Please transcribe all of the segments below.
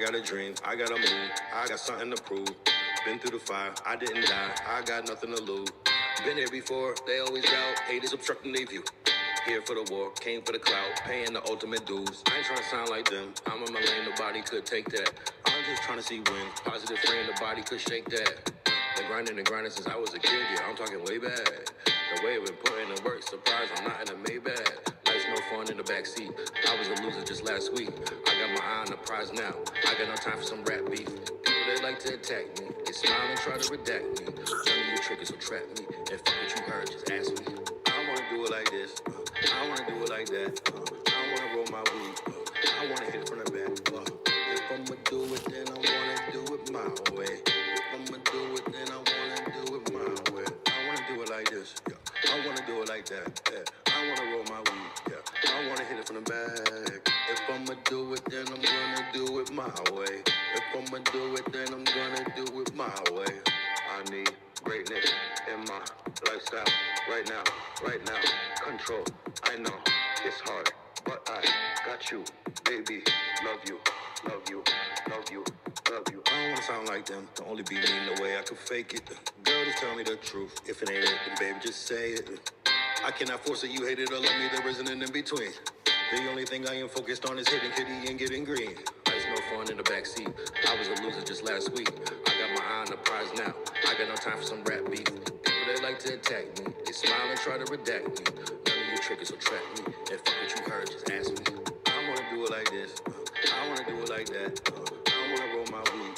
got a dream, I got a move, I got something to prove. Been through the fire, I didn't die, I got nothing to lose. Been here before, they always doubt, haters obstructing their view. Here for the war, came for the clout, paying the ultimate dues. I ain't trying to sound like them, I'm in my lane, nobody could take that. I'm just trying to see wins, positive frame, nobody could shake that. Been grinding since I was a kid, yeah, I'm talking way back. The way I've been putting in work, surprised I'm not in a Maybach. Life's no fun in the backseat, I was a loser just last week. I got my eye on the prize now, I got no time for some rap beef. People, they like to attack me, they smile and try to redact me. None of you triggers will trap me, and fuck what you heard, just ask me. I wanna do it like this, I wanna do it like that, I wanna roll my weed, I wanna hit it from the back. If I'ma do it, then I wanna do it my way. If I'ma do it, then I wanna do it my way. I wanna do it like this, yeah. I wanna do it like that, yeah. I wanna roll my weed, yeah. I wanna hit it from the back. If I'ma do it, then I'm gonna do it my way. If I'ma do it, then I'm gonna do it my way. I need greatness in my lifestyle right now. Control, I know it's hard, but I got you, baby. Love you, love you, love you, love you. I don't wanna sound like them, to only be mean the way I could fake it. Girl, just tell me the truth. If it ain't it, then baby, just say it. I cannot force it, you hate it or love me, there isn't an in between. The only thing I am focused on is hitting kitty and getting green. Life's no fun in the backseat, I was a loser just last week. I got my eye on the prize now, I got no time for some rap beef. People, they like to attack me, they smile and try to redact me. None of you triggers will trap me, and fuck what you heard, just ask me. I wanna do it like this, I wanna do it like that, I wanna roll my weed,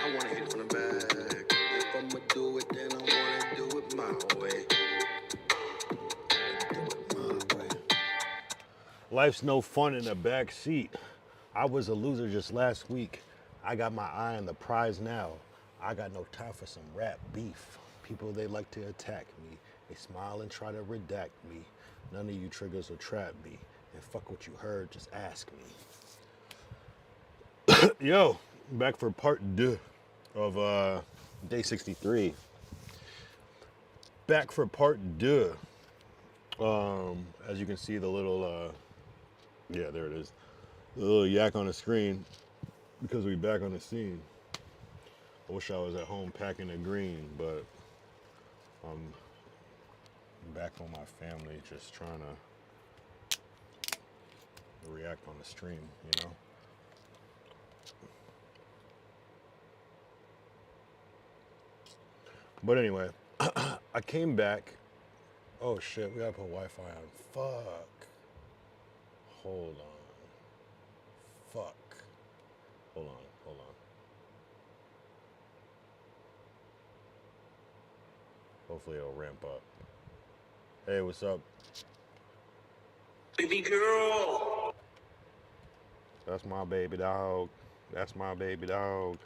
I wanna hit it from the back. If I'ma do it, then I wanna do it my way. Life's no fun in the back seat. I was a loser just last week. I got my eye on the prize now. I got no time for some rap beef. People, they like to attack me. They smile and try to redact me. None of you triggers will trap me. And fuck what you heard, just ask me. Yo, back for part 2 of day 63. Back for part 2. As you can see, the little yeah, there it is. The little yak on the screen, because we back on the scene. I wish I was at home packing the green, but I'm back on my family, just trying to react on the stream, you know? But anyway, I came back. Oh shit, we gotta put Wi-Fi on. Fuck. Hold on. Fuck. Hold on. Hopefully it'll ramp up. Hey, what's up? Baby girl. That's my baby dog. That's my baby dog.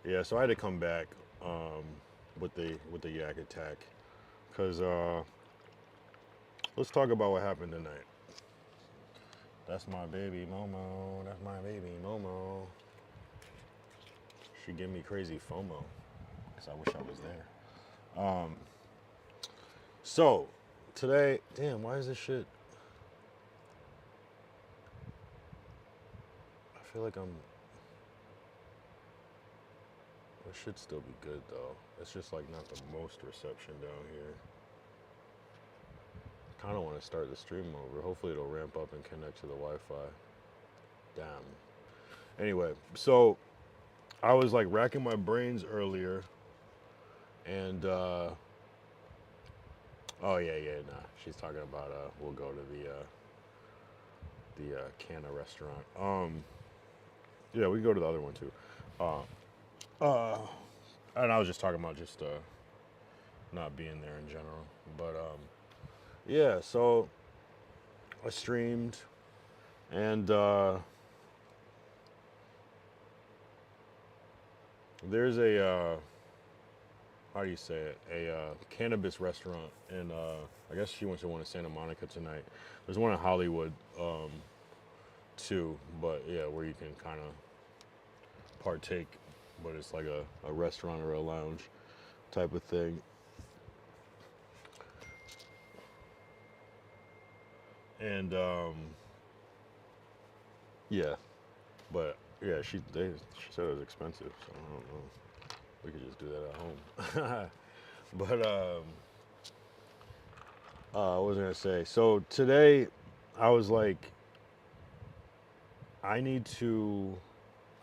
Yeah, so I had to come back with the yak attack. Cause let's talk about what happened tonight. That's my baby Momo. That's my baby Momo. She give me crazy FOMO. Cause I wish I was there. So today, damn, why is this shit? I feel like it should still be good though. It's just like not the most reception down here. Kind of want to start the stream over. Hopefully it'll ramp up and connect to the Wi-Fi. Damn. Anyway, so I was like racking my brains earlier, and oh yeah, nah. She's talking about we'll go to the Canna restaurant. Yeah, we can go to the other one too. And I was just talking about just not being there in general, but yeah, so I streamed, and there's a how do you say it, a cannabis restaurant, and I guess she went to one in Santa Monica tonight. There's one in Hollywood too, but yeah, where you can kind of partake, but it's like a restaurant or a lounge type of thing. And yeah, But yeah, she said it was expensive, so I don't know. We could just do that at home. But what was I gonna say? So today, I was like, I need to.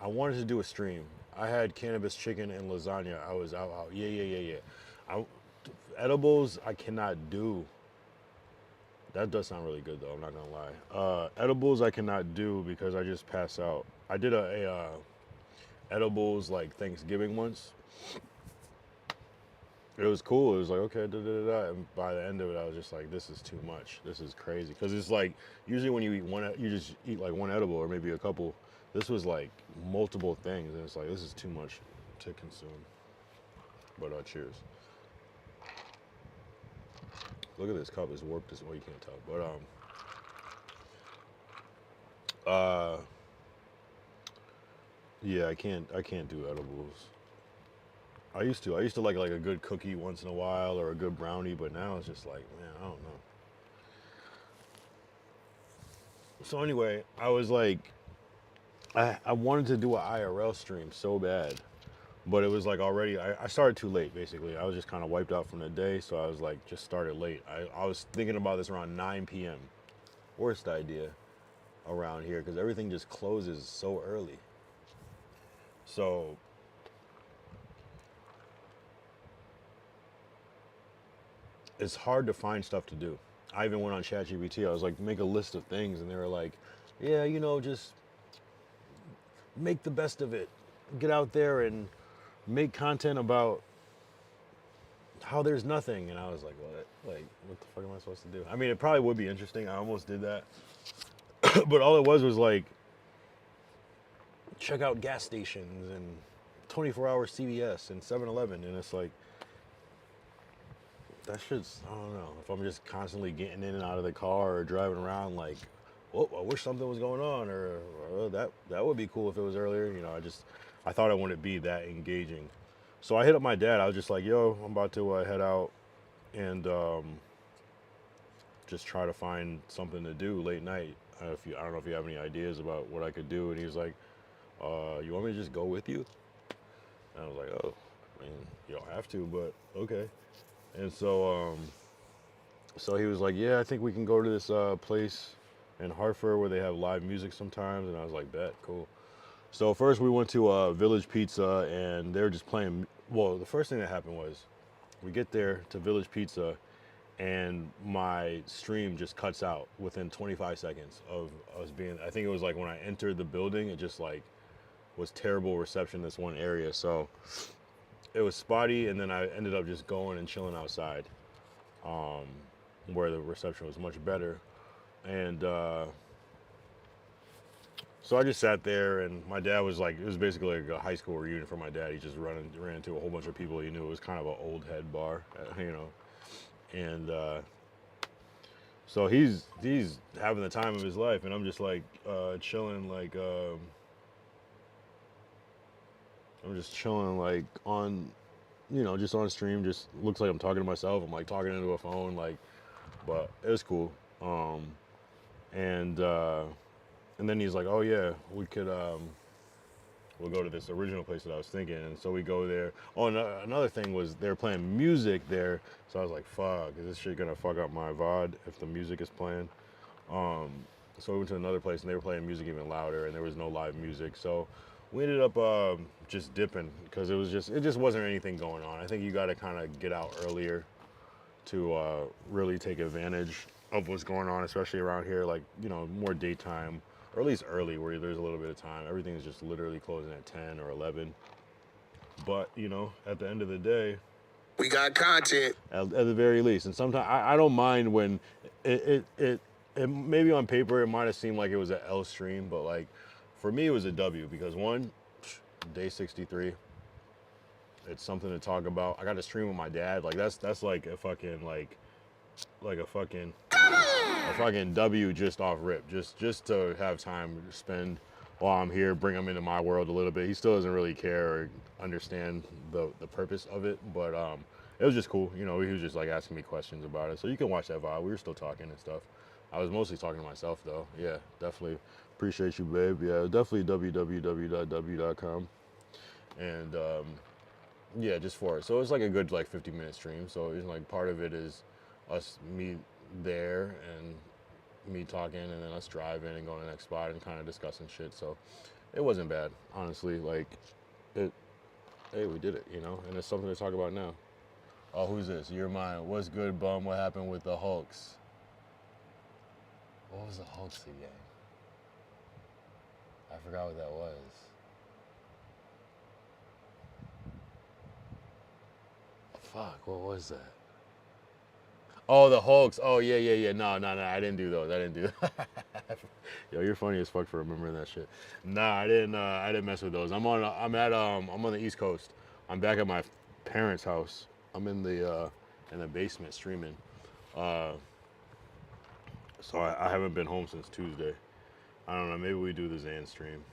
I wanted to do a stream. I had cannabis chicken and lasagna. I was out. Yeah. I, edibles, I cannot do. That does sound really good though. I'm not gonna lie. Edibles, I cannot do because I just pass out. I did a edibles like Thanksgiving once. It was cool. It was like, okay, and by the end of it, I was just like, this is too much. This is crazy. Because it's like, usually when you eat one, you just eat like one edible or maybe a couple. This was like multiple things, and it's like, this is too much to consume. But cheers. Look at this cup. It's warped this way. You can't tell. But yeah, I can't do edibles. I used to like a good cookie once in a while or a good brownie, but now it's just like, man, I don't know. So anyway, I was like, I wanted to do an IRL stream so bad, but it was like already, I started too late basically. I was just kind of wiped out from the day, so I was like, just started late. I was thinking about this around 9 p.m. Worst idea around here because everything just closes so early. So it's hard to find stuff to do. I even went on ChatGPT. I was like, make a list of things, and they were like, yeah, just make the best of it. Get out there and make content about how there's nothing. And I was like, what? Like, what the fuck am I supposed to do? I mean, it probably would be interesting. I almost did that. But all it was like, check out gas stations and 24-hour CVS and 7-Eleven. And it's like, that shit's, I don't know, if I'm just constantly getting in and out of the car or driving around like, oh, I wish something was going on, or that would be cool if it was earlier. I thought it wouldn't be that engaging. So I hit up my dad. I was just like, yo, I'm about to head out and just try to find something to do late night. I don't know if you have any ideas about what I could do. And he was like, you want me to just go with you? And I was like, oh, I mean, you don't have to, but okay. And so he was like, yeah, I think we can go to this place in Hartford where they have live music sometimes. And I was like, bet, cool. So first we went to Village Pizza, and they were just playing. Well, the first thing that happened was we get there to Village Pizza, and my stream just cuts out within 25 seconds of us being, I think it was like when I entered the building, it just like was terrible reception in this one area. So it was spotty, and then I ended up just going and chilling outside where the reception was much better. And so I just sat there, and my dad was like, it was basically like a high school reunion for my dad. He just ran into a whole bunch of people he knew. It was kind of an old head bar, And so he's having the time of his life, and I'm just like chilling, like I'm just chilling, like on, just on stream. Just looks like I'm talking to myself. I'm like talking into a phone, like, but it was cool. And then he's like, oh yeah, we could we'll go to this original place that I was thinking. And so we go there. Oh, another thing was they were playing music there. So I was like, fuck, is this shit gonna fuck up my VOD if the music is playing? So we went to another place, and they were playing music even louder, and there was no live music. So we ended up just dipping because it just wasn't anything going on. I think you got to kind of get out earlier to really take advantage of what's going on, especially around here, like, more daytime, or at least early where there's a little bit of time. Everything's just literally closing at 10 or 11. But, at the end of the day, we got content. At the very least. And sometimes I don't mind when it maybe on paper it might have seemed like it was an L stream, but like for me it was a W because one, day 63. It's something to talk about. I got to stream with my dad. Like that's like a fucking a fucking W just off rip. Just to have time to spend while I'm here, bring him into my world a little bit. He still doesn't really care or understand the purpose of it, but it was just cool. He was just like asking me questions about it. So you can watch that VOD. We were still talking and stuff. I was mostly talking to myself though. Yeah, definitely Appreciate you, babe. Yeah, definitely www.w.com. And yeah, just for it. So it's like a good like 50-minute stream. So it's like part of it is me there and me talking, and then us driving and going to the next spot and kind of discussing shit. So it wasn't bad, honestly. Like, it. Hey, we did it, you know, and it's something to talk about now. Oh, who's this? You're mine. What's good, bum? What happened with the Hulks? What was the Hulks again? I forgot what that was. Fuck, what was that? Oh, the Hulks. Oh, yeah. No. I didn't do those. I didn't do that. Yo, you're funny as fuck for remembering that shit. Nah, I didn't mess with those. I'm on the East Coast. I'm back at my parents' house. I'm in the basement streaming. So I haven't been home since Tuesday. I don't know. Maybe we do the Zan stream.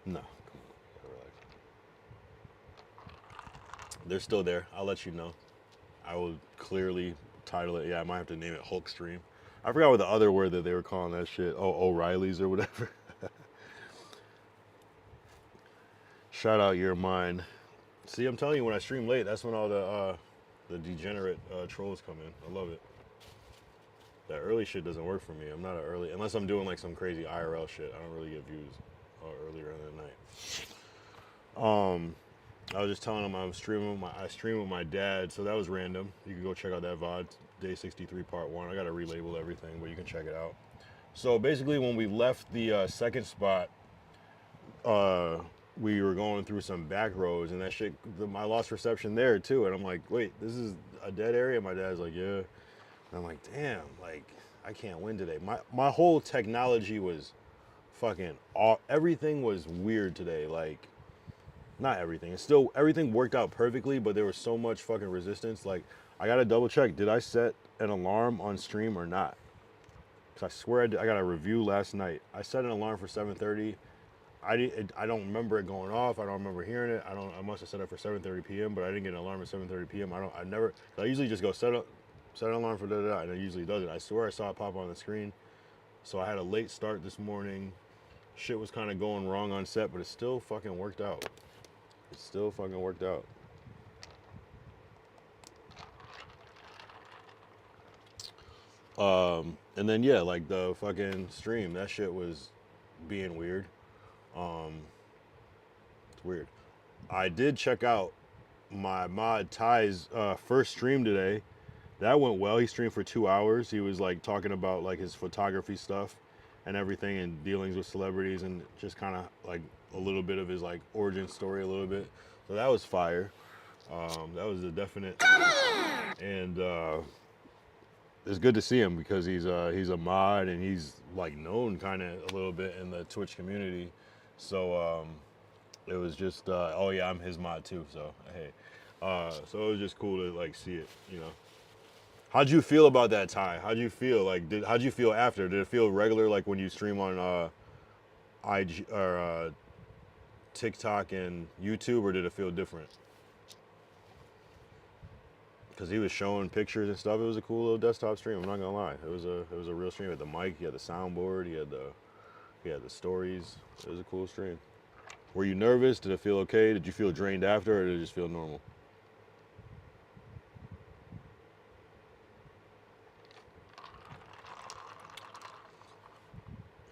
No, come on, relax. They're still there. I'll let you know. I will clearly title it. Yeah, I might have to name it Hulk Stream. I forgot what the other word that they were calling that shit. Oh, O'Reilly's or whatever. Shout out your mind. See, I'm telling you, when I stream late, that's when all the degenerate trolls come in. I love it. That early shit doesn't work for me. I'm not an early, unless I'm doing like some crazy IRL shit. I don't really get views earlier in the night. I was just telling him I stream with my dad, so that was random. You can go check out that VOD, Day 63 Part 1. I gotta relabel everything, but you can check it out. So basically, when we left the second spot, we were going through some back roads, and that shit, I lost reception there too. And I'm like, wait, this is a dead area? My dad's like, yeah. And I'm like, damn, like, I can't win today. My whole technology was fucking off. Everything was weird today. Like, not everything. It's still, everything worked out perfectly, but there was so much fucking resistance. Like, I gotta double check. Did I set an alarm on stream or not? Because I swear I got a review last night. I set an alarm for 7:30. I don't remember it going off. I don't remember hearing it. I must have set it for 7:30 p.m., but I didn't get an alarm at 7:30 p.m. I usually just go set an alarm for da-da-da, and it usually does it. I swear I saw it pop on the screen. So I had a late start this morning. Shit was kind of going wrong on set, but it still fucking worked out. It still fucking worked out. And then yeah, like the fucking stream, that shit was being weird. It's weird. I did check out my mod Ty's first stream today. That went well. He streamed for 2 hours. He was like talking about like his photography stuff and everything, and dealings with celebrities, and just kind of like a little bit of his like origin story a little bit. So that was fire. That was a definite, and it's good to see him because he's a mod, and he's like known kind of a little bit in the Twitch community. So it was just oh yeah, I'm his mod too. So hey, so it was just cool to like see it, you know. How'd you feel about that, Ty? How'd you feel? Like, how'd you feel after? Did it feel regular, like when you stream on IG or TikTok and YouTube, or did it feel different? Because he was showing pictures and stuff. It was a cool little desktop stream. I'm not gonna lie. It was a real stream. He had the mic, he had the soundboard, he had the stories. It was a cool stream. Were you nervous? Did it feel okay? Did you feel drained after, or did it just feel normal?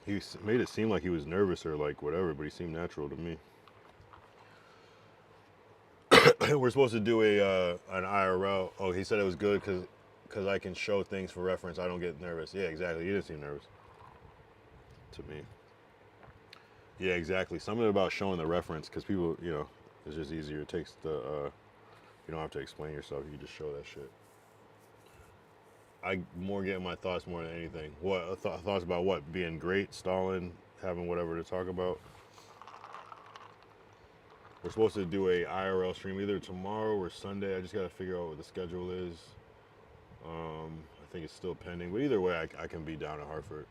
He made it seem like he was nervous or like whatever, but he seemed natural to me. We're supposed to do an IRL. Oh, he said it was good because I can show things for reference. I don't get nervous. Yeah, exactly. You didn't seem nervous to me. Yeah, exactly. Something about showing the reference, because people, you know, it's just easier. It takes the, you don't have to explain yourself. You just show that shit. I more get my thoughts more than anything. What thoughts about what? Being great, stalling, having whatever to talk about. We're supposed to do a IRL stream either tomorrow or Sunday. I just gotta figure out what the schedule is. I think it's still pending, but either way, I can be down at Hartford.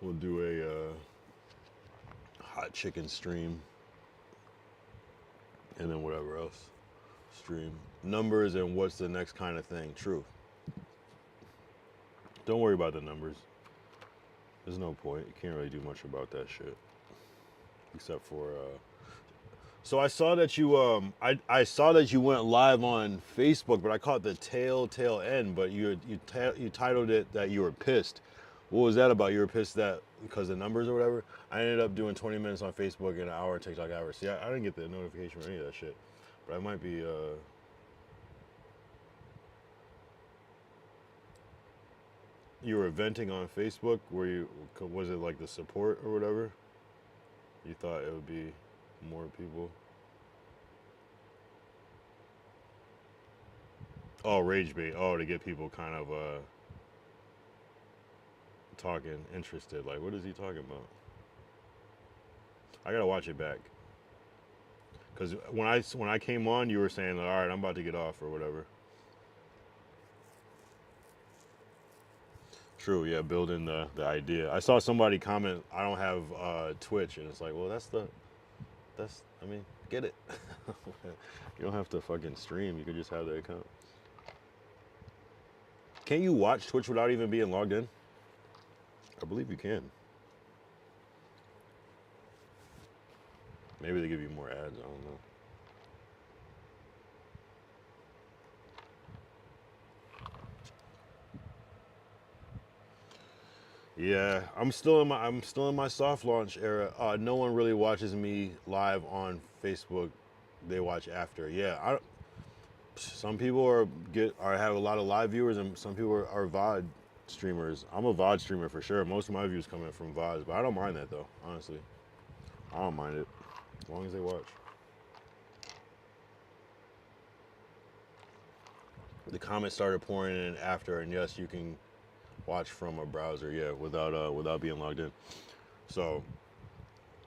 We'll do a hot chicken stream, and then whatever else stream. Numbers and what's the next kind of thing. True. Don't worry about the numbers. There's no point. You can't really do much about that shit. Except for so I saw that you I saw that you went live on Facebook, but I caught the tail end, but you titled it that you were pissed. What was that about? You were pissed that because of numbers or whatever? I ended up doing 20 minutes on Facebook and an hour on TikTok hours. See, I didn't get the notification for any of that shit. But I might be you were venting on Facebook. Was it like the support or whatever? You thought it would be more people? Oh, rage bait. Oh, to get people kind of talking, interested. Like, what is he talking about? I gotta watch it back. Cause when I came on, you were saying, all right, I'm about to get off or whatever. True, yeah, building the idea. I saw somebody comment, I don't have Twitch, and it's like, well, I mean, get it. You don't have to fucking stream. You could just have the account. Can you watch Twitch without even being logged in? I believe you can. Maybe they give you more ads. I don't know. Yeah, I'm still in my soft launch era. No one really watches me live on Facebook. They watch after. Yeah, some people have a lot of live viewers, and some people are VOD streamers. I'm a VOD streamer for sure. Most of my views coming from VODs, but I don't mind that though. Honestly, I don't mind it as long as they watch. The comments started pouring in after, and yes, you can watch from a browser, yeah, without being logged in. So,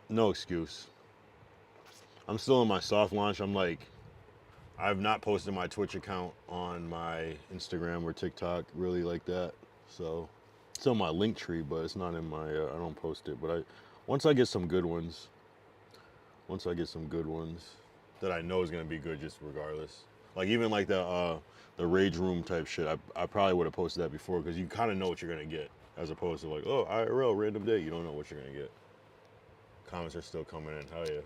no excuse. I'm still in my soft launch. I've not posted my Twitch account on my Instagram or TikTok really like that. So, it's on my link tree, but it's not in my. I don't post it. But once I get some good ones, that I know is gonna be good, just regardless. Like even like the rage room type shit. I probably would have posted that before because you kind of know what you're gonna get, as opposed to like, oh, IRL random day. You don't know what you're gonna get. Comments are still coming in. Hell yeah.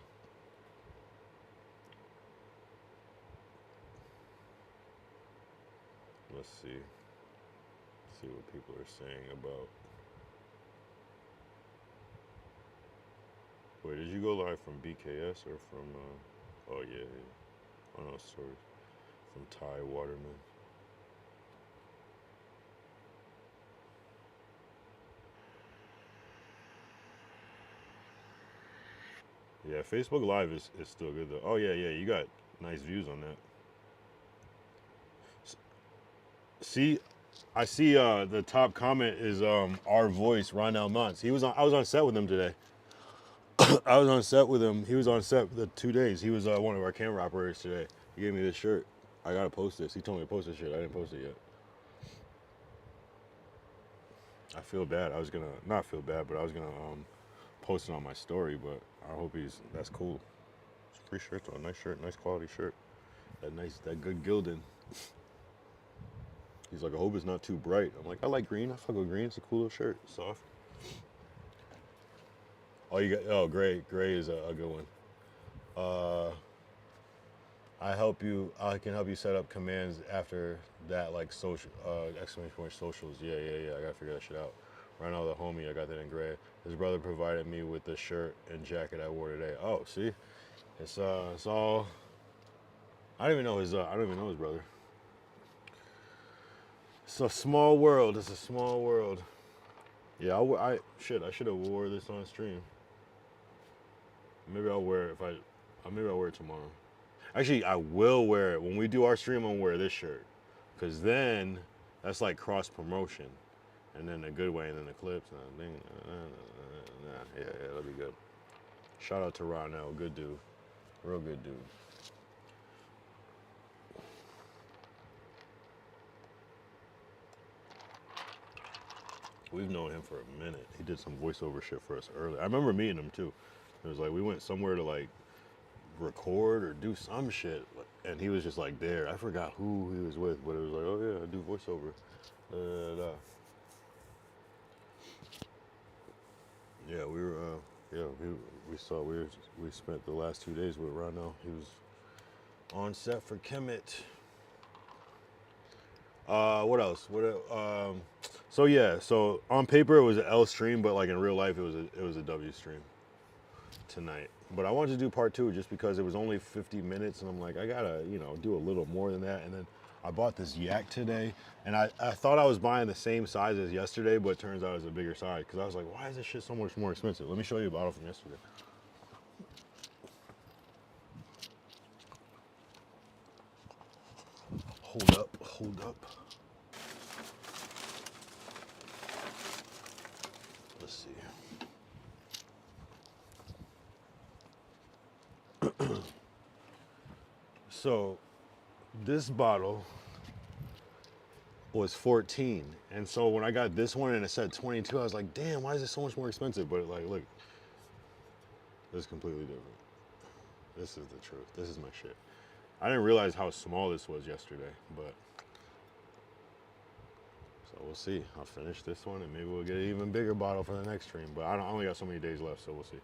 Let's see what people are saying about. Wait, did you go live from BKS or from? Oh yeah. Oh no, sorry, from Ty Waterman. Yeah, Facebook Live is still good though. Oh yeah, you got nice views on that. See, I see the top comment is our voice, Ronell Montz. I was on set with him today. I was on set with him. He was on set for the 2 days. He was one of our camera operators today. He gave me this shirt. I gotta post this. He told me to post this shit. I didn't post it yet. I feel bad. I was gonna not feel bad, but I was gonna post it on my story. But I hope that's cool. It's a free shirt though. Nice shirt, nice quality shirt. That good gilding. He's like, I hope it's not too bright. I'm like, I like green. I fuck with green. It's a cool little shirt. Soft. Gray. Gray is a good one. I can help you set up commands after that, like social, exclamation point socials. Yeah. I gotta figure that shit out. Right now, the homie, I got that in gray. His brother provided me with the shirt and jacket I wore today. Oh, see? It's all, I don't even know his brother. It's a small world. It's a small world. Yeah, I should have wore this on stream. Maybe I'll wear it maybe I'll wear it tomorrow. Actually, I will wear it when we do our stream. I'll wear this shirt, cause then that's like cross promotion, and then the good way, and then the clips. Yeah, that'll be good. Shout out to Ronell, good dude, real good dude. We've known him for a minute. He did some voiceover shit for us earlier. I remember meeting him too. It was like we went somewhere to like record or do some shit, and he was just like there. I forgot who he was with, but it was like, oh yeah, I do voiceover. Yeah, we were. Yeah, we spent the last 2 days with Rano. He was on set for Kemet. What else? So yeah, so on paper it was an L stream, but like in real life it was a W stream tonight. But I wanted to do part two just because it was only 50 minutes, and I'm like, I gotta do a little more than that. And then I bought this yak today, and I thought I was buying the same size as yesterday, but it turns out it's a bigger size because I was like, why is this shit so much more expensive? Let me show you a bottle from yesterday. Hold up. Let's see. So this bottle was 14, and so when I got this one and it said 22, I was like, damn, why is it so much more expensive? But like, look, this is completely different. This is the truth. This is my shit. I didn't realize how small this was yesterday, but so we'll see. I'll finish this one and maybe we'll get an even bigger bottle for the next stream. But I only got so many days left, so we'll see.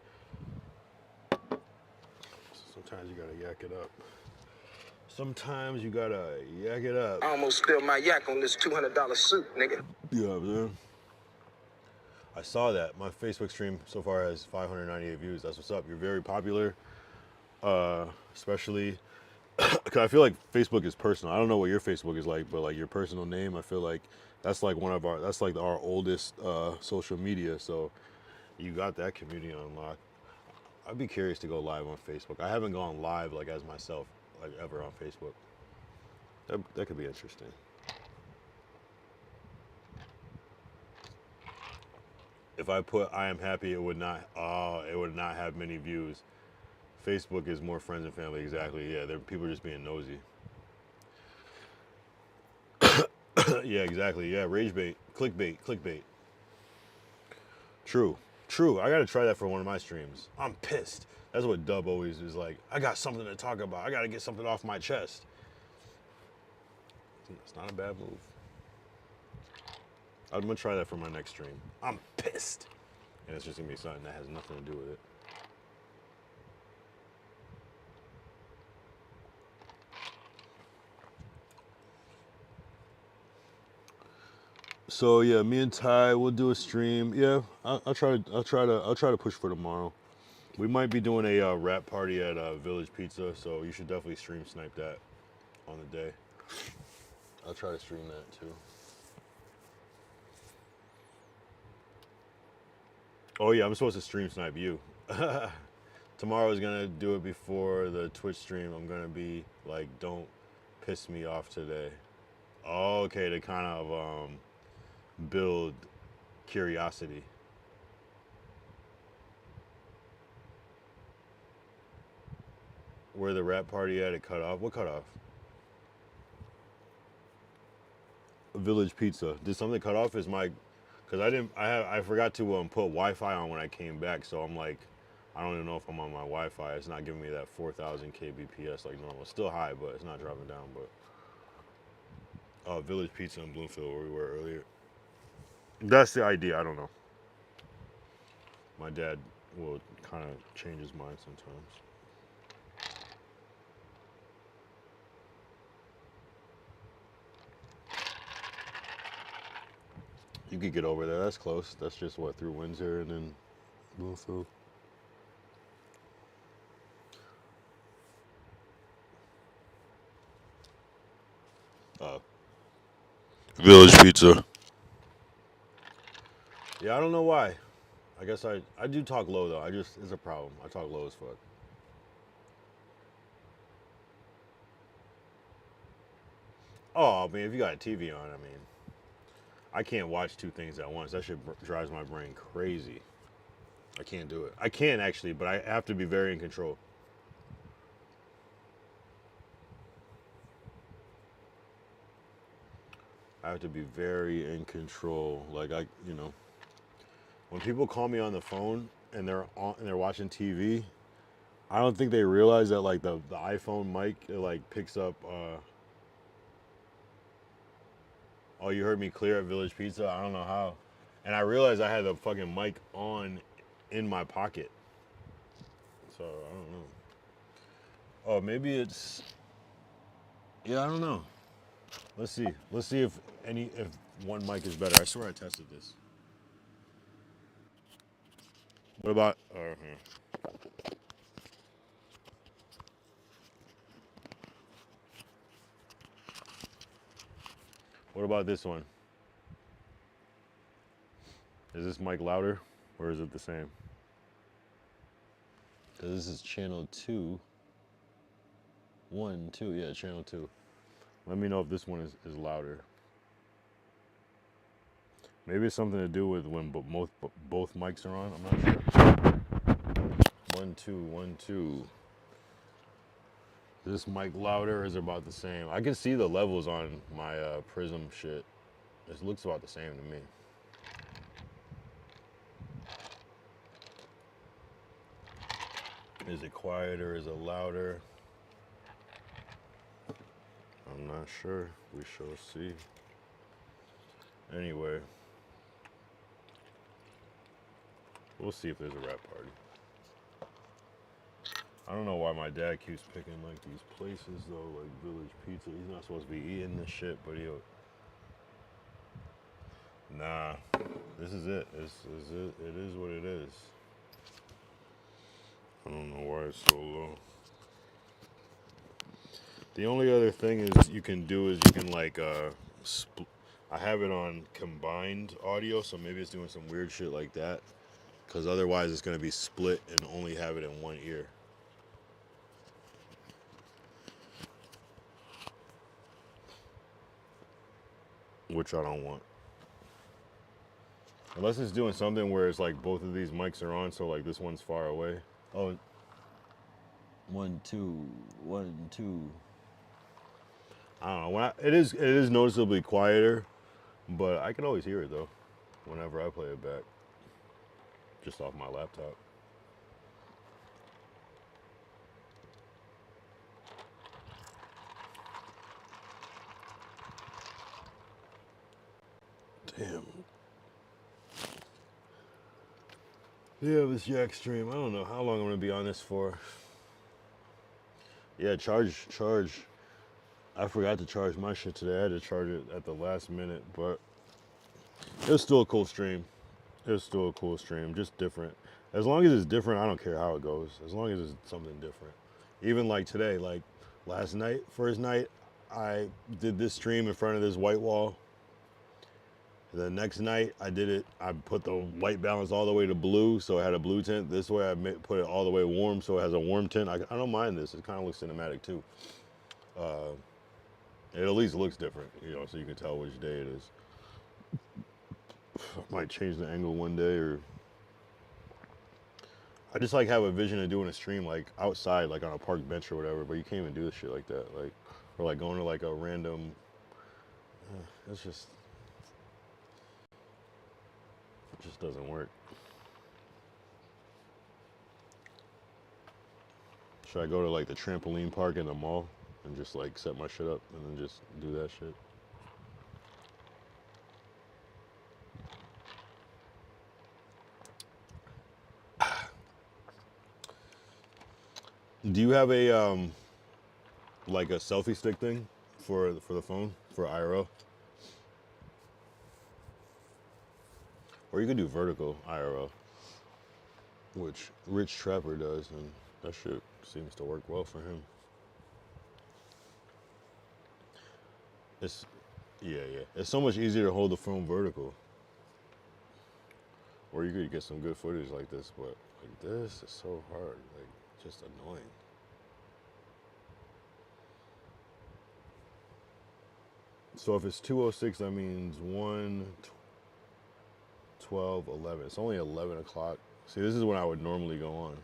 Sometimes you gotta yak it up. Sometimes you gotta yak it up. I almost spilled my yak on this $200 suit, nigga. Yeah, man. I saw that. My Facebook stream so far has 598 views. That's what's up. You're very popular, especially because I feel like Facebook is personal. I don't know what your Facebook is like, but like your personal name, I feel like that's like our oldest social media. So you got that community unlocked. I'd be curious to go live on Facebook. I haven't gone live like as myself like ever on Facebook. That could be interesting. If I put I am happy, it would not have many views. Facebook is more friends and family. Exactly. Yeah, people are just being nosy. Yeah, exactly. Yeah, rage bait, clickbait. True. I gotta try that for one of my streams. I'm pissed. That's what Dub always is like. I got something to talk about. I gotta get something off my chest. It's not a bad move. I'm gonna try that for my next stream. I'm pissed. And it's just gonna be something that has nothing to do with it. So yeah, me and Ty will do a stream. Yeah, I'll try to push for tomorrow. We might be doing a rap party at Village Pizza, so you should definitely stream snipe that on the day. I'll try to stream that too. Oh yeah, I'm supposed to stream snipe you. Tomorrow I was gonna do it before the Twitch stream. I'm gonna be like, don't piss me off today. Oh, okay, to kind of build curiosity. Where the rap party at? It cut off. What cut off? Village Pizza. Did something cut off? Is my, because I forgot to put Wi-Fi on when I came back. So I'm like, I don't even know if I'm on my Wi-Fi. It's not giving me that 4,000 kbps like normal. It's still high, but it's not dropping down. But Village Pizza in Bloomfield, where we were earlier. That's the idea. I don't know. My dad will kind of change his mind sometimes. You could get over there. That's close. That's just what, through Windsor and then Bloomfield. Village Pizza. Yeah, I don't know why. I guess I do talk low though. It's a problem. I talk low as fuck. Oh, I mean, if you got a TV on, I mean, I can't watch two things at once. That shit drives my brain crazy. I can't do it. I can actually, but I have to be very in control. I have to be very in control. Like when people call me on the phone and they're watching TV, I don't think they realize that like the iPhone mic it like picks up. Oh, you heard me clear at Village Pizza. I don't know how, and I realized I had the fucking mic on in my pocket. So I don't know. Oh, maybe it's, yeah, I don't know. Let's see. Let's see if one mic is better. I swear I tested this. What about, what about this one? Is this mic louder or is it the same? Because this is channel 2. 1, 2, yeah, channel 2. Let me know if this one is louder. Maybe it's something to do with when both mics are on. I'm not sure. 1, 2, 1, 2. Is this mic louder or is it about the same? I can see the levels on my Prism shit. It looks about the same to me. Is it quieter? Is it louder? I'm not sure. We shall see. Anyway, we'll see if there's a rap party. I don't know why my dad keeps picking like these places though, like Village Pizza. He's not supposed to be eating this shit, but he'll. Nah, this is it. This is it. It is what it is. I don't know why it's so low. The only other thing is you can do is you can like I have it on combined audio, so maybe it's doing some weird shit like that. Because otherwise it's gonna be split and only have it in one ear. Which I don't want. Unless it's doing something where it's like both of these mics are on, so like this one's far away. Oh, 1, 2, 1, 2. I don't know. It is noticeably quieter, but I can always hear it though, whenever I play it back, just off my laptop. Damn. Yeah, this yak stream. I don't know how long I'm gonna be on this for. Yeah, charge. I forgot to charge my shit today. I had to charge it at the last minute, but it was still a cool stream. It was still a cool stream, just different. As long as it's different, I don't care how it goes. As long as it's something different. Even like today, like last night, first night, I did this stream in front of this white wall. The next night, I put the white balance all the way to blue, so it had a blue tint. This way, I put it all the way warm, so it has a warm tint. I don't mind this. It kind of looks cinematic, too. It at least looks different, so you can tell which day it is. I might change the angle one day, or I just like have a vision of doing a stream like outside, like on a park bench or whatever. But you can't even do this shit like that, like, or like going to like a random. It just doesn't work. Should I go to like the trampoline park in the mall and just like set my shit up and then just do that shit? Do you have a like a selfie stick thing for the phone for IRL? Or you could do vertical IRL, which Rich Trapper does, and that shit seems to work well for him. Yeah. It's so much easier to hold the phone vertical. Or you could get some good footage like this, but like this is so hard, like just annoying. So if it's 2:06, that means 1, 12, 11. It's only 11 o'clock. See, this is when I would normally go on.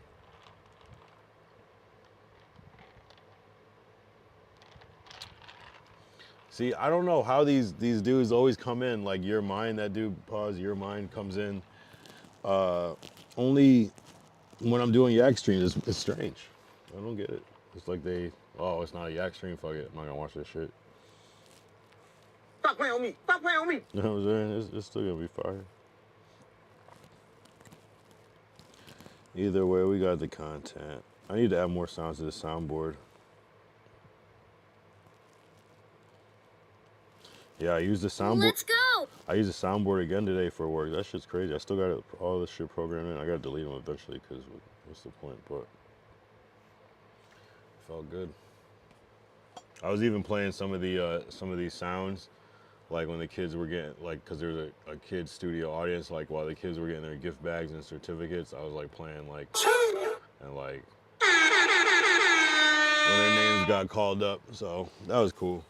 See, I don't know how these dudes always come in, like Your Mind, that dude, pause, Your Mind comes in. Only when I'm doing yak streams, it's strange. I don't get it. It's like it's not a yak stream, fuck it, I'm not gonna watch this shit. Stop playing on me. Stop playing on me. You know what I'm saying? It's still gonna be fire. Either way, we got the content. I need to add more sounds to the soundboard. Yeah, I used the soundboard. Let's go! I used the soundboard again today for work. That shit's crazy. I still got all this shit programmed in. I gotta delete them eventually because what's the point? But it felt good. I was even playing some of these sounds, like when the kids were getting, like, because there was a kids studio audience, like while the kids were getting their gift bags and certificates, I was like playing like, and like when their names got called up. So that was cool.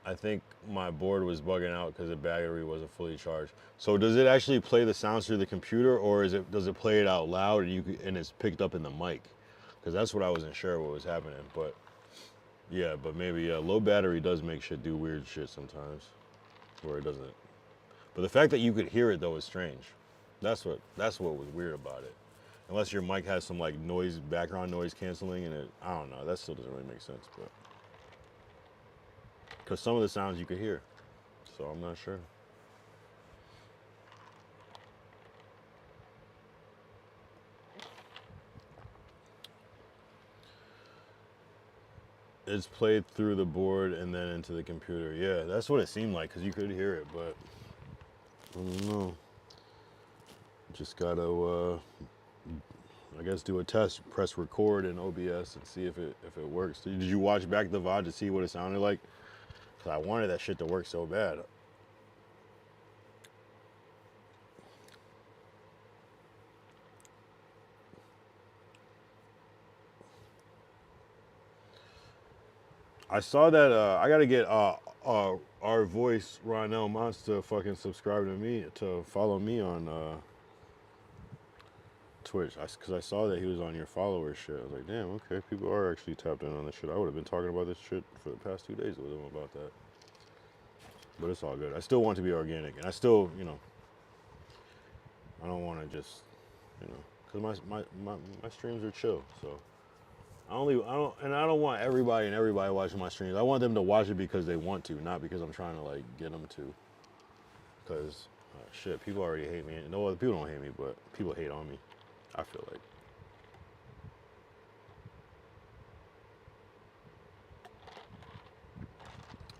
I think my board was bugging out because the battery wasn't fully charged. So does it actually play the sounds through the computer, or does it play it out loud and it's picked up in the mic? Because that's what I wasn't sure what was happening. But yeah, but maybe low battery does make shit do weird shit sometimes, where it doesn't. But the fact that you could hear it though is strange. That's what was weird about it. Unless your mic has some like background noise canceling, and I don't know. That still doesn't really make sense, but. Because some of the sounds you could hear, so I'm not sure. It's played through the board and then into the computer. Yeah, that's what it seemed like, because you could hear it, but I don't know. Just gotta, I guess, do a test. Press record in OBS and see if it works. Did you watch back the VOD to see what it sounded like? Because I wanted that shit to work so bad. I saw that I gotta get our voice Ronell Mons to fucking subscribe to me, to follow me on Twitch, because I saw that he was on your followers shit. I was like, damn, okay, people are actually tapped in on this shit. I would have been talking about this shit for the past 2 days with him about that. But it's all good. I still want to be organic, and I still, I don't want to just, because my streams are chill, so. I don't want everybody watching my streams. I want them to watch it because they want to, not because I'm trying to like get them to. Because shit, people already hate me. No other people don't hate me, but people hate on me. I feel like.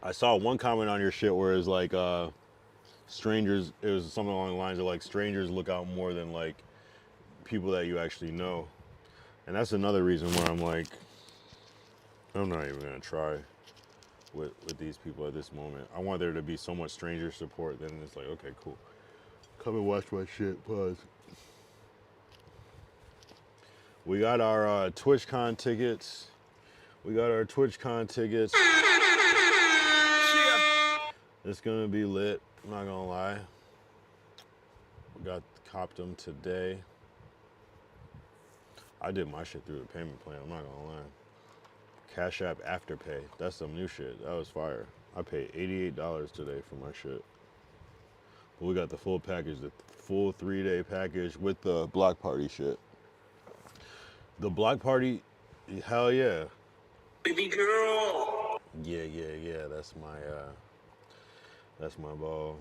I saw one comment on your shit where it's like strangers. It was something along the lines of like strangers look out more than like people that you actually know, and that's another reason where I'm like. I'm not even gonna try with these people at this moment. I want there to be so much stranger support, then it's like, okay, cool. Come and watch my shit, pause. We got our TwitchCon tickets. It's gonna be lit, I'm not gonna lie. We copped them today. I did my shit through the payment plan, I'm not gonna lie. Cash App Afterpay. That's some new shit. That was fire. I paid $88 today for my shit. But we got the full package, the full 3-day package with the block party shit. The block party, hell yeah. Baby girl! Yeah. That's my ball.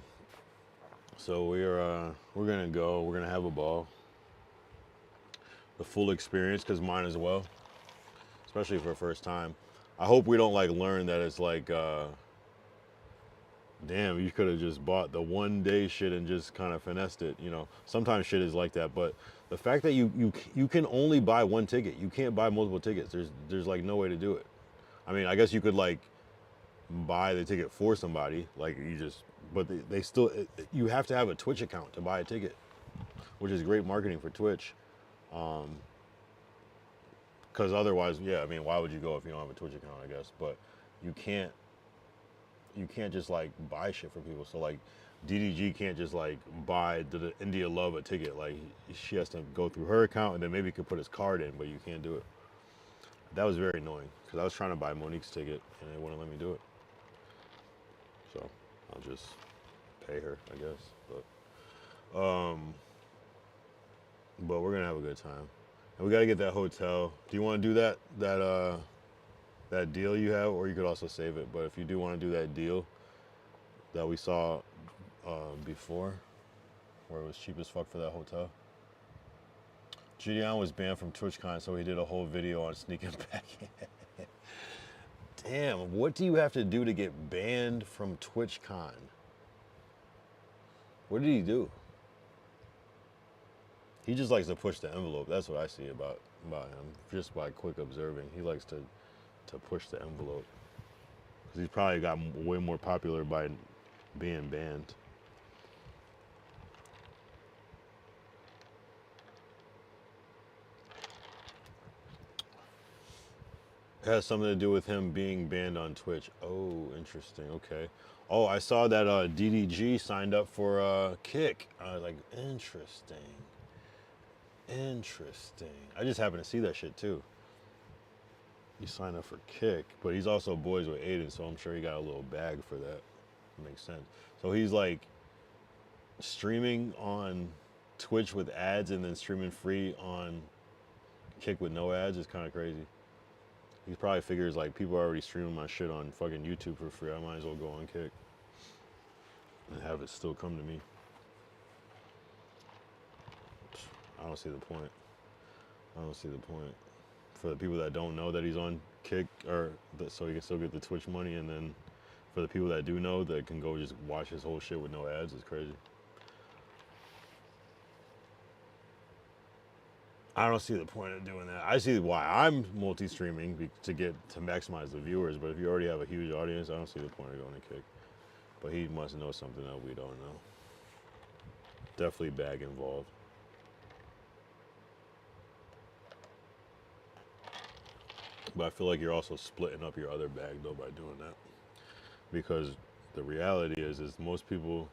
So we're gonna go. We're gonna have a ball. The full experience, cause mine as well. Especially for the first time. I hope we don't like learn that it's like, damn, you could have just bought the 1-day shit and just kind of finessed it. Sometimes shit is like that, but the fact that you can only buy one ticket, you can't buy multiple tickets. There's like no way to do it. I mean, I guess you could like buy the ticket for somebody, like but they still, you have to have a Twitch account to buy a ticket, which is great marketing for Twitch. Because otherwise, yeah, I mean, why would you go if you don't have a Twitch account, I guess? But you can't just like buy shit for people. So like DDG can't just like buy the India Love a ticket. Like she has to go through her account and then maybe could put his card in, but you can't do it. That was very annoying because I was trying to buy Monique's ticket and they wouldn't let me do it. So I'll just pay her, I guess. But we're gonna have a good time. And we gotta get that hotel. Do you want to do that deal you have, or you could also save it? But if you do want to do that deal that we saw before, where it was cheap as fuck for that hotel, Gideon was banned from TwitchCon, so he did a whole video on sneaking back in. Damn, what do you have to do to get banned from TwitchCon? What did he do? He just likes to push the envelope. That's what I see about him, just by quick observing. He likes to push the envelope. Because he's probably got way more popular by being banned. It has something to do with him being banned on Twitch. Oh, interesting. Okay. Oh, I saw that DDG signed up for Kick. I was like, interesting. Interesting. I just happened to see that shit too. He signed up for Kick, but he's also boys with Aiden, so I'm sure he got a little bag for that. Makes sense. So he's like streaming on Twitch with ads and then streaming free on Kick with no ads. Is kind of crazy. He probably figures like people are already streaming my shit on fucking YouTube for free. I might as well go on Kick and have it still come to me. I don't see the point. I don't see the point. For the people that don't know that he's on Kick, so he can still get the Twitch money, and then for the people that do know, that can go just watch his whole shit with no ads, is crazy. I don't see the point of doing that. I see why I'm multi-streaming to maximize the viewers, but if you already have a huge audience, I don't see the point of going to Kick. But he must know something that we don't know. Definitely bag involved. But I feel like you're also splitting up your other bag though by doing that. Because the reality is most people,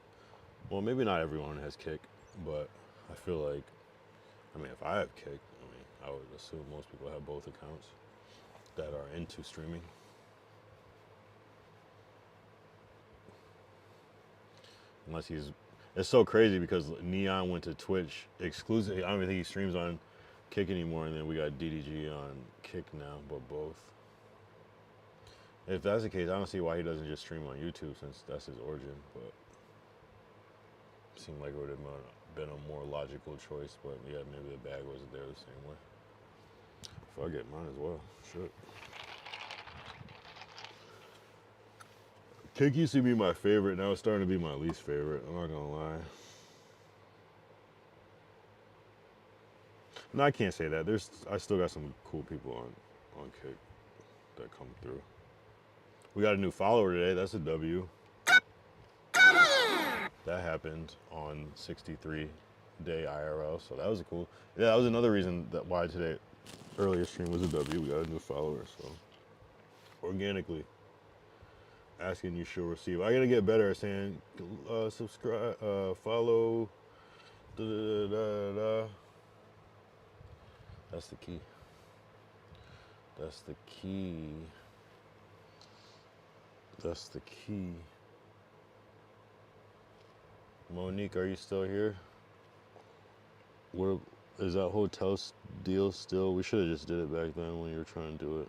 well, maybe not everyone has Kick, but I feel like, I mean, if I have Kick, I would assume most people have both accounts that are into streaming. Unless it's so crazy because Neon went to Twitch exclusively. I don't even think he streams on Kick anymore, and then we got DDG on Kick now, but both. If that's the case, I don't see why he doesn't just stream on YouTube since that's his origin, but it seemed like it would have been a more logical choice, but yeah, maybe the bag wasn't there the same way. Fuck it, mine as well. Shit. Kick used to be my favorite, now it's starting to be my least favorite, I'm not gonna lie. No, I can't say that. I still got some cool people on Kick that come through. We got a new follower today. That's a W. That happened on 63 day IRL, so that was a cool. Yeah, that was another reason that why today earlier stream was a W. We got a new follower, so organically asking you shall receive. I gotta get better at saying subscribe, follow. Da, da, da, da. That's the key. That's the key. That's the key. Monique, are you still here? What is that hotel deal still? We should have just did it back then when you were trying to do it.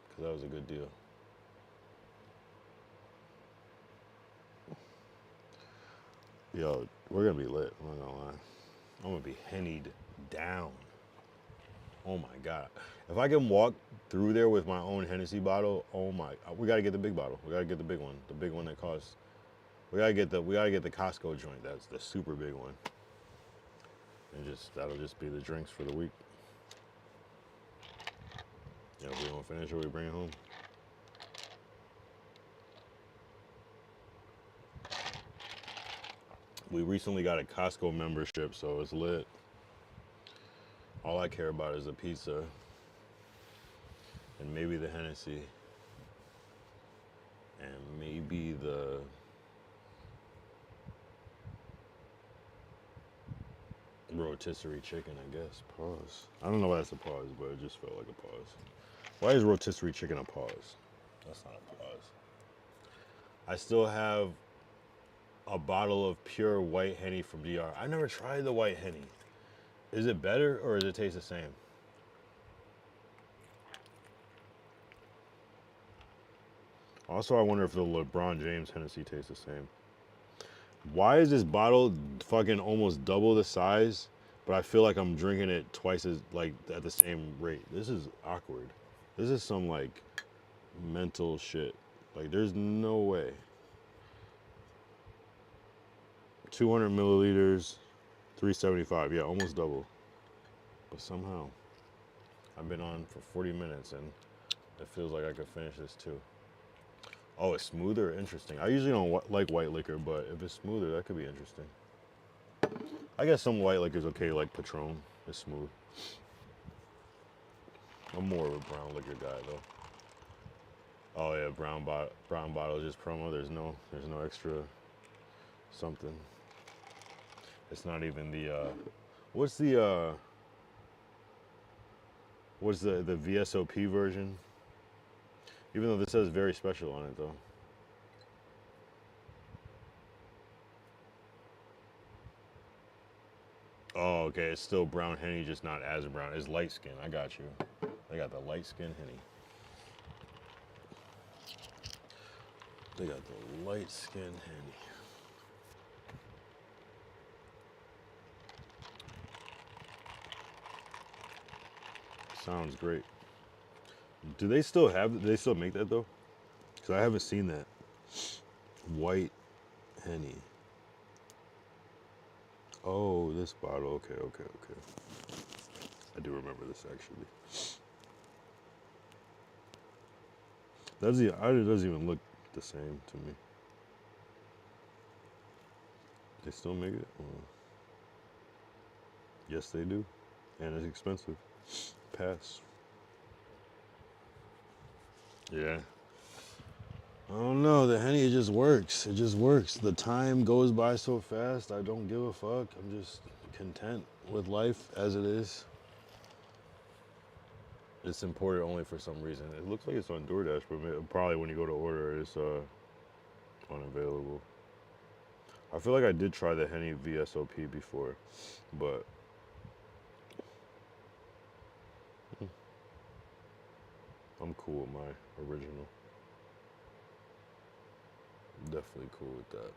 Because that was a good deal. Yo, we're going to be lit. I'm not going to lie. I'm going to be hennied down. Oh my God. If I can walk through there with my own Hennessy bottle, oh my, we got to get the big bottle. We got to get the big one. The big one that costs, we got to get the Costco joint. That's the super big one. And that'll just be the drinks for the week. Yeah, we don't finish or we bring it home. We recently got a Costco membership, so it's lit. All I care about is the pizza and maybe the Hennessy and maybe the rotisserie chicken, I guess. Pause. I don't know why that's a pause, but it just felt like a pause. Why is rotisserie chicken a pause? That's not a pause. I still have a bottle of pure white Henny from DR. I never tried the white Henny. Is it better or does it taste the same? Also, I wonder if the LeBron James Hennessy tastes the same. Why is this bottle fucking almost double the size, but I feel like I'm drinking it twice as, like, at the same rate. This is awkward. This is some, like, mental shit. Like, there's no way. 200 milliliters, 375. Yeah, almost double. But somehow, I've been on for 40 minutes and it feels like I could finish this too. Oh, it's smoother? Interesting. I usually don't like white liquor, but if it's smoother, that could be interesting. I guess some white liquor is okay, like Patron. It's smooth. I'm more of a brown liquor guy, though. Oh yeah, brown bottle is just promo. There's no extra something. It's not even the what's the VSOP version? Even though this says very special on it though. Oh, okay, it's still brown Henny, just not as brown. It's light skin. I got you. They got the light skin Henny. They got the light skin Henny. Sounds great. Do they still make that though? Because I haven't seen that. White Henny. Oh, this bottle. Okay. I do remember this actually. It doesn't even look the same to me. They still make it? Yes, they do. And it's expensive. Pass. Yeah. I don't know. The Henny, it just works. It just works. The time goes by so fast. I don't give a fuck. I'm just content with life as it is. It's imported only for some reason. It looks like it's on DoorDash, but probably when you go to order, it's unavailable. I feel like I did try the Henny VSOP before, but I'm cool with my original. Definitely cool with that.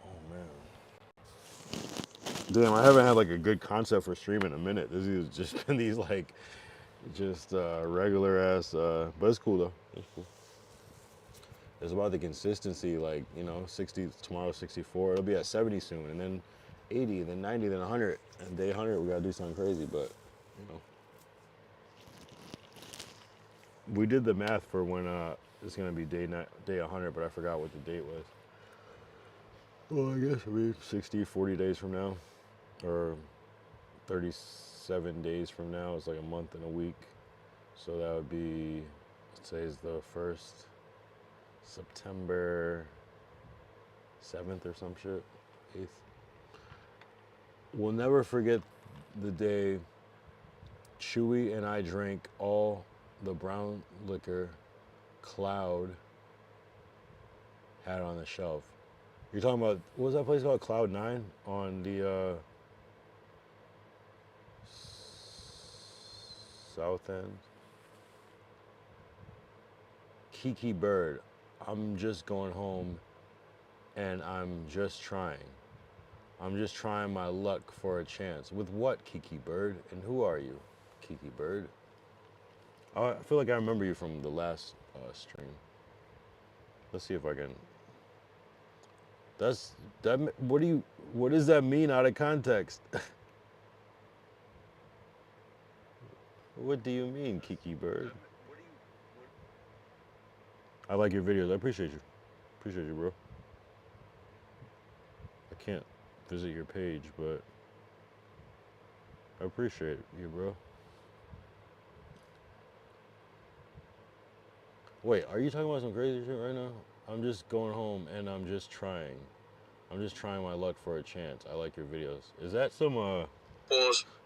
Oh man. Damn, I haven't had like a good concept for streaming in a minute. This has just been these like regular ass but it's cool though. It's cool. It's about the consistency, like, 60 tomorrow, 64. It'll be at 70 soon, and then 80, then 90, then 100. And day 100 we gotta do something crazy, but we did the math for when it's gonna be day 100, but I forgot what the date was. Well, I guess 40 days from now, or 37 days from now. It's like a month and a week, so that would be, today's the 1st, September 7th or some shit, 8th. We'll never forget the day Chewy and I drank all the brown liquor Cloud had on the shelf. You're talking about, what was that place called? Cloud 9 on the south end? Kiki Bird. I'm just going home and I'm just trying. I'm just trying my luck for a chance. With what, Kiki Bird? And who are you, Kiki Bird? I feel like I remember you from the last stream. Let's see if I can. What does that mean out of context? What do you mean, Kiki Bird? I like your videos. I appreciate you. Appreciate you, bro. I can't visit your page, but I appreciate you, bro. Wait, are you talking about some crazy shit right now? I'm just going home and I'm just trying. I'm just trying my luck for a chance. I like your videos. Is that some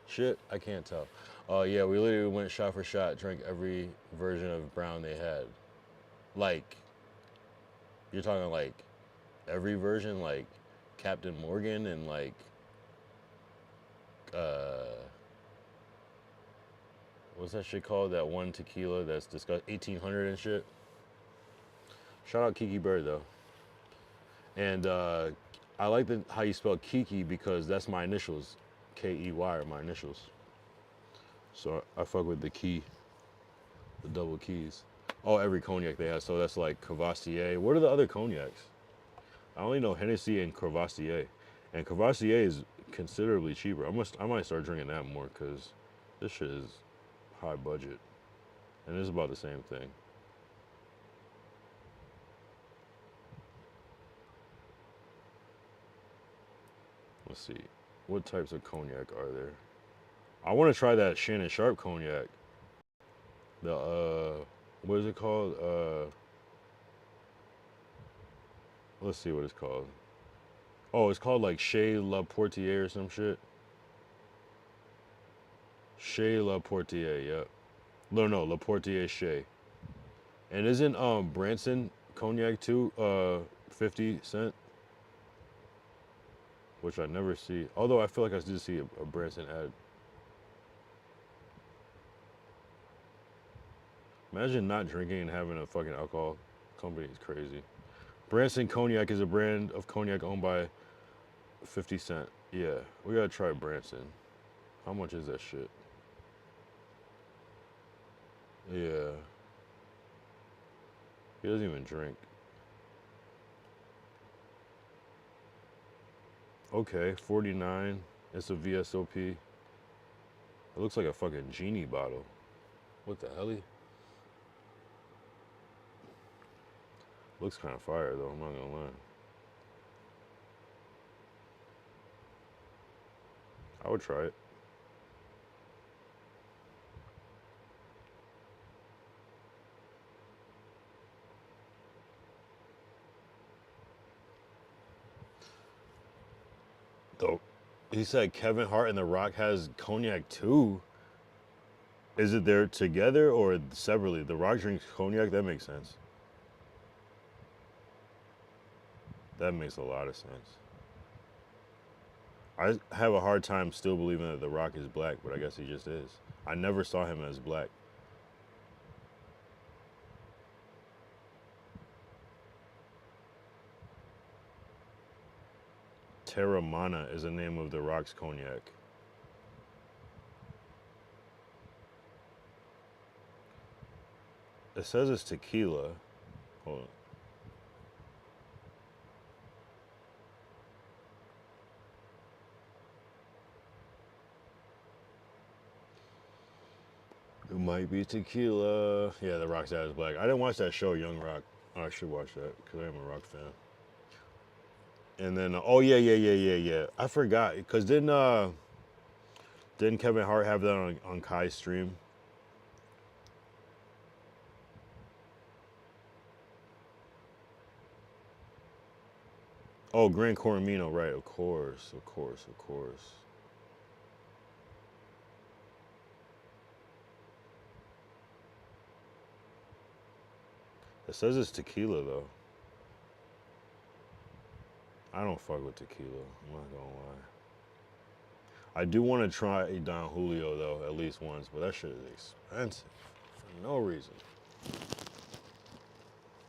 shit? I can't tell. Oh yeah, we literally went shot for shot, drank every version of brown they had. Like, you're talking like every version, like Captain Morgan and like what's that shit called? That one tequila that's discussed 1800 and shit. Shout out Kiki Bird though. And I like how you spell Kiki because that's my initials. Key are my initials. So I fuck with the key, the double keys. Oh, every cognac they have. So that's like Courvoisier. What are the other cognacs? I only know Hennessy and Courvoisier. And Courvoisier is considerably cheaper. I might start drinking that more because this shit is high budget. And it's about the same thing. Let's see. What types of cognac are there? I want to try that Shannon Sharp cognac. The, what is it called? Let's see what it's called. Oh, it's called like Chez La Portier or some shit. Chez La Portier, yep. No, La Portier Chez. And isn't Branson cognac too 50 cent? Which I never see. Although I feel like I did see a Branson ad. Imagine not drinking and having a fucking alcohol company. It's crazy. Branson Cognac is a brand of cognac owned by 50 Cent. Yeah, we gotta try Branson. How much is that shit? Yeah. He doesn't even drink. Okay, 49. It's a VSOP. It looks like a fucking genie bottle. What the hell? Looks kind of fire though, I'm not gonna lie. I would try it. Though, he said Kevin Hart and The Rock has cognac too. Is it there together or separately? The Rock drinks cognac? That makes sense. That makes a lot of sense. I have a hard time still believing that The Rock is black, but I guess he just is. I never saw him as black. Terramana is the name of The Rock's cognac. It says it's tequila. Hold on. It might be tequila. Yeah, The Rock's dad is black. I didn't watch that show, Young Rock. Oh, I should watch that because I am a Rock fan. And then, oh yeah. I forgot because didn't Kevin Hart have that on Kai's stream? Oh, Gran Coramino, right? Of course. It says it's tequila though. I don't fuck with tequila. I'm not gonna lie. I do want to try Don Julio though, at least once, but that shit is expensive for no reason.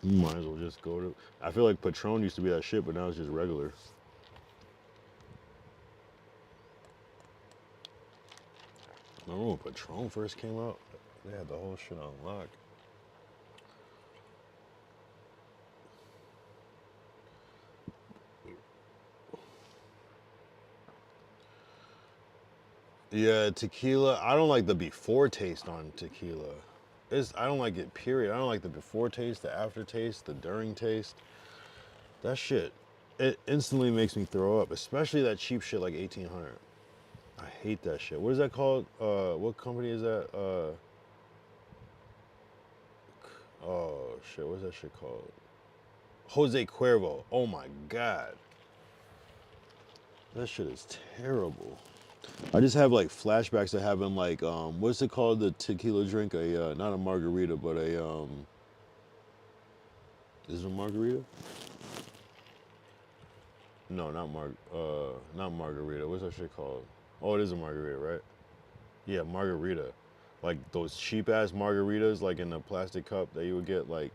You might as well just go to. I feel like Patron used to be that shit, but now it's just regular. Remember when Patron first came out? They had the whole shit on lock. Yeah, tequila. I don't like the before taste on tequila. I don't like it, period. I don't like the before taste, the after taste, the during taste. That shit, it instantly makes me throw up, especially that cheap shit like 1800. I hate that shit. What is that called? What company is that? Oh shit, what's that shit called? Jose Cuervo. Oh my god. That shit is terrible. I just have like flashbacks of having like what's it called, the tequila drink? Not a margarita, but is it a margarita? No, not margarita. What's that shit called? Oh, it is a margarita, right? Yeah, margarita. Like those cheap ass margaritas like in a plastic cup that you would get like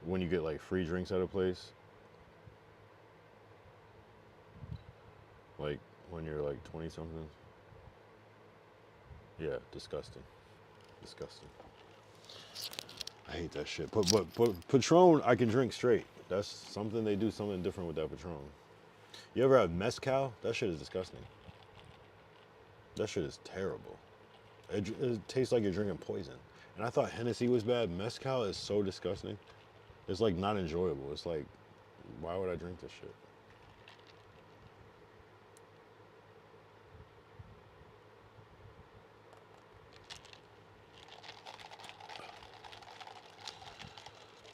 when you get like free drinks at a place. when you're like 20 something. Yeah, disgusting. Disgusting. I hate that shit. But Patron, I can drink straight. That's something they do something different with that Patron. You ever have mezcal? That shit is disgusting. That shit is terrible. It tastes like you're drinking poison. And I thought Hennessy was bad. Mezcal is so disgusting. It's like not enjoyable. It's like, why would I drink this shit?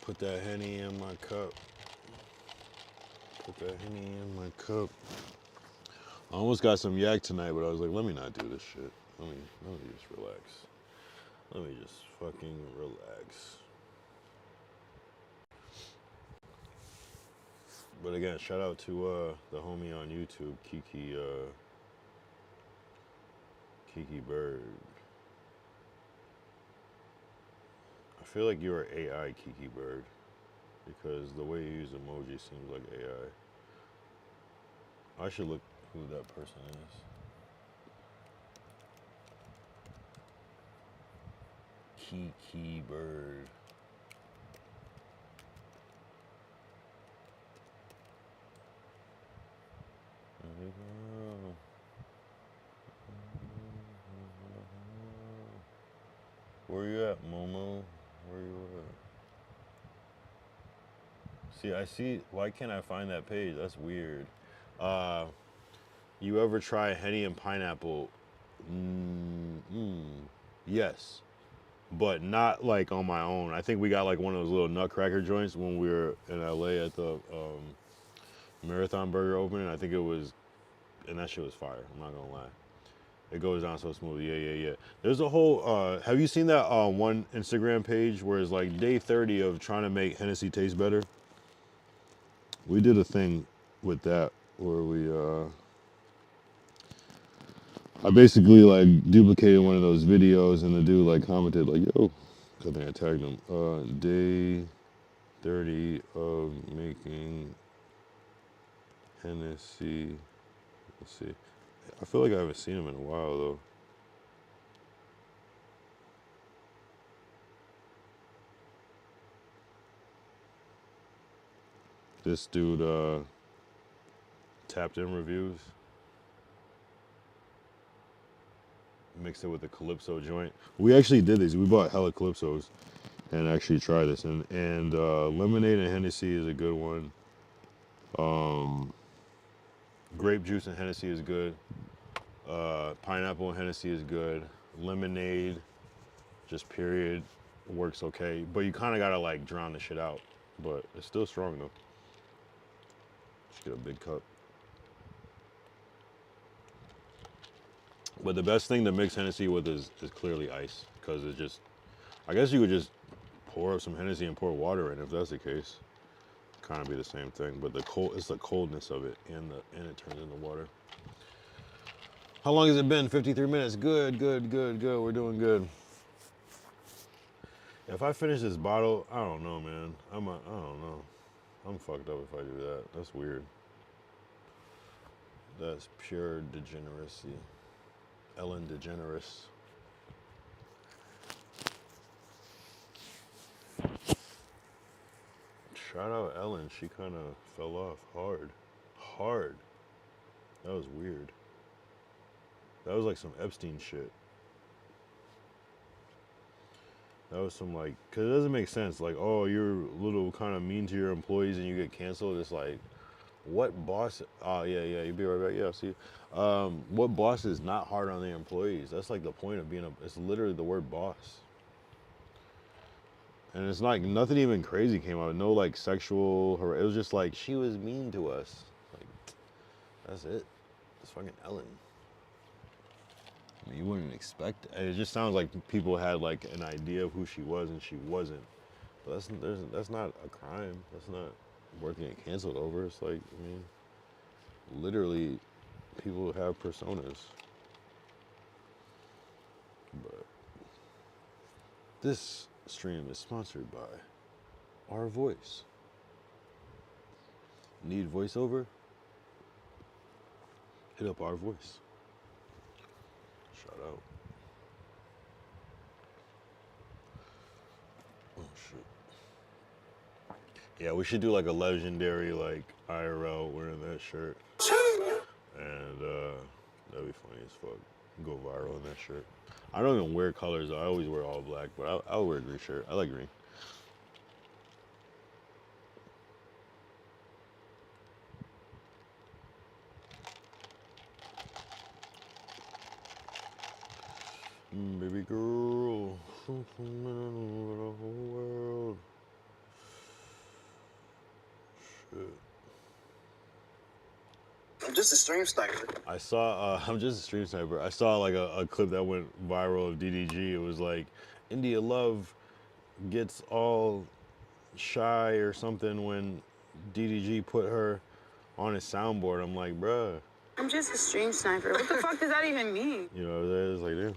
Put that Henny in my cup. Put that Henny in my cup. I almost got some yak tonight, but I was like, let me not do this shit. Let me just relax. Let me just fucking relax. But again, shout out to the homie on YouTube, Kiki Bird. I feel like you're AI, Kiki Bird, because the way you use emoji seems like AI. I should look who that person is. Kiki Bird. Where you at, Momo? Where you at? See, I see. Why can't I find that page? That's weird. You ever try Henny and pineapple? Yes, but not like on my own. I think we got like one of those little nutcracker joints when we were in LA at the Marathon Burger opening. I think it was, and that shit was fire. I'm not gonna lie. It goes down so smooth. Yeah. There's a whole. Have you seen that one Instagram page where it's like day 30 of trying to make Hennessy taste better? We did a thing with that where we. I basically like duplicated one of those videos, and the dude like commented like, "Yo," I think I tagged him. Day 30 of making Hennessy. Let's see. I feel like I haven't seen him in a while though. This dude tapped in reviews. Mixed it with the Calypso joint. We actually did these. We bought hella Calypsos and actually tried this. And lemonade and Hennessy is a good one. Grape juice and Hennessy is good. Pineapple and Hennessy is good. Lemonade, just period, works okay. But you kind of gotta like drown the shit out. But it's still strong though. Just get a big cup. But the best thing to mix Hennessy with is clearly ice, because it's just, I guess you could just pour up some Hennessy and pour water in if that's the case. Kind of be the same thing, but it's the coldness of it, and it turns into water. How long has it been? 53 minutes. Good. We're doing good. If I finish this bottle, I don't know, man. I don't know. I'm fucked up if I do that. That's weird. That's pure degeneracy. Ellen DeGeneres. Shout out Ellen. She kind of fell off hard. That was weird. That was like some Epstein shit. That was some like, cause it doesn't make sense. Like, oh, you're a little kind of mean to your employees and you get canceled. It's like, what boss? Oh yeah, you'll be right back. Yeah, I'll see you. What boss is not hard on their employees? That's like the point of being it's literally the word boss. And it's like nothing even crazy came out. No like sexual. It was just like she was mean to us. Like that's it. It's fucking Ellen. I mean, you wouldn't expect it. It just sounds like people had like an idea of who she was and she wasn't. But that's not a crime. That's not worth getting canceled over. It's like, I mean, literally, people have personas. But this stream is sponsored by Our Voice. Need voiceover? hit up our voice. Shout out. Oh shit. Yeah, we should do like a legendary like IRL wearing that shirt. And that'd be funny as fuck. Go viral in that shirt. I don't even wear colors though. I always wear all black, but I'll wear a green shirt. I like green. Baby girl, something over the whole world. Shit. I'm just a stream sniper. I saw, I'm just a stream sniper. I saw like a clip that went viral of DDG. It was like, India Love gets all shy or something when DDG put her on his soundboard. I'm like, bruh. I'm just a stream sniper. What the fuck does that even mean? You know, it's like, dude,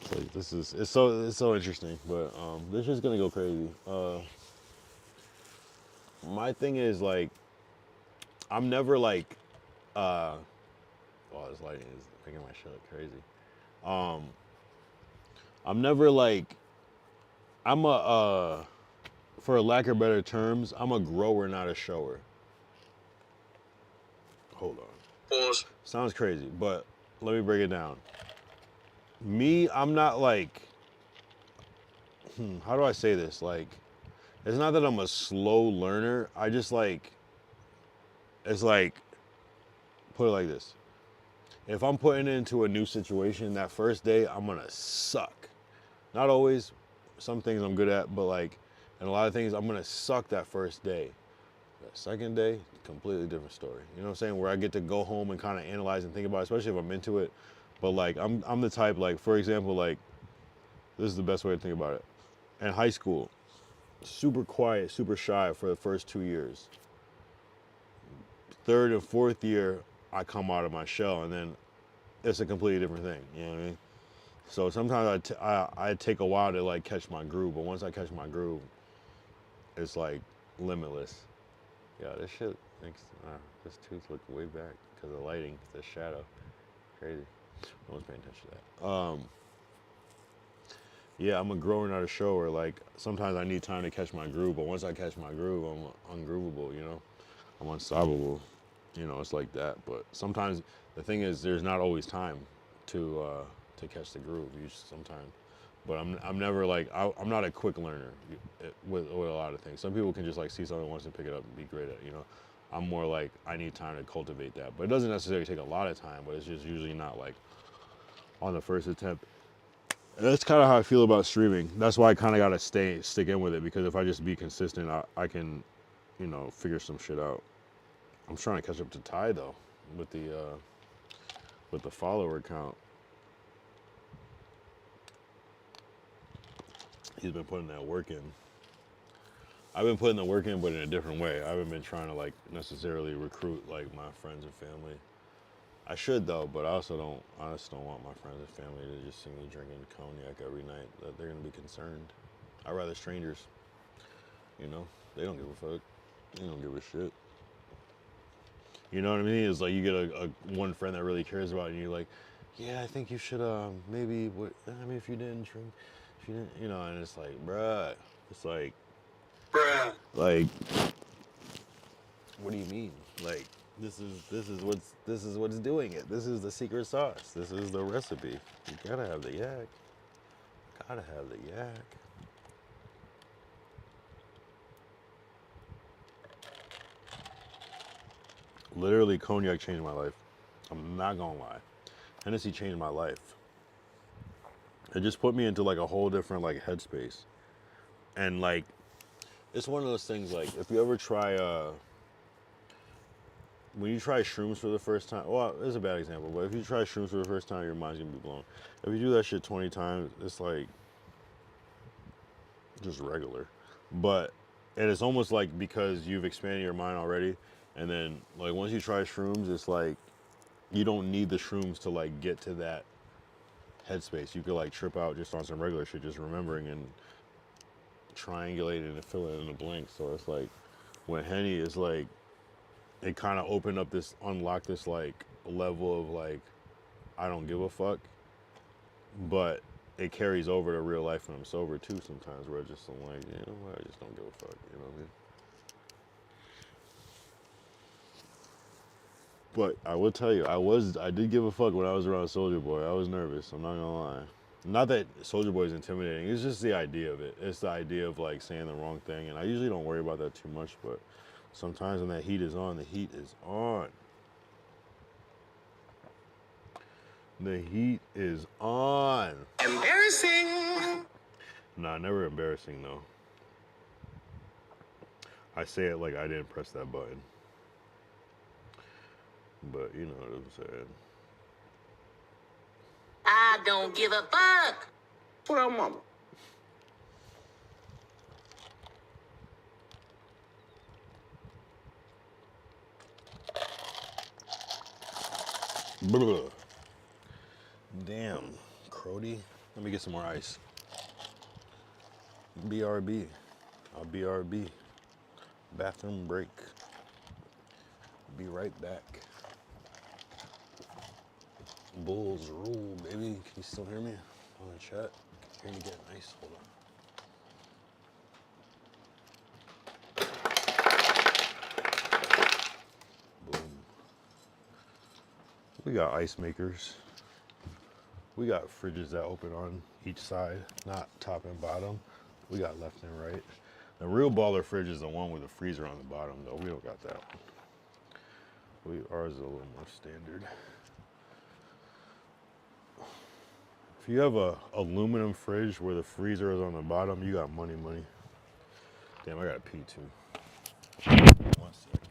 it's like this is it's so interesting. But this is gonna go crazy. My thing is like, I'm never like, oh, this lighting is making my shit look crazy. I'm never like, I'm a for lack of better terms, I'm a grower, not a shower. Hold on. Pause. Sounds crazy, but let me break it down. Me, I'm not like, how do I say this? Like, it's not that I'm a slow learner. I just like, it's like, put it like this. If I'm putting it into a new situation, that first day, I'm gonna suck. Not always, some things I'm good at, but like, and a lot of things I'm gonna suck that first day. That second day, completely different story. You know what I'm saying? Where I get to go home and kind of analyze and think about it, especially if I'm into it. But like, I'm the type, like, for example, like, this is the best way to think about it. In high school, super quiet, super shy for the first 2 years. Third and fourth year, I come out of my shell, and then it's a completely different thing. You know what I mean? So sometimes I take a while to like catch my groove, but once I catch my groove, it's like limitless. Yeah, this shit makes this tooth look way back because of the lighting, the shadow. Crazy. No one's paying attention to that. Yeah, I'm a grower, not a shower. Like, sometimes I need time to catch my groove, but once I catch my groove, I'm ungroovable, you know? I'm unstoppable. You know, it's like that. But sometimes the thing is, there's not always time to catch the groove. You just sometimes, but I'm never like, I'm not a quick learner with a lot of things. Some people can just like see something once and pick it up and be great at it, you know? I'm more like, I need time to cultivate that. But it doesn't necessarily take a lot of time, but it's just usually not like on the first attempt. And that's kind of how I feel about streaming. That's why I kind of got to stick in with it, because if I just be consistent, I can, you know, figure some shit out. I'm trying to catch up to Ty though, with the follower count. He's been putting that work in. I've been putting the work in, but in a different way. I haven't been trying to like necessarily recruit like my friends and family. I should though, but I just don't want my friends and family to just see me drinking cognac every night. That they're gonna be concerned. I'd rather strangers. You know, they don't give a fuck. They don't give a shit. You know what I mean? It's like you get a one friend that really cares about you, and you're like, yeah, I think you should maybe. If you didn't drink, if you didn't, you know, and it's like, bruh, it's like, like, what do you mean? Like, this is what's doing it. This is the secret sauce. This is the recipe. You gotta have the yak. Gotta have the yak. Literally, cognac changed my life. I'm not gonna lie. Hennessy changed my life. It just put me into like a whole different like headspace. And like, it's one of those things like, if you ever try, when you try shrooms for the first time, well, this is a bad example, but if you try shrooms for the first time, your mind's gonna be blown. If you do that shit 20 times, it's like, just regular. But, and it's almost like because you've expanded your mind already, and then like once you try shrooms, it's like, you don't need the shrooms to like get to that headspace. You could like trip out just on some regular shit, just remembering and triangulating and filling in the blanks. So it's like, when Henny is like, it kind of opened up this, unlocked this like level of like, I don't give a fuck, but it carries over to real life when I'm sober too sometimes, where I just I'm like, you know what, I just don't give a fuck, you know what I mean? But I will tell you, I did give a fuck when I was around Soulja Boy. I was nervous, I'm not gonna lie. Not that Soulja Boy is intimidating, it's just the idea of it. It's the idea of like saying the wrong thing, and I usually don't worry about that too much, but sometimes when that heat is on, the heat is on. The heat is on. Embarrassing. Nah, never embarrassing though. I say it like I didn't press that button. But you know what I'm saying. I don't give a fuck. What up, mama? Blah. Damn, Crody. Let me get some more ice. BRB. I'll BRB. Bathroom break. Be right back. Bulls rule, baby. Can you still hear me on the chat? Can you get nice? Hold on. Boom. We got ice makers. We got fridges that open on each side, not top and bottom. We got left and right. The real baller fridge is the one with the freezer on the bottom, though. We don't got that one. Ours is a little more standard. If you have a aluminum fridge where the freezer is on the bottom, you got money. Damn, I gotta pee too. 1 sec.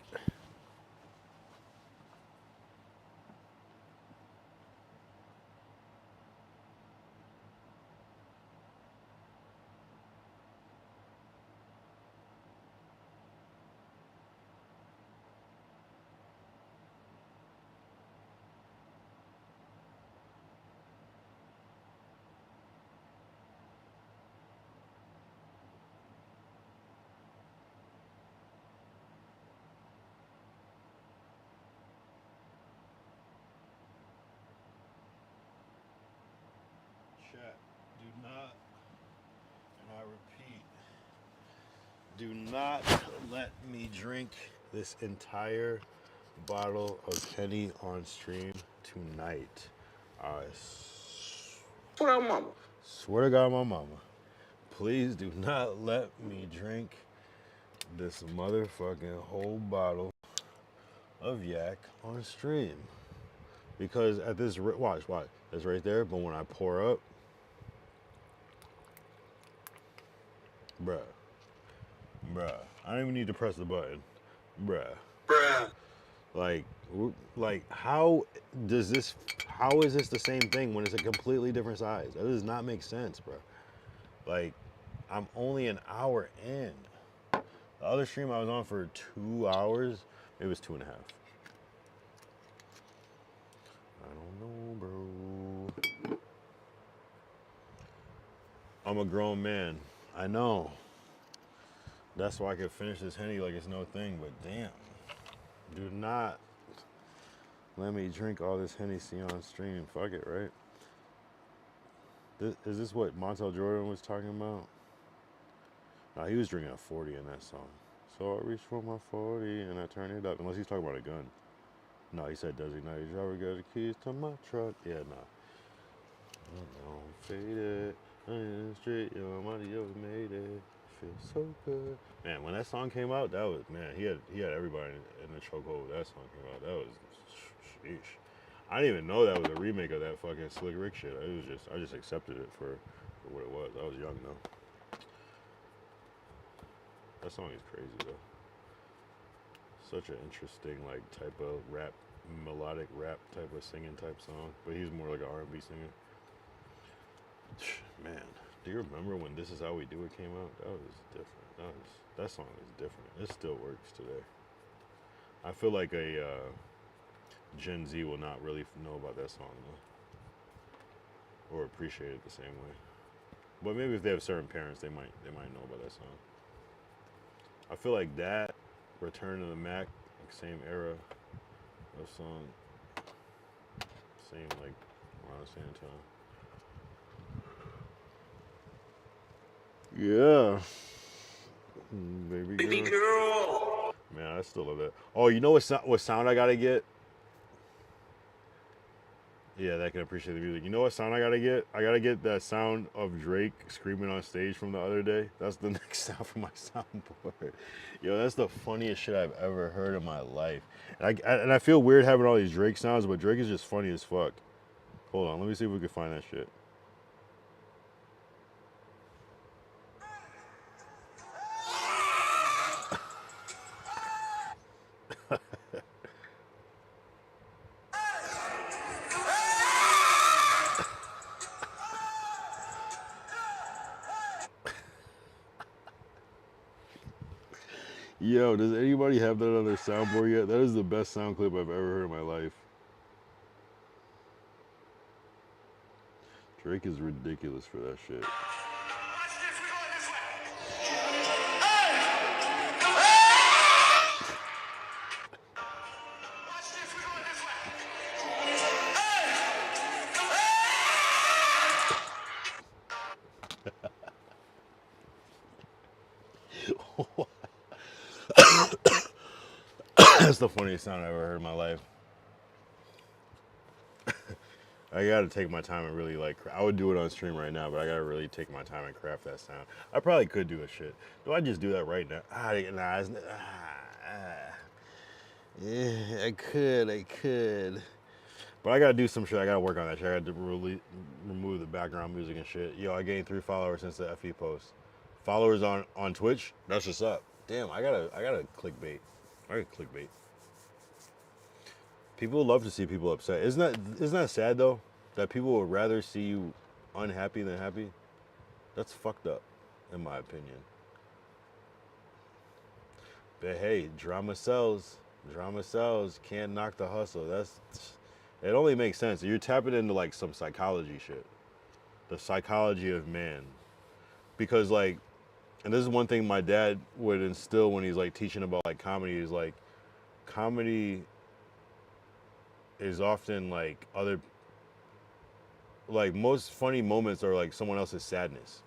Chat, do not, and I repeat, do not let me drink this entire bottle of Henny on stream tonight. I What up, mama? swear to God, my mama, please do not let me drink this motherfucking whole bottle of yak on stream. Because at this, watch, it's right there, but when I pour up, bruh, I don't even need to press the button, bruh. Like, how is this the same thing when it's a completely different size? That does not make sense, bro. Like, I'm only an hour in. The other stream I was on for 2 hours, it was 2.5. I don't know, bro. I'm a grown man. I know. That's why I could finish this Henny like it's no thing, but damn. Do not let me drink all this Hennessy on stream. Fuck it, right? Is this what Montel Jordan was talking about? Nah, he was drinking a 40 in that song. So I reached for my 40 and I turned it up. Unless he's talking about a gun. No, he said, does he not? Your driver got the keys to my truck. Yeah, nah. Don't fade it. I'm in the street, yo, money, yo, made it. Feels so good. Man, when that song came out, that was, man, he had everybody in the chokehold. That song came out. That was, sheesh. I didn't even know that was a remake of that fucking Slick Rick shit. I just accepted it for what it was. I was young though. That song is crazy though. Such an interesting like type of rap, melodic rap type of singing type song. But he's more like an R&B singer. Man, do you remember when This Is How We Do It came out? That was different. That song is different. It still works today. I feel like a Gen Z will not really know about that song though, or appreciate it the same way. But maybe if they have certain parents, they might know about that song. I feel like that, Return to the Mac, like same era of song. same, like around the same time. Yeah. Baby girl. Man, I still love that. Oh, you know what sound I gotta get? Yeah, that can appreciate the music. You know what sound I gotta get? I gotta get that sound of Drake screaming on stage from the other day. That's the next sound for my soundboard. Yo, that's the funniest shit I've ever heard in my life. And I feel weird having all these Drake sounds, but Drake is just funny as fuck. Hold on, let me see if we can find that shit. Yo, does anybody have that on their soundboard yet? That is the best sound clip I've ever heard in my life. Drake is ridiculous for that shit. That's the funniest sound I've ever heard in my life. I gotta take my time and really like. I would do it on stream right now, but I gotta really take my time and craft that sound. I probably could do a shit. Do I just do that right now? Yeah, I could. But I gotta do some shit. I gotta work on that shit. I gotta really remove the background music and shit. Yo, I gained 3 followers since the FE post. Followers on Twitch. That's what's up. Damn, I gotta clickbait. I gotta clickbait. People love to see people upset. Isn't that sad though? That people would rather see you unhappy than happy? That's fucked up, in my opinion. But hey, drama sells. Drama sells. Can't knock the hustle. It only makes sense. You're tapping into like some psychology shit. The psychology of man. Because like, and this is one thing my dad would instill when he's like teaching about like comedy is like, comedy is often like most funny moments are like someone else's sadness.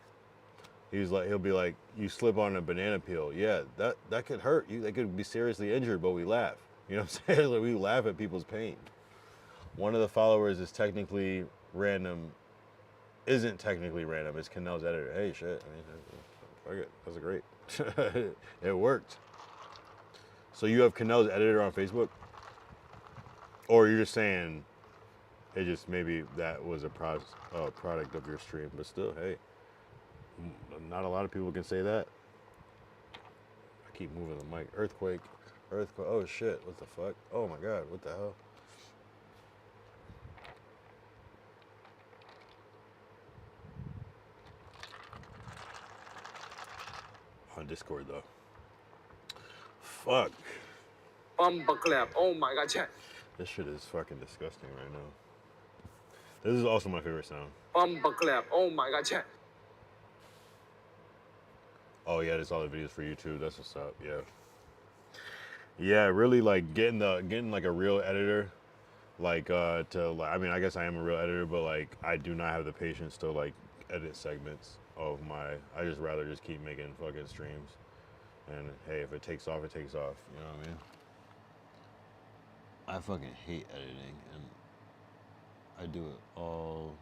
He'll be like, you slip on a banana peel. Yeah, that could hurt you. They could be seriously injured, but we laugh. You know what I'm saying? Like, we laugh at people's pain. One of the followers is technically random. Isn't technically random. It's Canel's editor. Hey, shit. I mean, fuck it. That's great. It worked. So you have Canel's editor on Facebook? Or you're just saying it just maybe that was a product of your stream, but still, hey, not a lot of people can say that. I keep moving the mic. Earthquake. Oh shit! What the fuck? Oh my god! What the hell? On Discord though. Fuck. Bumper clap. Oh my god, chat. This shit is fucking disgusting right now. This is also my favorite sound. Bumper clap. Oh my god, chat. Oh yeah, there's all the videos for YouTube. That's what's up. Yeah. Yeah, really like getting like a real editor, like I mean, I guess I am a real editor, but like I do not have the patience to like edit segments of my. I just rather just keep making fucking streams, and hey, if it takes off, it takes off. You know what I mean? I fucking hate editing, and I do it all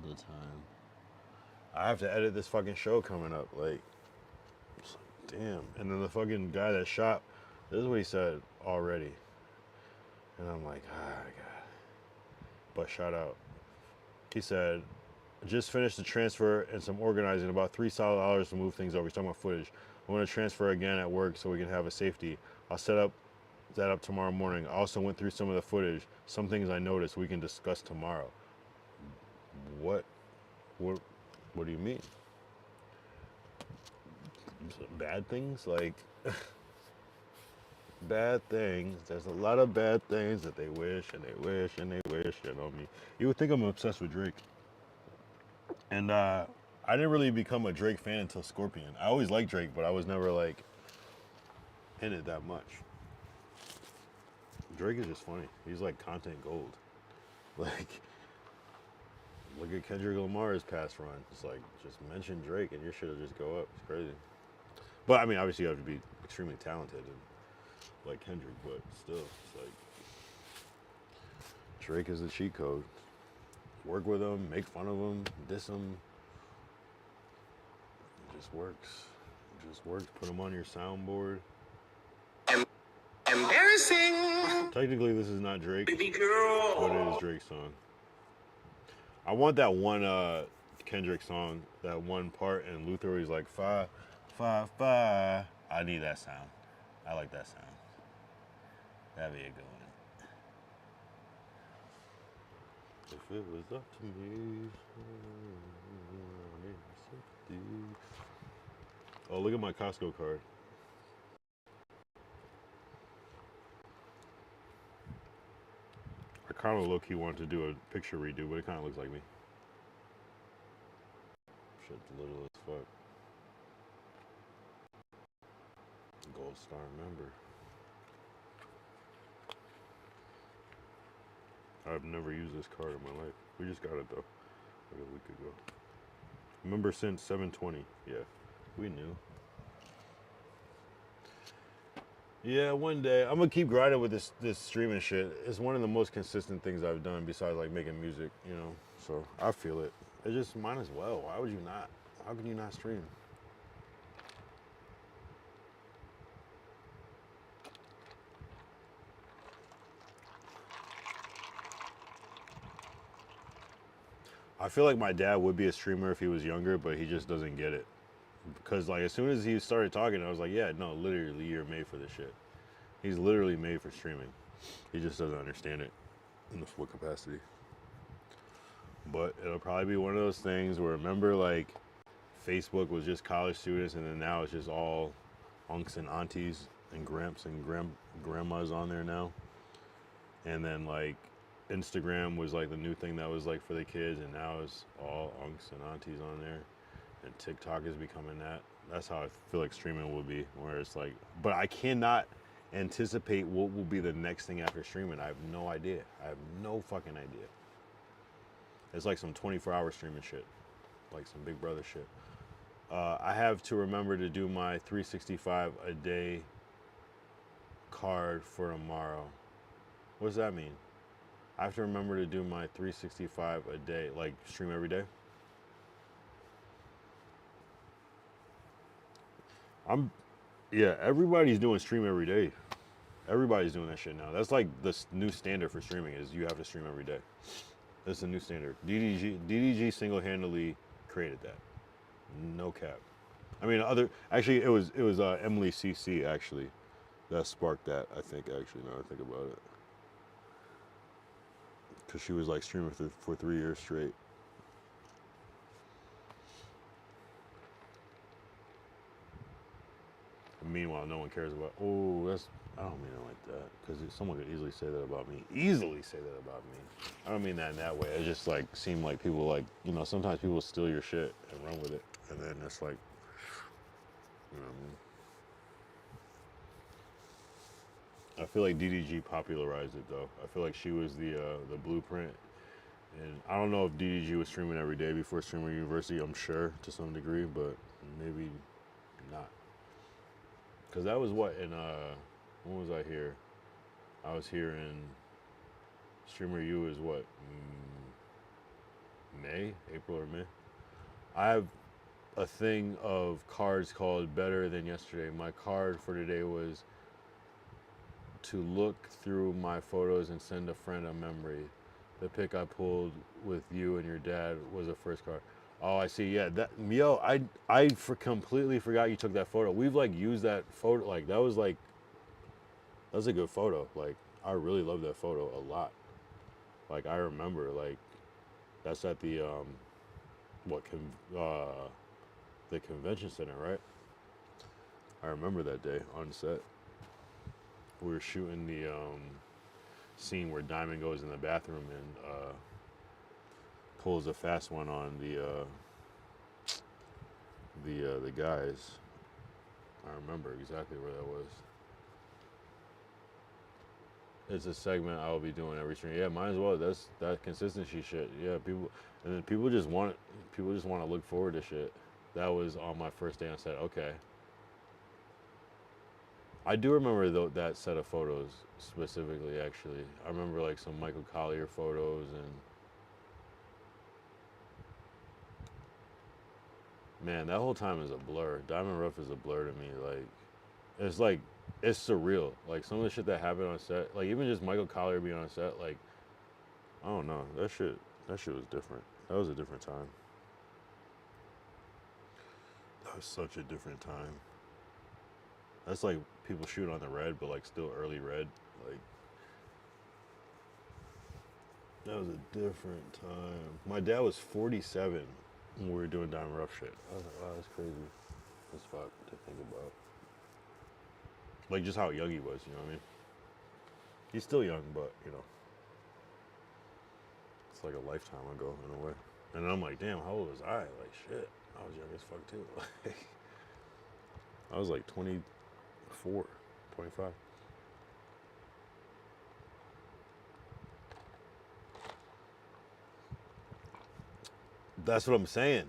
the time. I have to edit this fucking show coming up, like, damn. And then the fucking guy that shot, this is what he said already. And I'm like, God. But shout out. He said, just finished the transfer and some organizing, about 3 solid hours to move things over. He's talking about footage. I'm going to transfer again at work so we can have a safety. I'll set that up tomorrow morning. I also went through some of the footage. Some things I noticed we can discuss tomorrow. What do you mean? Bad things? Like, bad things. There's a lot of bad things that they wish and they wish and they wish on me. You would think I'm obsessed with Drake. And I didn't really become a Drake fan until Scorpion. I always liked Drake, but I was never like in it that much. Drake is just funny. He's like content gold. Like, look at Kendrick Lamar's past run. It's like, just mention Drake and your shit'll just go up. It's crazy. But I mean, obviously you have to be extremely talented and like Kendrick, but still, it's like Drake is the cheat code. Work with him, make fun of him, diss him. It just works. It just works. Put him on your soundboard. Embarrassing. Technically, this is not Drake, Baby girl. but it is Drake's song. I want that one Kendrick song, that one part, and Luther where he's like, fa, fa, fa. I need that sound. I like that sound. That'd be a good one. If it was up to me. Oh, look at my Costco card. I kind of low-key wanted to do a picture redo, but it kind of looks like me. Shit's little as fuck. Gold star member. I've never used this card in my life. We just got it though, like a week ago. Member since 7/20. Yeah, we knew. Yeah, one day I'm gonna keep grinding with this streaming shit. It's one of the most consistent things I've done besides like making music, you know. So I feel it. It just might as well. Why would you not? How can you not stream? I feel like my dad would be a streamer if he was younger, but he just doesn't get it. Because like as soon as he started talking, I was like, yeah, no, literally you're made for this shit. He's literally made for streaming. He just doesn't understand it in the full capacity. But it'll probably be one of those things where, remember, like, Facebook was just college students, and then now it's just all unks and aunties and gramps and grandmas on there now. And then, like, Instagram was, like, the new thing that was, like, for the kids, and now it's all unks and aunties on there. And TikTok is becoming that. That's how I feel like streaming will be, where it's like, but I cannot anticipate what will be the next thing after streaming. I have no idea. I have no fucking idea. It's like some 24-hour streaming shit, like some Big Brother shit. I have to remember to do my 365 a day card for tomorrow. What does that mean? I have to remember to do my 365 a day, like stream every day. Yeah, everybody's doing stream every day. Everybody's doing that shit now. That's like the new standard for streaming is you have to stream every day. That's the new standard. DDG single-handedly created that. No cap. I mean, actually, it was Emily CC actually that sparked that. I think actually, now I think about it, because she was like streaming for 3 years straight. Meanwhile, no one cares about. Oh, I don't mean it like that, because someone could easily say that about me. Easily say that about me. I don't mean that in that way. It just like seemed like people like, you know, sometimes people steal your shit and run with it, and then it's like, you know what I mean? I feel like DDG popularized it though. I feel like she was the blueprint, and I don't know if DDG was streaming every day before Streamer University. I'm sure to some degree, but maybe not. Because that was what, in, when was I here? I was here in, Streamer U is what, May? April or May? I have a thing of cards called Better Than Yesterday. My card for today was to look through my photos and send a friend a memory. The pic I pulled with you and your dad was the first card. Oh, I see. Yeah, that I completely forgot you took that photo. We've like used that photo. Like that was a good photo. Like I really love that photo a lot. Like I remember like that's at the the convention center, right? I remember that day on set. We were shooting the scene where Diamond goes in the bathroom and pulls a fast one on the guys. I remember exactly where that was. it's a segment I will be doing every stream. Yeah, might as well. That's that consistency shit. Yeah, people and then people just want to look forward to shit. That was on my first day on set. Okay. I do remember though that set of photos specifically. Actually, I remember like some Michael Collier photos and man, that whole time is a blur. Diamond Rough is a blur to me. Like it's surreal. Like some of the shit that happened on set, like even just Michael Collier being on set, like I don't know. That shit was different. That was a different time. That was such a different time. That's like people shoot on the red, but like still early red. Like that was a different time. My dad was 47 when we were doing Diamond Rough shit. I was like, wow, that's crazy. That's fuck to think about. Like just how young he was, you know what I mean? He's still young, but you know, it's like a lifetime ago in a way. And then I'm like, damn, how old was I? Like shit, I was young as fuck too. Like I was like 24, 25. That's what I'm saying.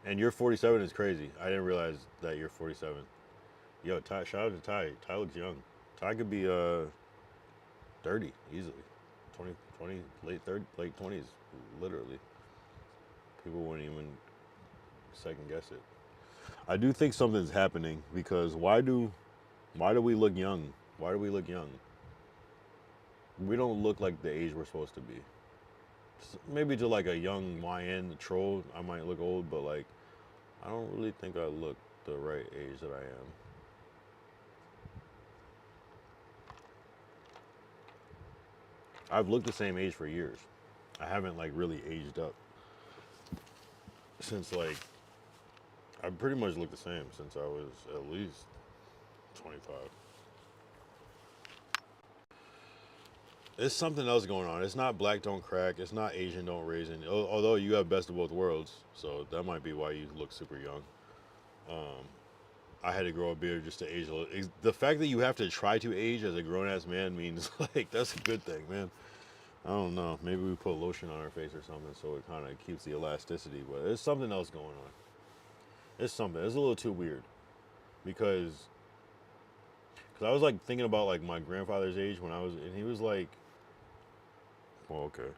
And you're 47 is crazy. I didn't realize that you're 47. Yo, Ty, shout out to Ty. Ty looks young. Ty could be 30 easily. 20, late 20s, literally. People wouldn't even second guess it. I do think something's happening because why do we look young? Why do we look young? We don't look like the age we're supposed to be. Maybe to like a young YN troll, I might look old, but like I don't really think I look the right age that I am. I've looked the same age for years. I haven't like really aged up since like I pretty much look the same since I was at least 25. It's something else going on. It's not black don't crack. It's not Asian don't raisin. Although you have best of both worlds, so that might be why you look super young. I had to grow a beard just to age a little. The fact that you have to try to age as a grown ass man means like that's a good thing, man. I don't know. Maybe we put lotion on our face or something so it kind of keeps the elasticity. But there's something else going on. It's something. It's a little too weird because I was like thinking about like my grandfather's age when I was, and he was like, well, okay,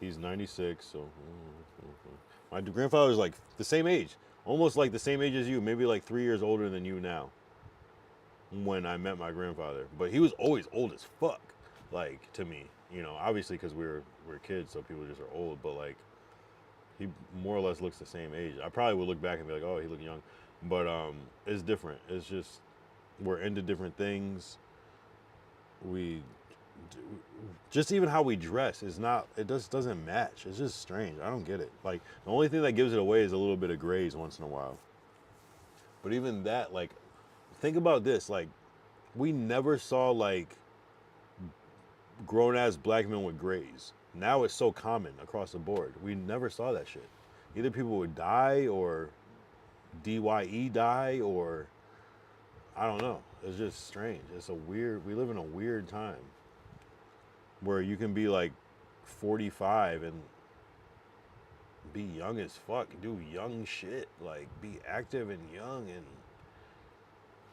he's 96, so my grandfather was like the same age, almost like the same age as you, maybe like 3 years older than you now. When I met my grandfather, but he was always old as fuck, like to me, you know, obviously because we're kids, so people just are old, but like he more or less looks the same age. I probably would look back and be like, oh, he looked young, but it's different. It's just we're into different things. We just even how we dress is not. It just doesn't match. It's just strange. I don't get it. Like the only thing that gives it away is a little bit of grays once in a while. But even that, like, think about this. Like, we never saw like grown ass black men with grays. Now it's so common across the board. We never saw that shit. Either people would die or DYE die or I don't know. It's just strange. It's a weird, we live in a weird time where you can be like 45 and be young as fuck, do young shit, like be active and young and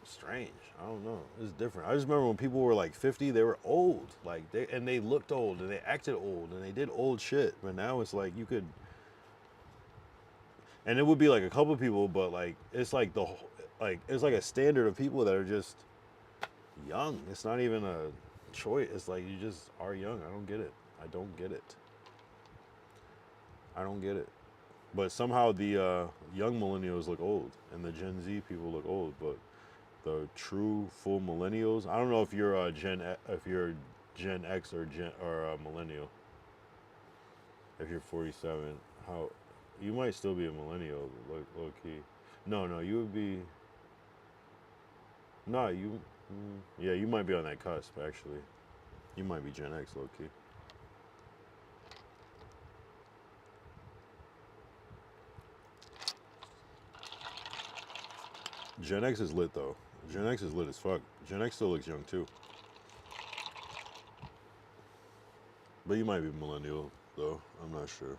strange. I don't know. It's different. I just remember when people were like 50, they were old. Like they looked old and they acted old and they did old shit. But now it's like you could, and it would be like a couple people, but like it's like the whole, like it's like a standard of people that are just young. It's not even a choice. It's like you just are young. I don't get it. I don't get it. I don't get it. But somehow the young millennials look old and the Gen Z people look old, but the true full millennials. I don't know if you're Gen X or millennial. If you're 47, how you might still be a millennial, low key. No, you would be. No, you. Yeah, you might be on that cusp actually. You might be Gen X, low key. Gen X is lit though. Gen X is lit as fuck. Gen X still looks young too. But you might be millennial, though. I'm not sure.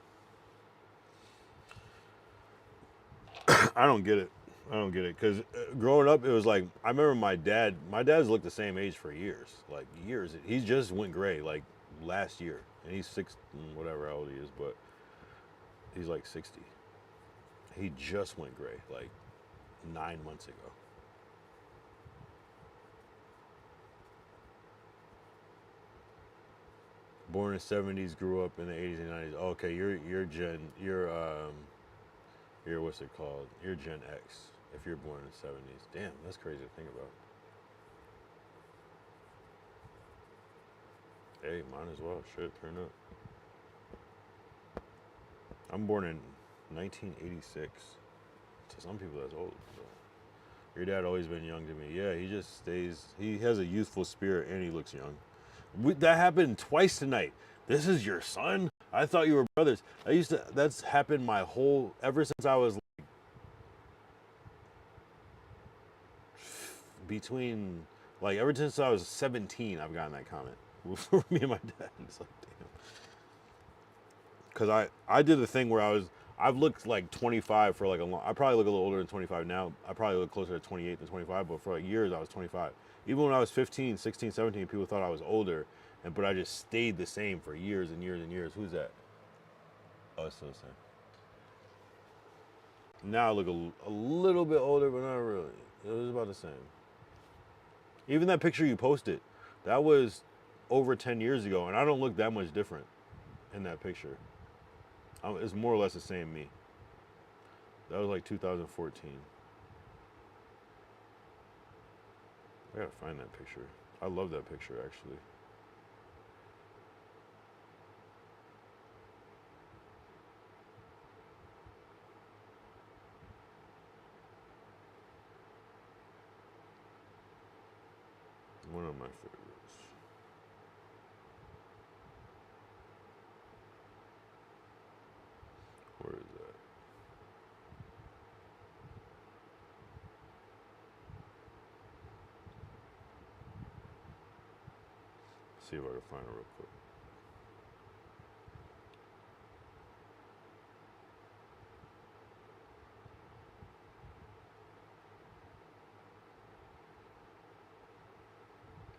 I don't get it. I don't get it. Because growing up, it was like, I remember my dad's looked the same age for years. Like, years. He just went gray, like, last year. And he's whatever how old he is, but he's like 60. He just went gray, like, 9 months ago. Born in the 70s, grew up in the 80s and 90s. Okay, you're what's it called? You're Gen X if you're born in the 70s. Damn, that's crazy to think about. Hey, mine as well. Shit, turn up. I'm born in 1986. To some people, that's old. But your dad always been young to me. Yeah, he just stays. He has a youthful spirit and he looks young. That happened twice tonight. This is your son? I thought you were brothers. That's happened ever since I was like, ever since I was 17, I've gotten that comment. For me and my dad. It's like, damn. Because I did the thing where I've looked like 25 for like a long, I probably look a little older than 25 now. I probably look closer to 28 than 25, but for like years I was 25. Even when I was 15, 16, 17, people thought I was older, but I just stayed the same for years and years and years. Who's that? Oh, it's still the same. Now I look a little bit older, but not really. It was about the same. Even that picture you posted, that was over 10 years ago, and I don't look that much different in that picture. It's more or less the same me. That was like 2014. I gotta find that picture. I love that picture, actually. One of my favorites. Where is that? See if I can find it real quick.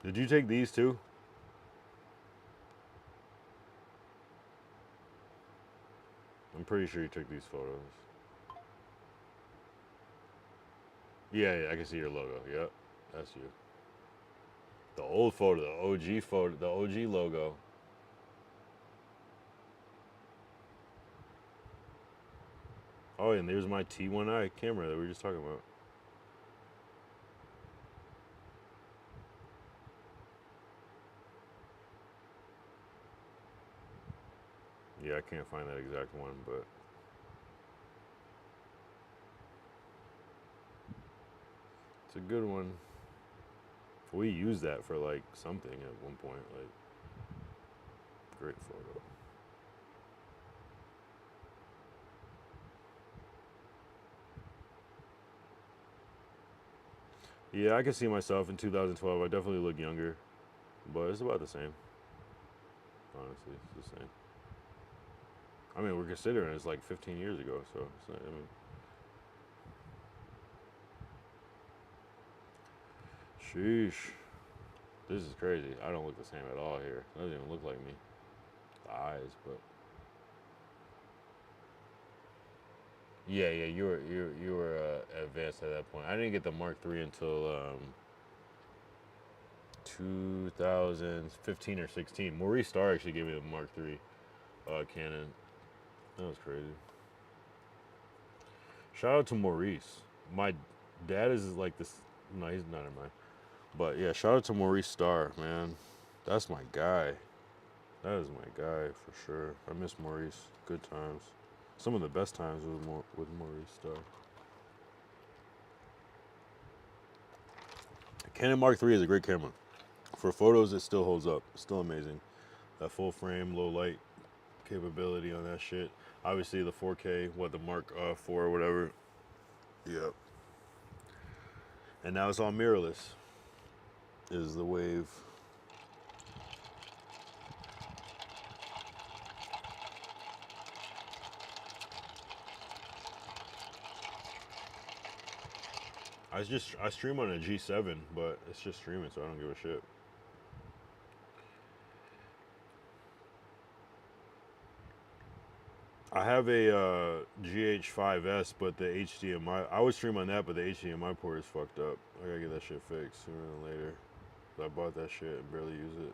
Did you take these too? I'm pretty sure you took these photos. Yeah, I can see your logo. Yep, that's you. The old photo, the OG photo, the OG logo. Oh, and there's my T1i camera that we were just talking about. Yeah, I can't find that exact one, but it's a good one. We used that for like something at one point, like great photo. Yeah, I can see myself in 2012. I definitely look younger, but it's about the same. Honestly, it's the same. I mean, we're considering it's like 15 years ago, so it's not, I mean. Sheesh. This is crazy. I don't look the same at all here. It doesn't even look like me. The eyes, but. Yeah, you were advanced at that point. I didn't get the Mark III until 2015 or 16. Maurice Starr actually gave me the Mark III Canon. That was crazy. Shout out to Maurice. My dad is like this. No, he's not in mine. But yeah, shout out to Maurice Starr, man. That's my guy. That is my guy for sure. I miss Maurice. Good times. Some of the best times with Maurice Starr. Canon Mark III is a great camera. For photos, it still holds up. It's still amazing. That full frame, low light capability on that shit. Obviously the 4K, the Mark IV or whatever. Yep. And now it's all mirrorless. Is the wave. I stream on a G7, but it's just streaming, so I don't give a shit. I have a GH5S, but the HDMI, I would stream on that, but the HDMI port is fucked up. I gotta get that shit fixed sooner than later. I bought that shit and barely use it.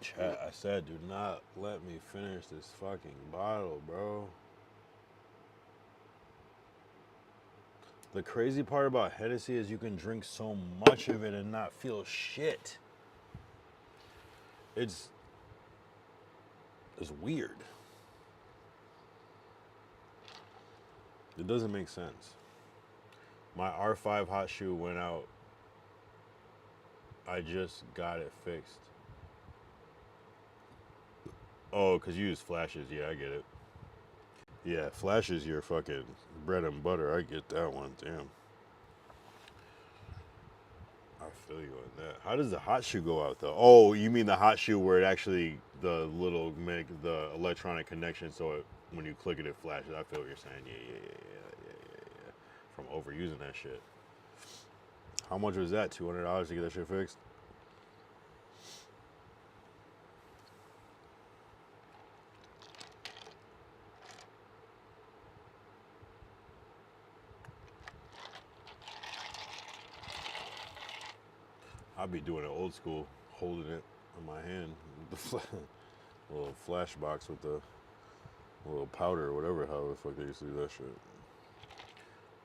Chat, I said, do not let me finish this fucking bottle, bro. The crazy part about Hennessy is you can drink so much of it and not feel shit. It's weird. It doesn't make sense. My R5 hot shoe went out. I just got it fixed. Oh, because you use flashes. Yeah, I get it. Yeah, flashes your fucking bread and butter. I get that one. Damn. I feel you on that. How does the hot shoe go out though? Oh, you mean the hot shoe where it actually the electronic connection, so it, when you click it, it flashes. I feel what you're saying. Yeah. From overusing that shit. How much was that? $200 to get that shit fixed? I'll be doing it old school, holding it in my hand, with the little flash box with the little powder or whatever, how the fuck they used to do that shit.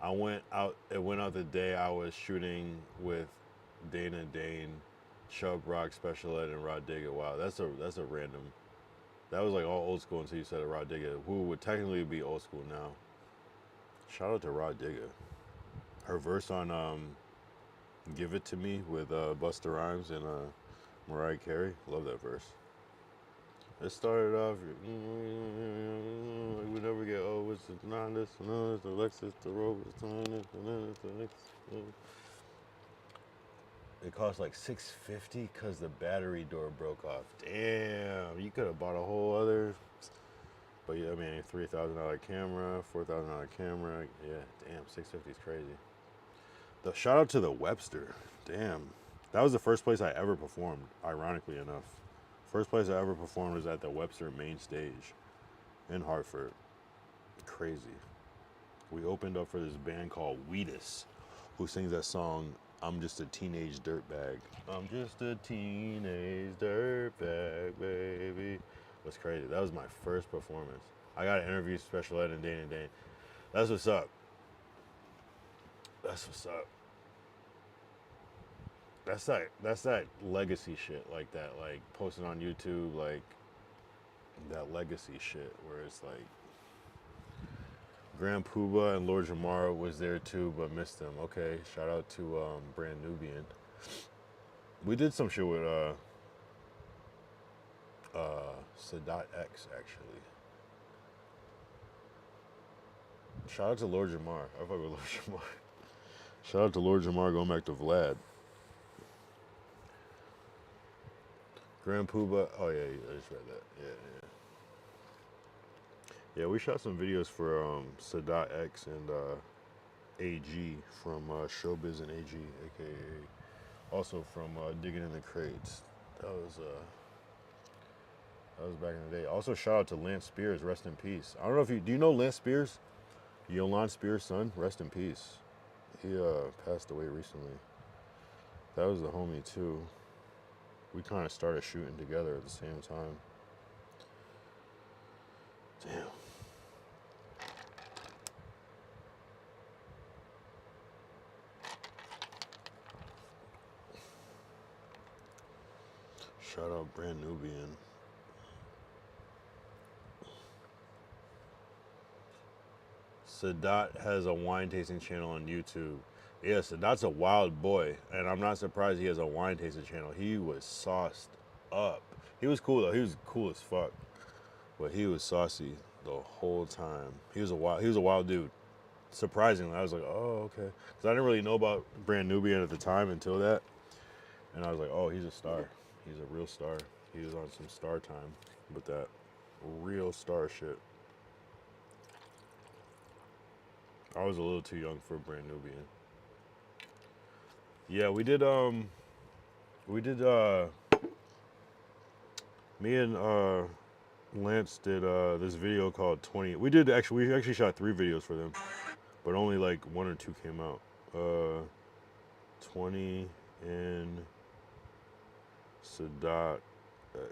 It went out the day I was shooting with Dana Dane, Chubb Rock, Special Ed, and Rod Digga. Wow, that's a random, that was like all old school until you said Rod Digga, who would technically be old school now. Shout out to Rod Digga. Her verse on Give It To Me with Busta Rhymes and Mariah Carey. Love that verse. It started off, like we never get old, it's the Nondas, the Lexus, the Rover, the Lexus. It cost like $650 because the battery door broke off. Damn, you could have bought a whole other, but yeah, I mean, $3,000 camera, $4,000 camera. Yeah, damn, $650 is crazy. The shout out to the Webster. Damn. That was the first place I ever performed, ironically enough. First place I ever performed was at the Webster main stage in Hartford. Crazy. We opened up for this band called Wheatus, who sings that song, I'm Just a Teenage Dirtbag. I'm just a teenage dirtbag, baby. It was crazy. That was my first performance. I got an interview, Special Ed, and Dane. That's what's up. That's what's up. That's that legacy shit, like that, like posting on YouTube, like that legacy shit where it's like Grand Poobah and Lord Jamar was there too, but missed them. Okay, shout out to Brand Nubian. We did some shit with Sadat X actually. Shout out to Lord Jamar. I fuck with Lord Jamar. Shout out to Lord Jamar going back to Vlad. Grand Poobah. Oh yeah, I just read that. Yeah, we shot some videos for Sadat X and AG from Showbiz and AG, aka also from Digging in the Crates. That was back in the day. Also shout out to Lance Spears, rest in peace. I don't know if do you know Lance Spears? Yolande Spears' son, rest in peace. He passed away recently. That was the homie too. We kind of started shooting together at the same time. Damn. Shout out Brand Nubian. Sadat has a wine tasting channel on YouTube. Yeah, Sadat's a wild boy, and I'm not surprised he has a wine tasting channel. He was sauced up. He was cool though. He was cool as fuck, but he was saucy the whole time. He was a wild dude. Surprisingly, I was like, oh okay, because I didn't really know about Brand Nubian at the time until that. And I was like, oh, he's a star. He's a real star. He was on some star time with that real star shit. I was a little too young for Brand Nubian. Yeah, me and Lance did this video called 20. We actually shot 3 videos for them, but only like 1 or 2 came out. 20 and Sadat X.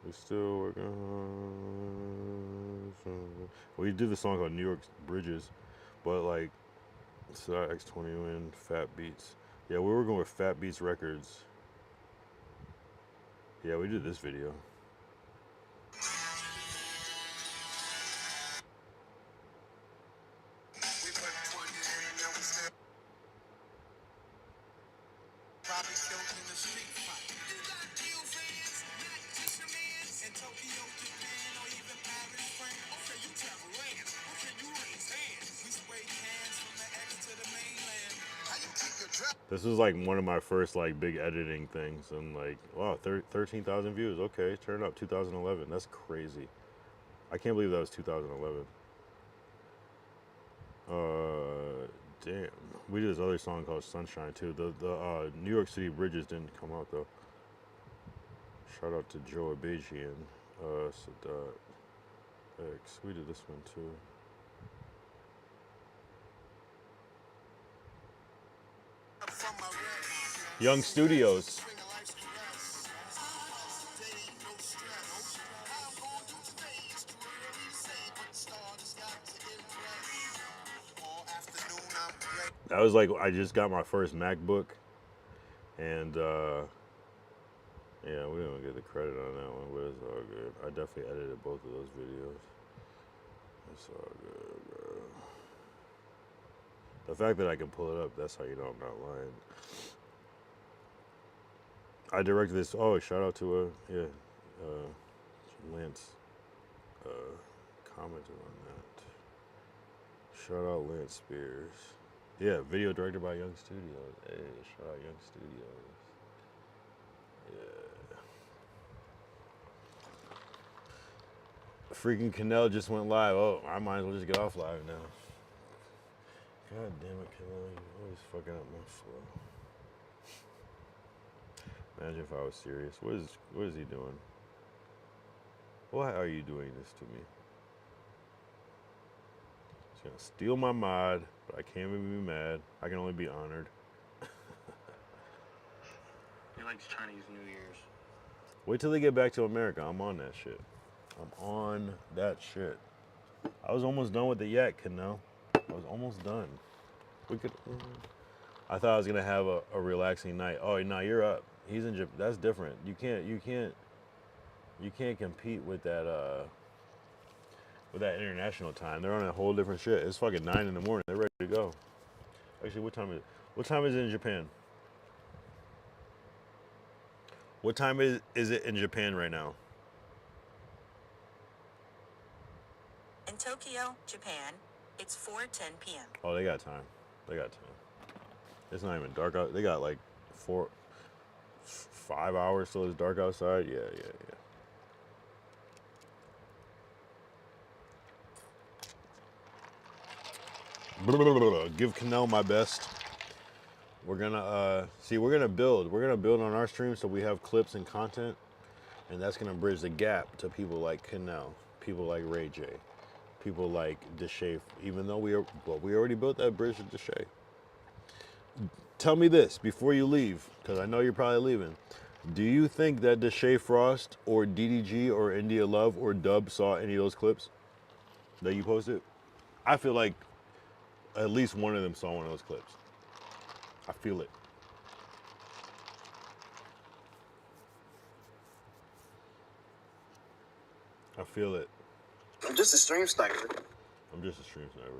We still working on. We did the song called New York Bridges, but like Sadat X20 and Fat Beats. Yeah, we were working with Fat Beats Records. Yeah, we did this video. This was like one of my first like big editing things, and like, wow, 13,000 views. Okay, turn up 2011. That's crazy. I can't believe that was 2011. Damn. We did this other song called Sunshine too. The New York City Bridges didn't come out though. Shout out to Joe Abajian. Sadat X. We did this one too. Young Studios. That was like, I just got my first MacBook, and yeah, we don't get the credit on that one, but it's all good. I definitely edited both of those videos. It's all good, bro. The fact that I can pull it up, that's how you know I'm not lying. I directed this. Oh, shout out to Lance commented on that. Shout out Lance Spears. Yeah, video directed by Young Studios. Hey, shout out Young Studios. Yeah. Freaking Canel just went live. Oh, I might as well just get off live now. God damn it, Canel, you always fucking up my flow. Imagine if I was serious. What is he doing? Why are you doing this to me? He's gonna steal my mod, but I can't even be mad. I can only be honored. He likes Chinese New Year's. Wait till they get back to America. I'm on that shit. I'm on that shit. I was almost done with the yak, Canel. I was almost done. We could. I thought I was gonna have a relaxing night. Oh no, you're up. He's in Japan. That's different. You can't compete with that international time. They're on a whole different shit. It's fucking 9 in the morning. They're ready to go. Actually, what time is it? What time is it in Japan? What time is it in Japan right now? In Tokyo, Japan, it's 4:10 p.m. Oh, they got time. They got time. It's not even dark out. They got like 5 hours till it's dark outside. Yeah. Give Canel my best. We're gonna we're gonna build on our stream so we have clips and content, and that's gonna bridge the gap to people like Canel, people like Ray J, people like Deshae. Even though we already built that bridge to Deshae. Tell me this before you leave, because I know you're probably leaving. Do you think that Deshae Frost or DDG or India Love or Dub saw any of those clips that you posted? I feel like at least one of them saw one of those clips. I feel it. I feel it. I'm just a stream sniper. I'm just a stream sniper.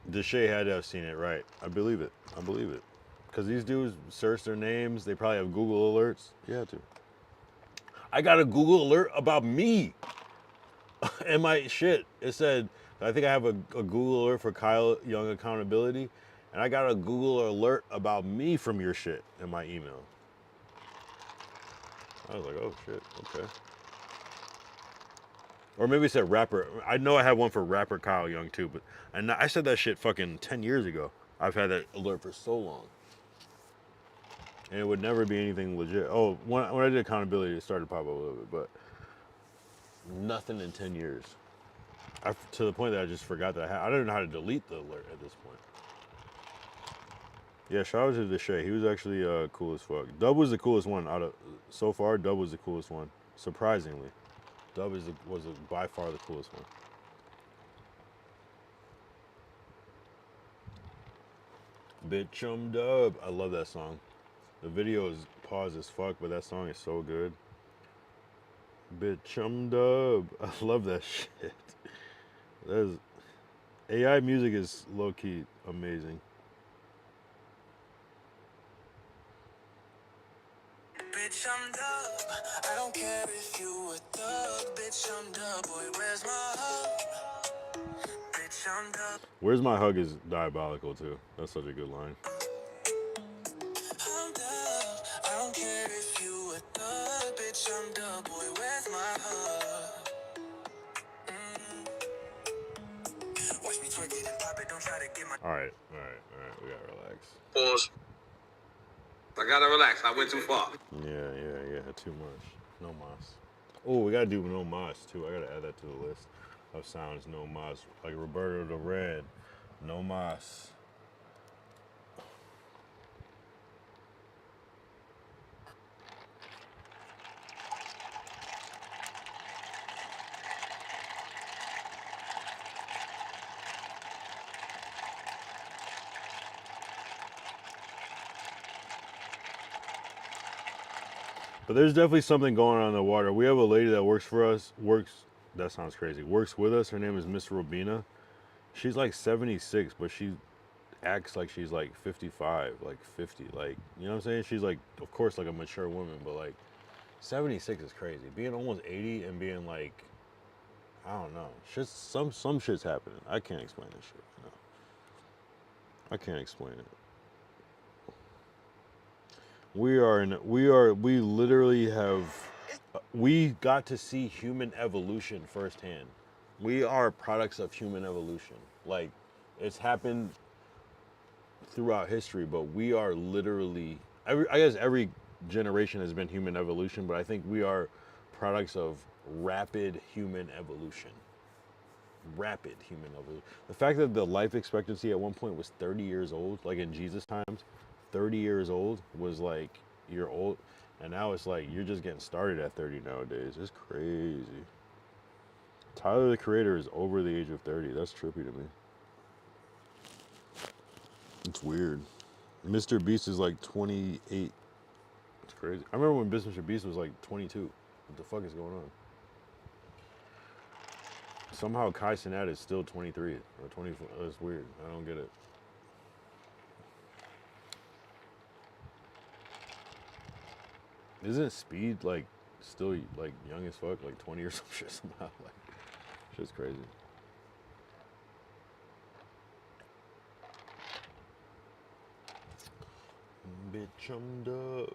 Deshae had to have seen it, right? I believe it. Because these dudes search their names. They probably have Google alerts. You had to. I got a Google alert about me. And my shit, it said, I think I have a Google alert for Kyle Young Accountability, and I got a Google alert about me from your shit in my email. I was like, oh shit, okay. Or maybe it said rapper. I know I had one for rapper Kyle Young too, but I said that shit fucking 10 years ago. I've had that alert for so long. And it would never be anything legit. Oh, when I did accountability, it started to pop up a little bit, but nothing in 10 years. To the point that I just forgot that I don't know how to delete the alert at this point. Yeah, shout out to Deshay. He was actually cool as fuck. Dub was the coolest one out of so far. Dub was the coolest one, surprisingly. Dub was by far the coolest one. Bitch, I'm Dub. I love that song. The video is paused as fuck, but that song is so good. Bitch, I'm Dub. I love that shit. AI music is low-key amazing. Bitch, I'm Dub. I don't care if you a thug. Bitch, I'm Dub. Boy, where's my hug? Bitch, I'm Dub. Where's My Hug is diabolical too. That's such a good line. I'm Dub. I don't care if you a thug. Bitch, I'm Dub. Boy, where's my hug? Watch me twerk it and pop it. Don't try to get my. All right. We gotta relax. Pause. I gotta relax. I went too far. Yeah. Too much. No mas. Oh, we gotta do no mas too. I gotta add that to the list of sounds. No mas, like Roberto the Red. No mas. But there's definitely something going on in the water. We have a lady that works for us. That sounds crazy. Works with us. Her name is Miss Robina. She's like 76, but she acts like she's like 55, like 50. Like, you know what I'm saying? She's like, of course, like a mature woman, but like 76 is crazy. Being almost 80 and being like, I don't know. Some shit's happening. I can't explain this shit. No. I can't explain it. We literally we got to see human evolution firsthand. We are products of human evolution. Like, it's happened throughout history, but we are literally, I guess every generation has been human evolution, but I think we are products of rapid human evolution. Rapid human evolution. The fact that the life expectancy at one point was 30 years old, like in Jesus times, 30 years old was like, you're old, and now it's like you're just getting started at 30 nowadays. It's crazy. Tyler the Creator is over the age of 30. That's trippy to me. It's weird. Mr. Beast is like 28. It's crazy. I remember when Mr. Beast was like 22. What the fuck is going on? Somehow Kai Cenat is still 23 or 24. That's weird. I don't get it. Isn't Speed like still like young as fuck, like 20 or some shit somehow? Like, shit's crazy. Bitch, I'm dope.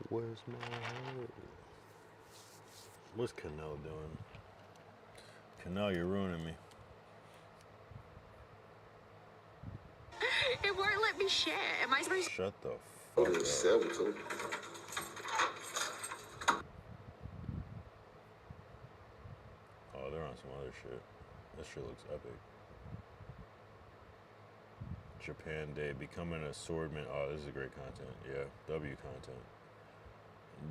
Where's my heart? What's Canal doing? Canal, you're ruining me. It won't let me share. Am I supposed to? Shut the fuck up. Oh, they're on some other shit. This shit looks epic. Japan Day, becoming a swordman. Oh, this is great content. Yeah, W content.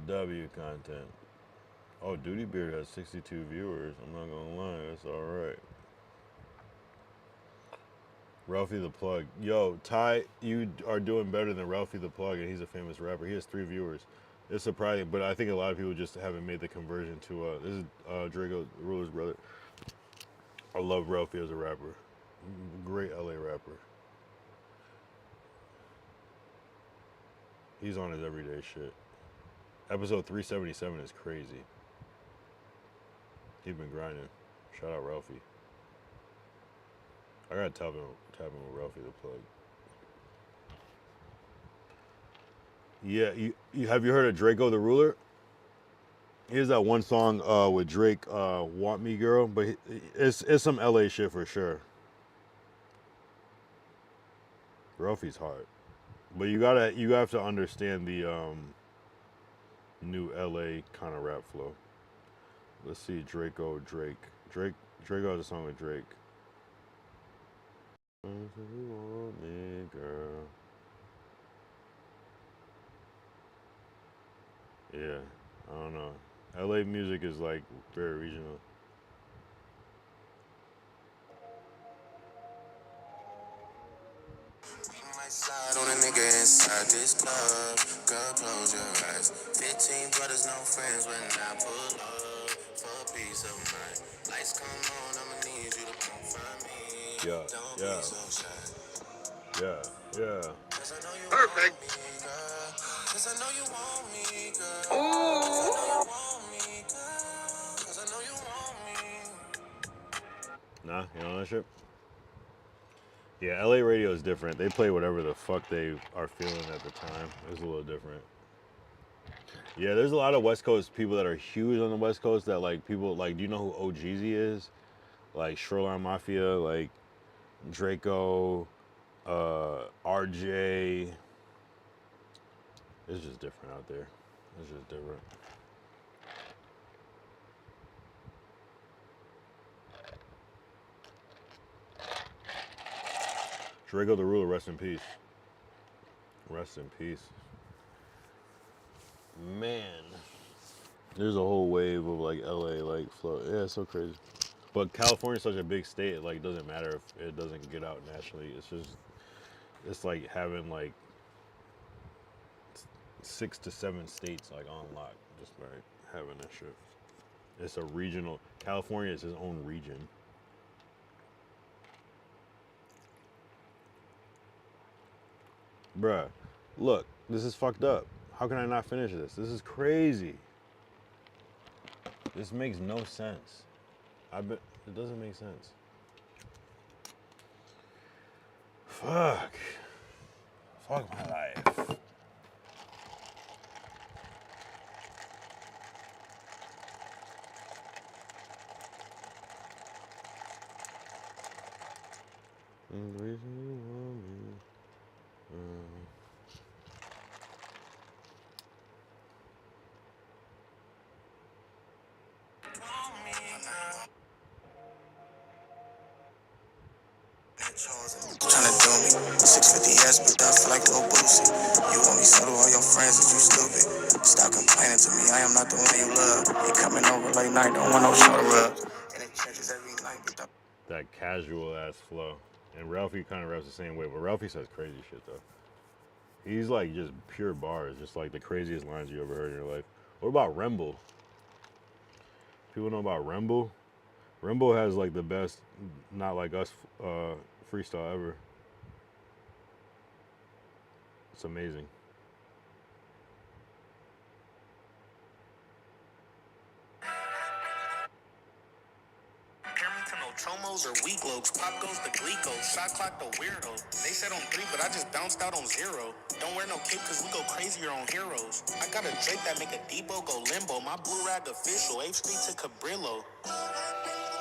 W content. Oh, Duty Beard has 62 viewers. I'm not gonna lie, that's alright. Ralphie the Plug. Yo, Ty, you are doing better than Ralphie the Plug, and he's a famous rapper. He has 3 viewers. It's surprising, but I think a lot of people just haven't made the conversion to, this is Drago Ruler's brother. I love Ralphie as a rapper. Great LA rapper. He's on his everyday shit. Episode 377 is crazy. He's been grinding. Shout out Ralphie. I gotta tap in with Ralphie the plug. Yeah, you have you heard of Draco the Ruler? Here's that one song with Drake, "Want Me Girl," but it's some LA shit for sure. Ralphie's hard, but you have to understand the new LA kind of rap flow. Let's see, Drake has a song with Drake. Want me, girl. Yeah, I don't know. LA music is like very regional. Slide on a nigga inside this club. Girl, close your eyes. 15 brothers, no friends when I pull up for peace of mind. Lights come on, I'ma need you to come for me. Yeah, Don't yeah, be so shy. yeah. Cause I know you Perfect. want me, girl. Cause I know you want me, girl. Ooh. Cause I know you want me. Nah, you know that shit? Yeah, LA radio is different. They play whatever the fuck they are feeling at the time. It's a little different. Yeah, there's a lot of West Coast people that are huge on the West Coast that like people like, do you know who OGZ is? Like Shoreline Mafia, like Draco, RJ. It's just different out there. It's just different. Draco the Ruler, rest in peace. Rest in peace. Man. There's a whole wave of like LA like flow. Yeah, it's so crazy. But California's such a big state, it like doesn't matter if it doesn't get out nationally. It's like having like 6 to 7 states like on lock just by having that shit. It's a regional. California is its own region. Bruh, look, this is fucked up. How can I not finish this? This is crazy. This makes no sense. It doesn't make sense. Fuck. Fuck my life. The reason you want me. Tryna do me 650S, but I feel like Lil Boosie. You want me so do all your friends, is you stupid? Stop complaining to me, I am not the one you love. You coming over late night, don't want no shoulder rub. And it changes every night, but don't. That casual ass flow. And Ralphie kind of raps the same way, but Ralphie says crazy shit though. He's like just pure bars, just like the craziest lines you ever heard in your life. What about Remble? People know about Remble? Remble has like the best Not Like Us freestyle ever. It's amazing. Chomos or weak lobes, pop goes the glico, shot clock the weirdo. They said on 3, but I just bounced out on 0. Don't wear no cape cause we go crazier on heroes. I got a Drake that make a Depot go limbo. My blue rag official, 8th Street to Cabrillo.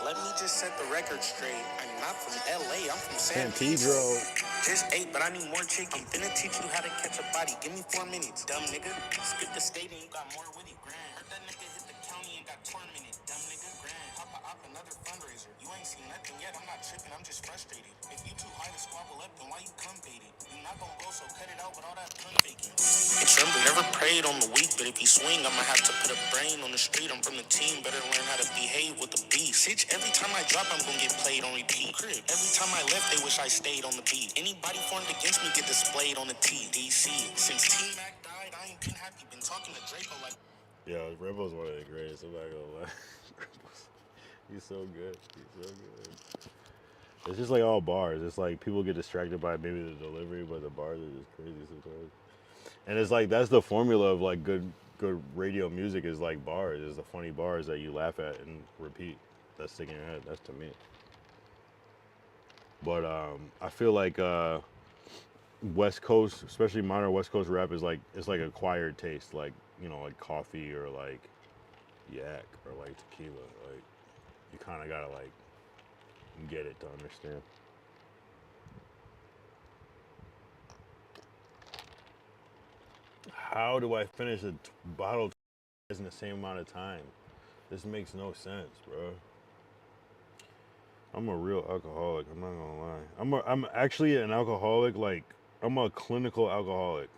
Let me just set the record straight. I'm not from LA, I'm from San Pedro. Just 8, but I need more chicken. I'm finna teach you how to catch a body. Give me 4 minutes, dumb nigga. Skip the state and you got more witty. Grand. Heard that nigga hit the county and got tormented. Dumb nigga. Grand. Papa up another fundraiser. You ain't seen nothing yet. I'm not tripping. I'm just frustrated. If you too high to squabble up, then why you come baited? You not gonna go, so cut it out with all that pun faking. It's Tremble never prayed on the weak, but if you swing, I'ma have to put a brain on the street. I'm from the team, better learn how to behave with the beast. Sitch, every time I drop, I'm gonna get played on repeat. Crib. Every time I left, they wish I stayed on the beat. Anybody formed against me get displayed on the TDC. Since T-Mac died, I ain't been happy. Been talking to Draco like. Yeah, Rebel's one of the greatest. I'm not gonna lie. He's so good. He's so good. It's just like all bars. It's like people get distracted by maybe the delivery, but the bars are just crazy sometimes. And it's like that's the formula of like good radio music is like bars, is the funny bars that you laugh at and repeat. That's sticking in your head. That's to me. But I feel like West Coast, especially modern West Coast rap, is like it's like acquired taste, like you know, like coffee or like yak or like tequila. Like you kind of gotta like get it to understand. How do I finish a bottle of in the same amount of time? This makes no sense, bro. I'm a real alcoholic. I'm not gonna lie. I'm actually an alcoholic. Like I'm a clinical alcoholic.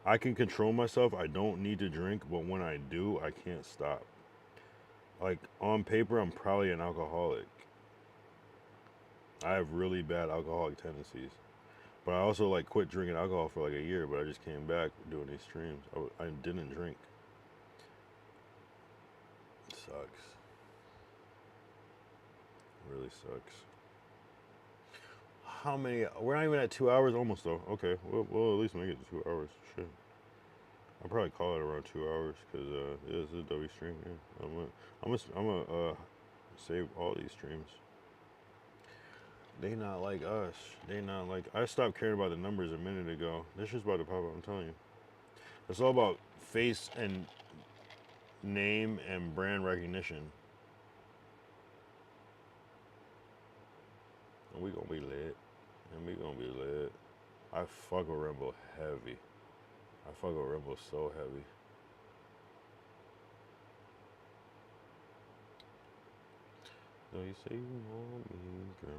I can control myself. I don't need to drink, but when I do, I can't stop. Like on paper, I'm probably an alcoholic. I have really bad alcoholic tendencies. But I also like quit drinking alcohol for like a year, but I just came back doing these streams. I didn't drink. It sucks. It really sucks. How many? We're not even at 2 hours almost though. Okay, we'll at least make it to 2 hours. Shit. I'll probably call it around 2 hours because yeah, this is a W stream. Yeah, I'm gonna save all these streams. They not like us. They not like. I stopped caring about the numbers a minute ago. This shit's about to pop up. I'm telling you. It's all about face and name and brand recognition. And we gonna be lit. And we gonna be lit. I fuck with Rimble heavy. I fuck with Rimble so heavy. So you say you want me, girl.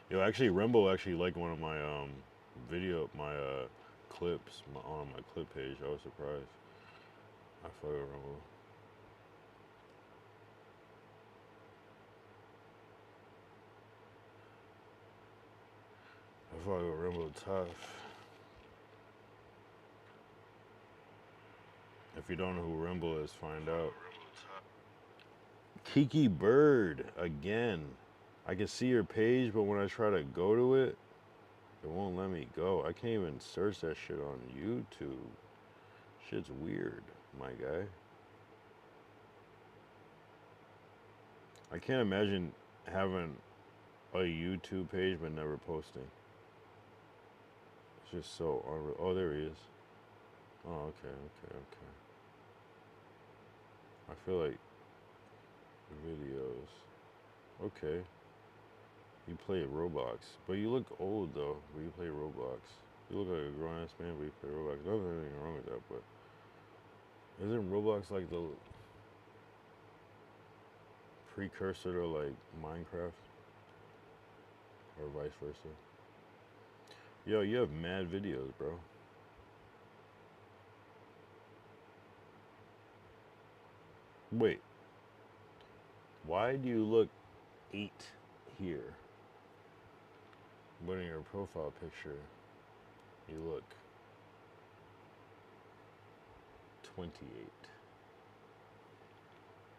Yo, actually, Rimble actually liked one of my clips on my clip page. I was surprised. I fuck with Rimble. I fuck with Rimble tough. If you don't know who Rimble is, find out. Kiki Bird again. I can see your page, but when I try to go to it, it won't let me go. I can't even search that shit on YouTube. Shit's weird, my guy. I can't imagine having a YouTube page but never posting. It's just so unreal. Oh, there he is. Oh, okay. I feel like videos. Okay. You play Roblox, but you look old though. When you play Roblox, you look like a grown ass man, but you play Roblox. There's nothing wrong with that, but isn't Roblox like the precursor to like Minecraft, or vice versa? Yo, you have mad videos, bro. Wait, why do you look 8 here? But in your profile picture, you look 28.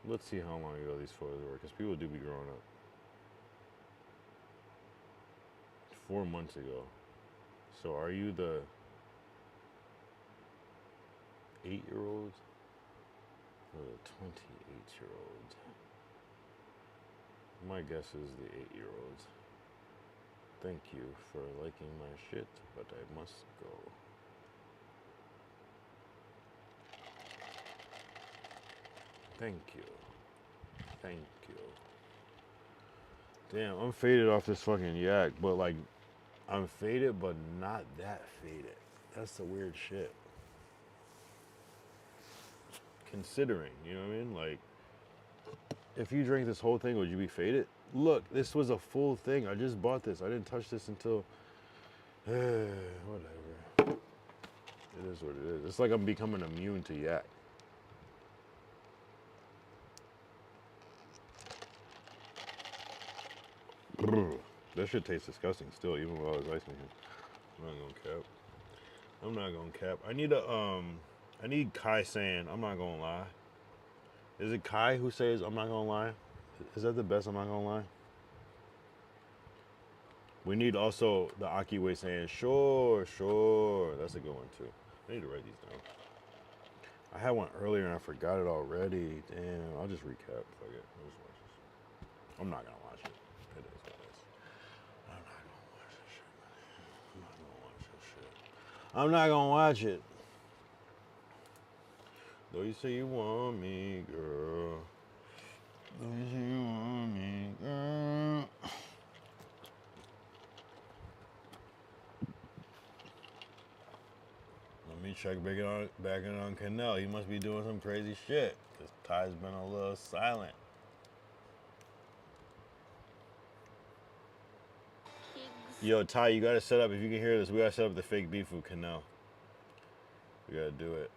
Let's see how long ago these photos were, because people do be growing up. 4 months ago. So are you the 8-year-old or the 28-year-old? My guess is the 8-year-old. Thank you for liking my shit, but I must go. Thank you. Thank you. Damn, I'm faded off this fucking yak, but like, I'm faded, but not that faded. That's the weird shit. Considering, you know what I mean? Like, if you drank this whole thing, would you be faded? Look, this was a full thing. I just bought this. I didn't touch this until... whatever. It is what it is. It's like I'm becoming immune to yak. That shit tastes disgusting still, even while I was icing it. I'm not gonna cap. I'm not gonna cap. I need Kai saying, I'm not gonna lie. Is it Kai who says, I'm not gonna lie? Is that the best I'm not gonna lie? We need also the Akiwe saying, sure, sure. That's a good one too. I need to write these down. I had one earlier and I forgot it already. Damn, I'll just recap. Fuck it. I'll just watch this. I'm not gonna watch it. It is what it is. I'm not gonna watch this shit, man. I'm not gonna watch this shit. I'm not gonna watch it. Though you say you want me, girl. Though you say you want me, girl. Let me check back in on Canal. He must be doing some crazy shit. Because Ty's been a little silent. Yo, Ty, you gotta set up, if you can hear this, we gotta set up the fake beef with Canal. We gotta do it.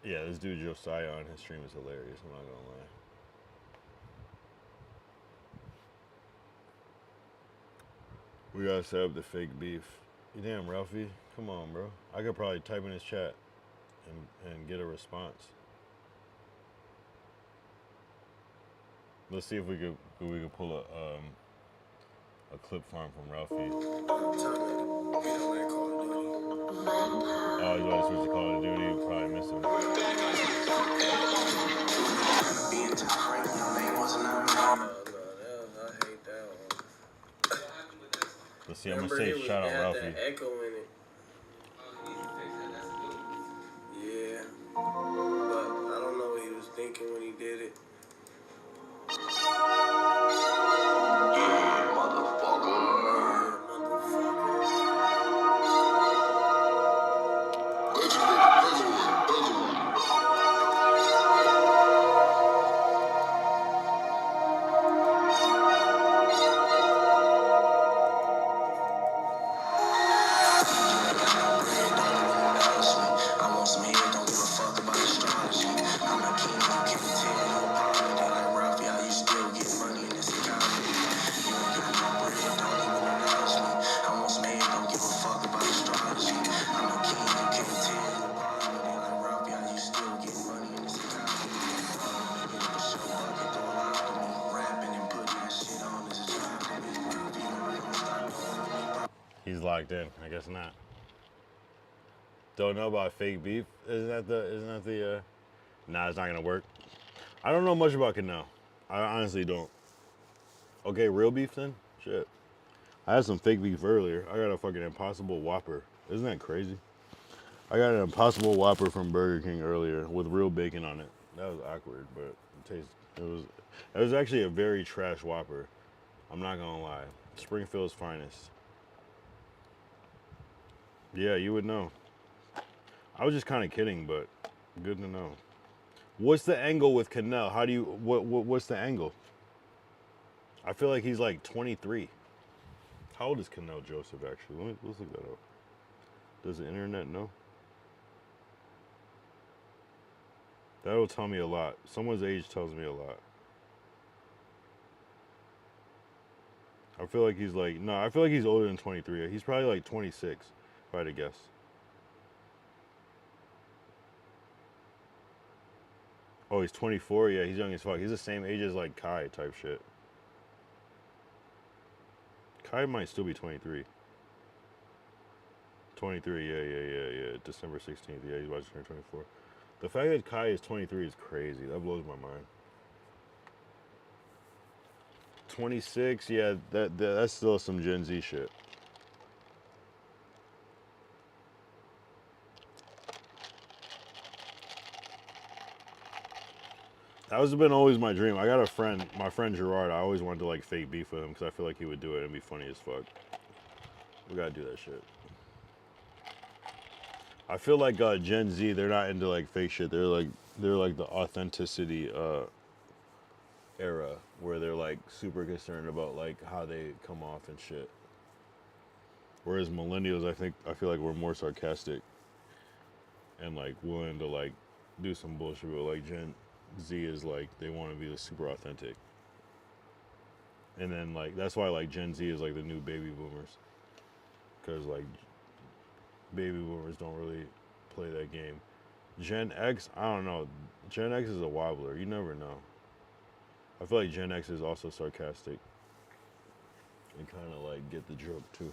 Yeah, this dude Josiah on his stream is hilarious, I'm not gonna lie. We gotta set up the fake beef. You damn, Ralphie. Come on, bro. I could probably type in his chat and get a response. Let's see if we could pull a clip farm from Ralphie. Oh, he's about to switch to Call of Duty. You probably missed him. Let's see, I'm gonna say shout out Ralphie. That echo in it. Yeah, but I don't know what he was thinking when he did it. He's locked in. I guess not. Don't know about fake beef. Isn't that the nah, it's not gonna work. I don't know much about Canal. I honestly don't. Okay, real beef then? Shit. I had some fake beef earlier. I got a fucking Impossible Whopper. Isn't that crazy? I got an Impossible Whopper from Burger King earlier with real bacon on it. That was awkward, but it was actually a very trash Whopper. I'm not gonna lie. Springfield's finest. Yeah, you would know. I was just kind of kidding, but good to know. What's the angle with Canal? How do you what's the angle? I feel like he's like 23. How old is Canal Joseph actually? Let's look that up. Does the internet know? That'll tell me a lot. Someone's age tells me a lot. I feel like he's like, no, I feel like he's older than 23. He's probably like 26, if I had to guess. Oh, he's 24? Yeah, he's young as fuck. He's the same age as like Kai type shit. Kai might still be 23. 23, yeah. December 16th, yeah, he's about to turn 24. The fact that Kai is 23 is crazy. That blows my mind. 26, yeah, that's still some Gen Z shit. That has been always my dream. I got a friend, my friend Gerard. I always wanted to like fake beef with him because I feel like he would do it and be funny as fuck. We gotta do that shit. I feel like Gen Z, they're not into like fake shit. They're like the authenticity era where they're like super concerned about like how they come off and shit. Whereas millennials, I feel like we're more sarcastic and like willing to like do some bullshit. But like Gen Z is like they want to be super authentic. And then like that's why like Gen Z is like the new baby boomers, because like baby boomers don't really play that game. Gen X, I don't know. Gen X is a wobbler. You never know. I feel like Gen X is also sarcastic and kind of like get the joke too.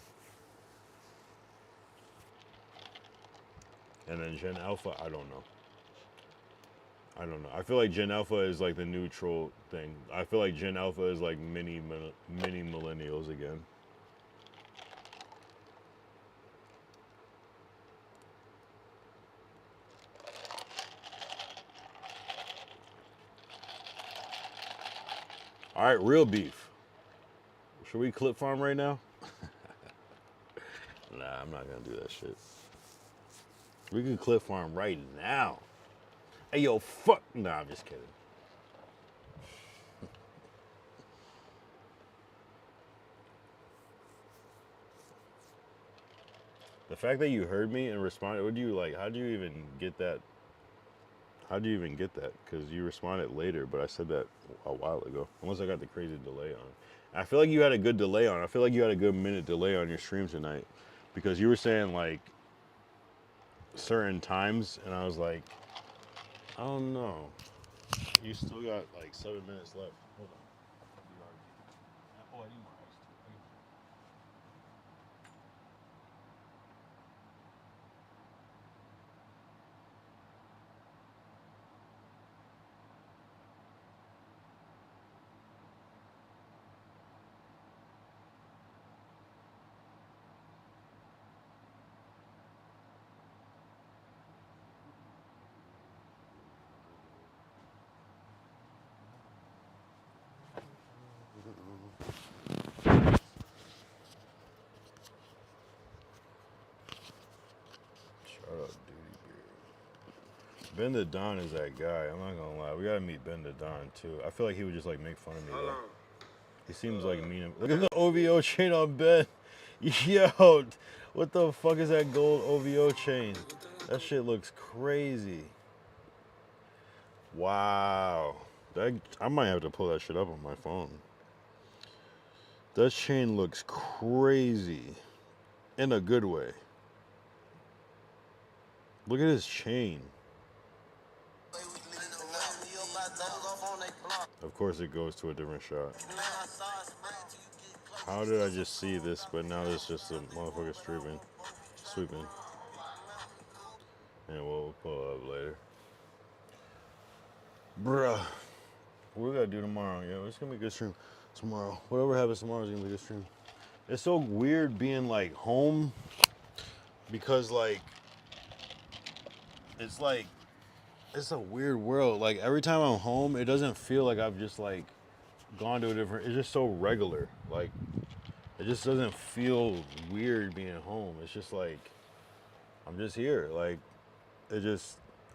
And then Gen Alpha, I don't know. I don't know. I feel like Gen Alpha is like the neutral thing. I feel like Gen Alpha is like mini millennials again. All right, real beef. Should we clip farm right now? Nah, I'm not gonna do that shit. We can clip farm right now. Hey, yo, fuck. Nah, I'm just kidding. The fact that you heard me and responded, would you like, how'd you even get that? How'd you even get that? Because you responded later, but I said that a while ago. Unless I got the crazy delay on. I feel like you had a good delay on. I feel like you had a good minute delay on your stream tonight. Because you were saying like certain times, and I was like, I don't know. You still got like 7 minutes left. Hold on. Oh, I need more ice too. Shout out Duty Beard. Ben the Don is that guy. I'm not gonna lie. We gotta meet Ben the Don too. I feel like he would just like make fun of me though. He seems like mean. Look at the OVO chain on Ben. Yo, what the fuck is that gold OVO chain? That shit looks crazy. Wow. I might have to pull that shit up on my phone. That chain looks crazy. In a good way. Look at his chain. Of course it goes to a different shot. How did I just see this, but now there's just a motherfucker sweeping. And we'll pull it up later. Bruh. What we gotta do tomorrow? Yeah, it's gonna be a good stream tomorrow. Whatever happens tomorrow is gonna be a good stream. It's so weird being like home because like it's a weird world. Like every time I'm home, it doesn't feel like I've just like gone to a different. It's just so regular. Like it just doesn't feel weird being home. It's just like I'm just here. Like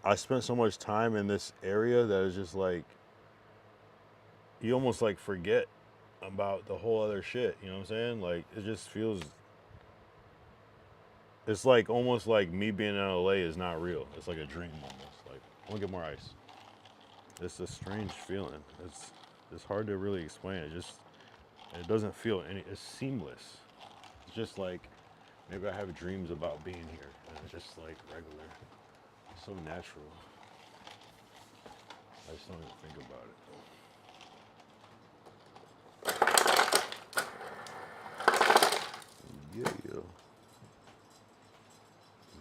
I spent so much time in this area that it's just like you almost like forget about the whole other shit. You know what I'm saying? Like it just feels. It's like almost like me being in LA is not real. It's like a dream almost. Like I want to get more ice. It's a strange feeling. It's hard to really explain. It doesn't feel it's seamless. It's just like maybe I have dreams about being here and it's just like regular. It's so natural. I just don't even think about it. Yeah.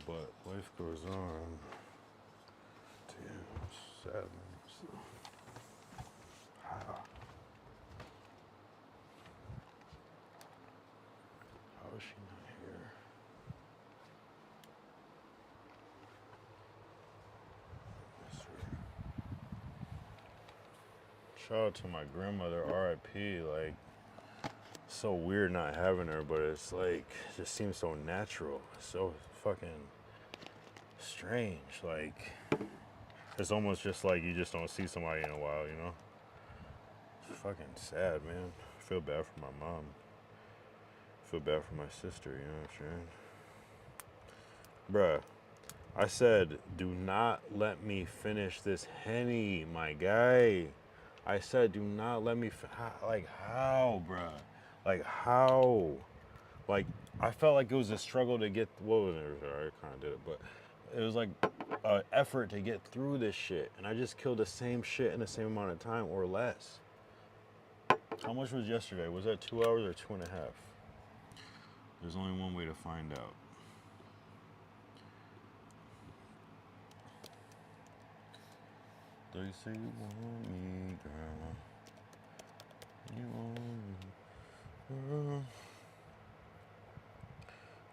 But life goes on. Damn, sadness. How is she not here? Miss her. Shout out to my grandmother, R.I.P. Like, so weird not having her, but it's like, it just seems so natural. So fucking strange. Like, it's almost just like you just don't see somebody in a while, you know? It's fucking sad, man. I feel bad for my mom. I feel bad for my sister, you know what I'm saying? Bruh, I said, do not let me finish this Henny, my guy. I said, do not let me, like, how, bruh? Like, how? Like, I felt like it was a struggle to get, well, I kind of did it, but it was like an effort to get through this shit. And I just killed the same shit in the same amount of time or less. How much was yesterday? Was that 2 hours or 2.5? There's only one way to find out. They say you want me, girl. You want me, girl.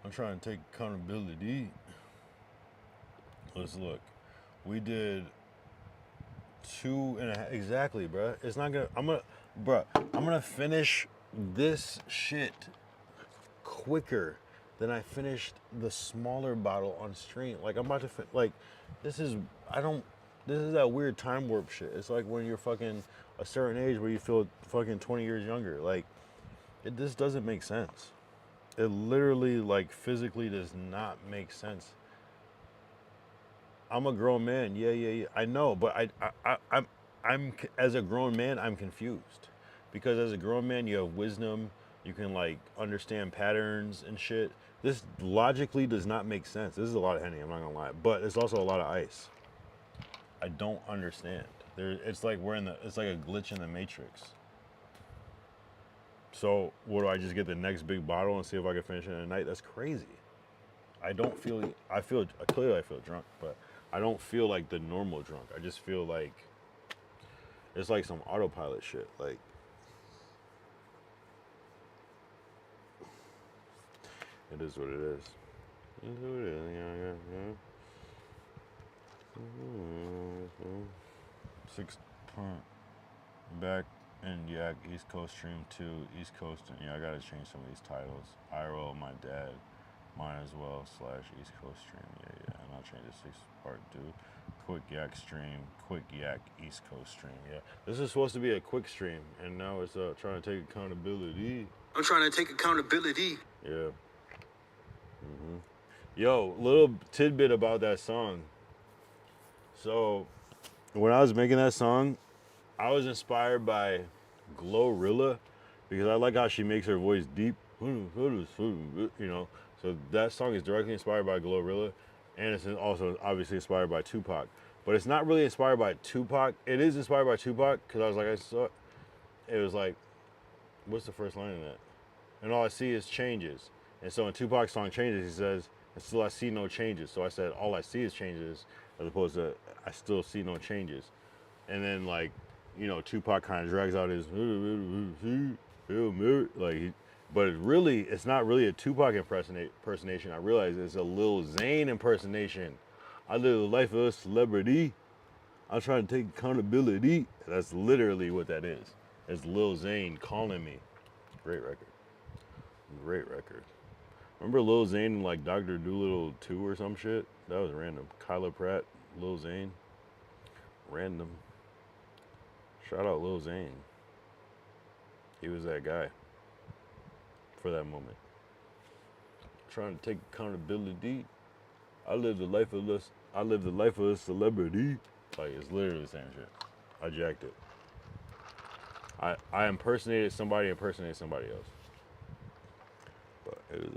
I'm trying to take accountability. Let's look. We did 2.5 exactly, bruh. It's not gonna. I'm gonna finish this shit quicker than I finished the smaller bottle on stream. Like I'm about to like. This is that weird time warp shit. It's like when you're fucking a certain age where you feel fucking 20 years younger. Like this doesn't make sense. It literally, like, physically does not make sense. I'm a grown man. Yeah. I know, but I'm as a grown man, I'm confused because as a grown man, you have wisdom. You can like understand patterns and shit. This logically does not make sense. This is a lot of Henny. I'm not gonna lie, but it's also a lot of ice. I don't understand. It's like it's like a glitch in the matrix. So what do I just get the next big bottle and see if I can finish it in a night? That's crazy. Clearly I feel drunk, but I don't feel like the normal drunk. I just feel like it's like some autopilot shit. Like it is what it is. It is what it is. Yeah. 6 point back. And yeah, East Coast Stream 2, East Coast, and yeah, I gotta change some of these titles. IRL, my dad, mine as well, / East Coast Stream, yeah, and I'll change the 6-part Deux. Quick Yak Stream, Quick Yak East Coast Stream, yeah. This is supposed to be a quick stream, and now it's trying to take accountability. I'm trying to take accountability. Yeah. Yo, little tidbit about that song. So, when I was making that song, I was inspired by Glorilla because I like how she makes her voice deep, you know. So that song is directly inspired by Glorilla, and it's also obviously inspired by Tupac. But it's not really inspired by Tupac. It is inspired by Tupac because I was like, it was like, what's the first line in that? And all I see is changes. And so in Tupac's song Changes, he says, and still I see no changes. So I said, all I see is changes, as opposed to I still see no changes. And then like, you know, Tupac kind of drags out his like, but it's not really a Tupac impersonation. I realize it's a Lil Zane impersonation. I live the life of a celebrity. I'm trying to take accountability. That's literally what that is. It's Lil Zane calling me. Great record. Great record. Remember Lil Zane in like Dr. Dolittle 2 or some shit? That was random. Kyla Pratt, Lil Zane. Random. Shout out Lil Zane. He was that guy for that moment. Trying to take accountability. I live the life of a celebrity. Like it's literally the same shit. I jacked it. I impersonated somebody else. But it was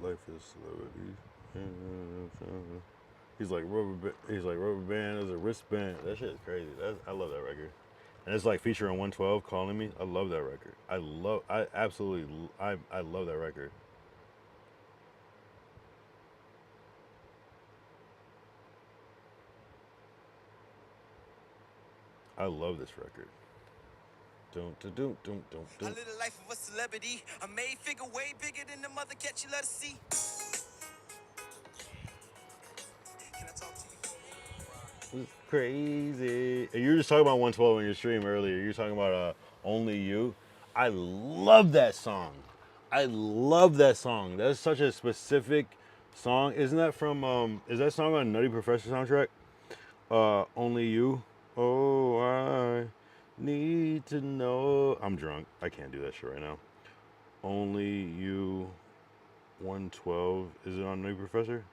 life is celebrity. He's like rubber band is a wristband. That shit is crazy. I love that record. And it's like featuring 112 calling me. I love that record. I love that record. I love this record. Don't. I live the life of a celebrity. I made figure way bigger than the mother cat you let us see. Can I talk to you? It's crazy. And you were just talking about 112 on your stream earlier. You were talking about Only You. I love that song. That's such a specific song. Isn't that from is that song on Nutty Professor soundtrack? Only You. Oh, I need to know. I'm drunk. I can't do that shit right now. Only You. 112. Is it on New Professor?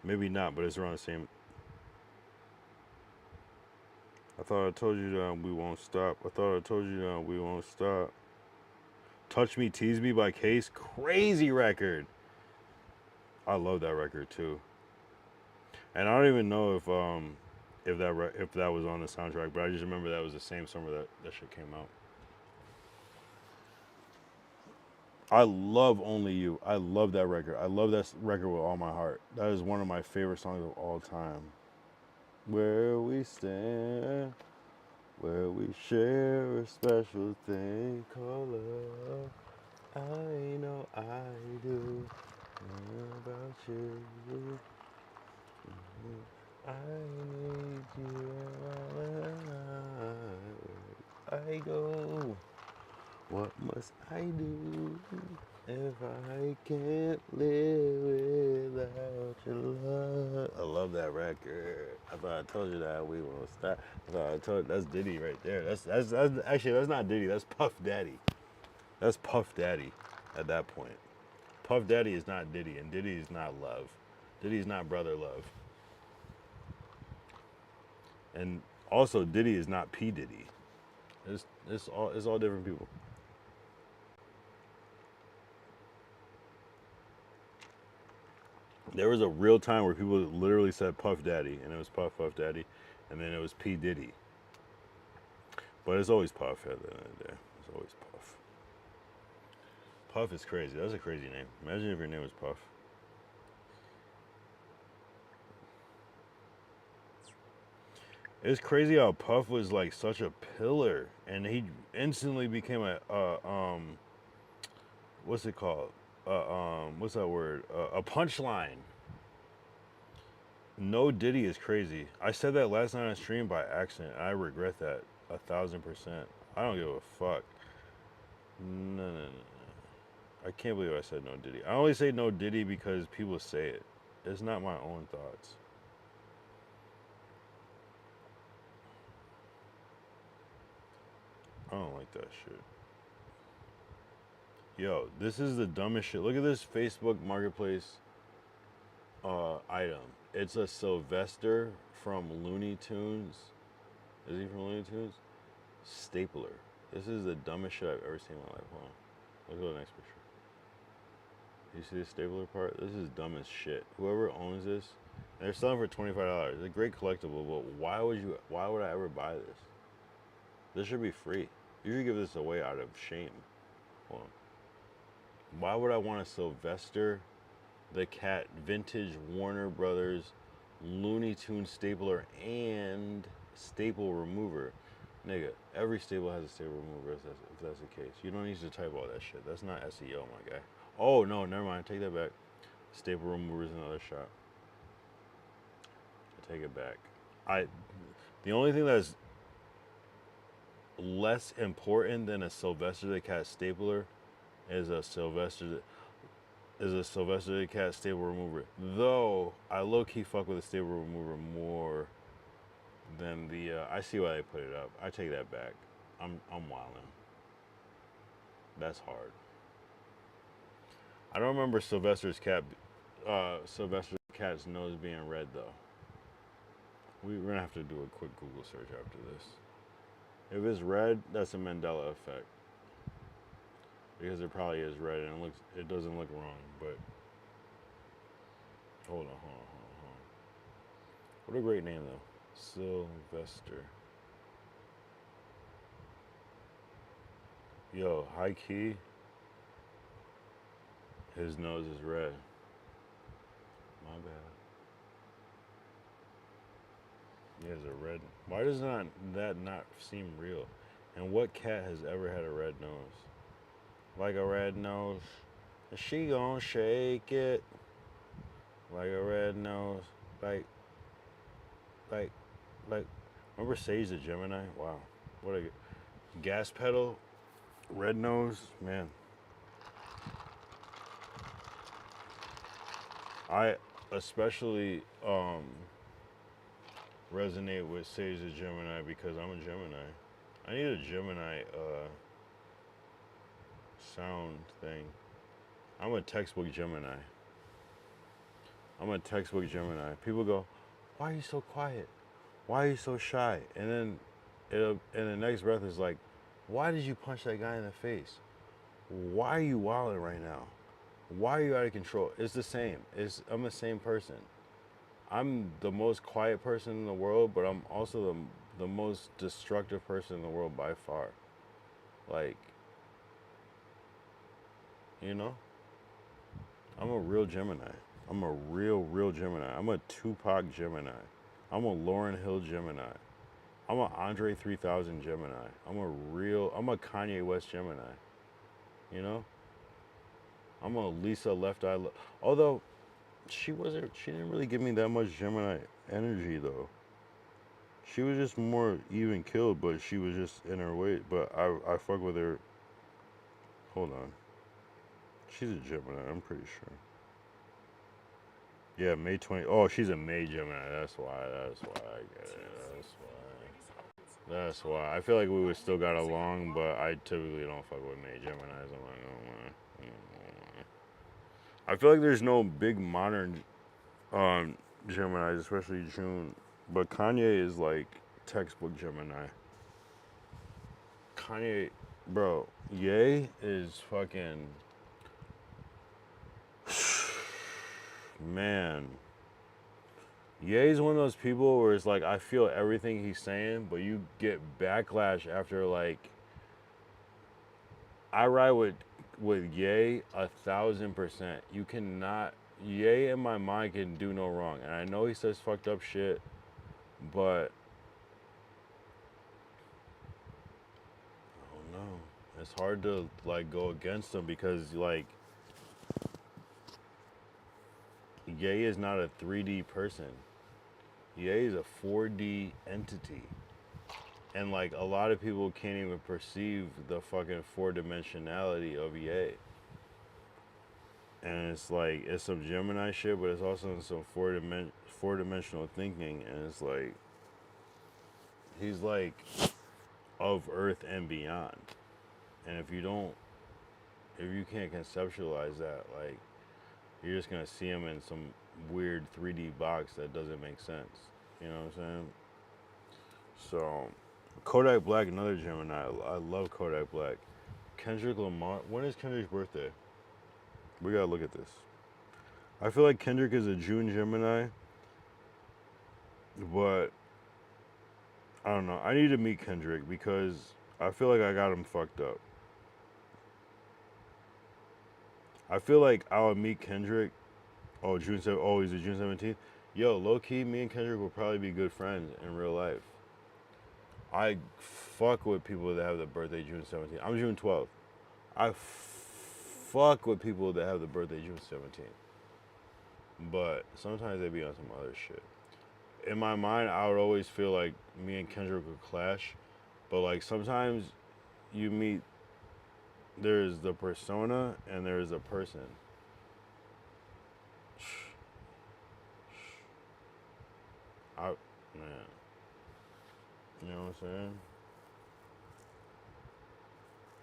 Maybe not, but it's around the same. I thought I told you that we won't stop. I thought I told you that we won't stop. Touch Me, Tease Me by Case. Crazy record. I love that record too. And I don't even know if that was on the soundtrack, but I just remember that was the same summer that shit came out. I love Only You. I love that record. I love that record with all my heart. That is one of my favorite songs of all time. Where we stand, where we share a special thing called love. I know I do. About you. I need you in my life. I go. What must I do if I can't live without your love? I love that record. I thought I told you that we won't stop. I thought I told that's Diddy right there. That's actually that's not Diddy. That's Puff Daddy. That's Puff Daddy at that point. Puff Daddy is not Diddy, and Diddy is not Love. Diddy's not Brother Love. And also Diddy is not P Diddy. It's all different people. There was a real time where people literally said Puff Daddy, and it was Puff Daddy, and then it was P Diddy. But it's always Puff at the end of the day. It's always Puff. Puff is crazy. That's a crazy name. Imagine if your name was Puff. It's crazy how Puff was like such a pillar, and he instantly became what's it called? What's that word? A punchline. No Diddy is crazy. I said that last night on stream by accident. I regret that 1,000%. I don't give a fuck. No. I can't believe I said no Diddy. I only say no Diddy because people say it. It's not my own thoughts. I don't like that shit. Yo, this is the dumbest shit. Look at this Facebook Marketplace item. It's a Sylvester from Looney Tunes. Is he from Looney Tunes? Stapler. This is the dumbest shit I've ever seen in my life. Hold on. Let's go to the next picture. You see the stapler part? This is dumb as shit. Whoever owns this, and they're selling for $25. It's a great collectible, but why would I ever buy this? This should be free. You should give this away out of shame. Hold on. Why would I want a Sylvester the Cat vintage Warner Brothers Looney Tunes stapler and staple remover? Nigga, every staple has a staple remover if that's the case. You don't need to type all that shit. That's not SEO, my guy. Oh, no, never mind. Take that back. Staple remover is another shot. I take it back. The only thing that's less important than a Sylvester the Cat stapler is a Sylvester the Cat staple remover. Though I low-key fuck with the staple remover more than the I see why they put it up. I take that back. I'm wildin'. That's hard. I don't remember Sylvester the Cat's nose being red though. We're gonna have to do a quick Google search after this. If it's red, that's a Mandela effect. Because it probably is red and it doesn't look wrong, but hold on. What a great name though. Sylvester. Yo, high key. His nose is red. My bad. He has a red. Why does that not seem real? And what cat has ever had a red nose? Like a red nose. Is she gonna shake it? Like a red nose. Like. Remember Sage the Gemini? Wow. What a gas pedal. Red nose. Man. I especially resonate with Sage the Gemini because I'm a Gemini. I need a Gemini sound thing. I'm a textbook Gemini. I'm a textbook Gemini. People go, why are you so quiet? Why are you so shy? And then and the next breath is like, why did you punch that guy in the face? Why are you wilding right now? Why are you out of control? It's the same. I'm the same person. I'm the most quiet person in the world, but I'm also the most destructive person in the world by far. Like, you know? I'm a real Gemini. I'm a real Gemini. I'm a Tupac Gemini. I'm a Lauryn Hill Gemini. I'm a Andre 3000 Gemini. I'm a Kanye West Gemini. You know? I'm a Lisa Left Eye. Although, she didn't really give me that much Gemini energy, though. She was just more even killed, but she was just in her way. But I fuck with her. Hold on. She's a Gemini, I'm pretty sure. Yeah, May 20. Oh, she's a May Gemini. That's why I get it. That's why. I feel like we would still got along, but I typically don't fuck with May Geminis. I'm like, oh, man. I feel like there's no big modern Geminis, especially June. But Kanye is like textbook Gemini. Kanye, bro, Ye is fucking... Man. Ye's one of those people where it's like, I feel everything he's saying, but you get backlash after, like... I ride with Ye 1,000%. You cannot... Ye in my mind can do no wrong. And I know he says fucked up shit, but... I don't know. It's hard to, like, go against him because, like... Ye is not a 3D person. Ye is a 4D entity. And, like, a lot of people can't even perceive the fucking four-dimensionality of Ye. And it's like, it's some Gemini shit, but it's also some four-dimensional thinking. And it's like, he's like of Earth and beyond. And if you can't conceptualize that, like, you're just gonna see him in some weird 3D box that doesn't make sense. You know what I'm saying? So, Kodak Black, another Gemini. I love Kodak Black. Kendrick Lamar. When is Kendrick's birthday? We gotta look at this. I feel like Kendrick is a June Gemini, but I don't know. I need to meet Kendrick because I feel like I got him fucked up. I feel like I would meet Kendrick. Oh, he's a June 17th. Yo, low key, me and Kendrick will probably be good friends in real life. I fuck with people that have the birthday June 17th. I'm June 12th. I fuck with people that have the birthday June 17th. But sometimes they be on some other shit. In my mind, I would always feel like me and Kendrick would clash. But, like, sometimes you meet, there's the persona and there's the person. Man. You know what I'm saying?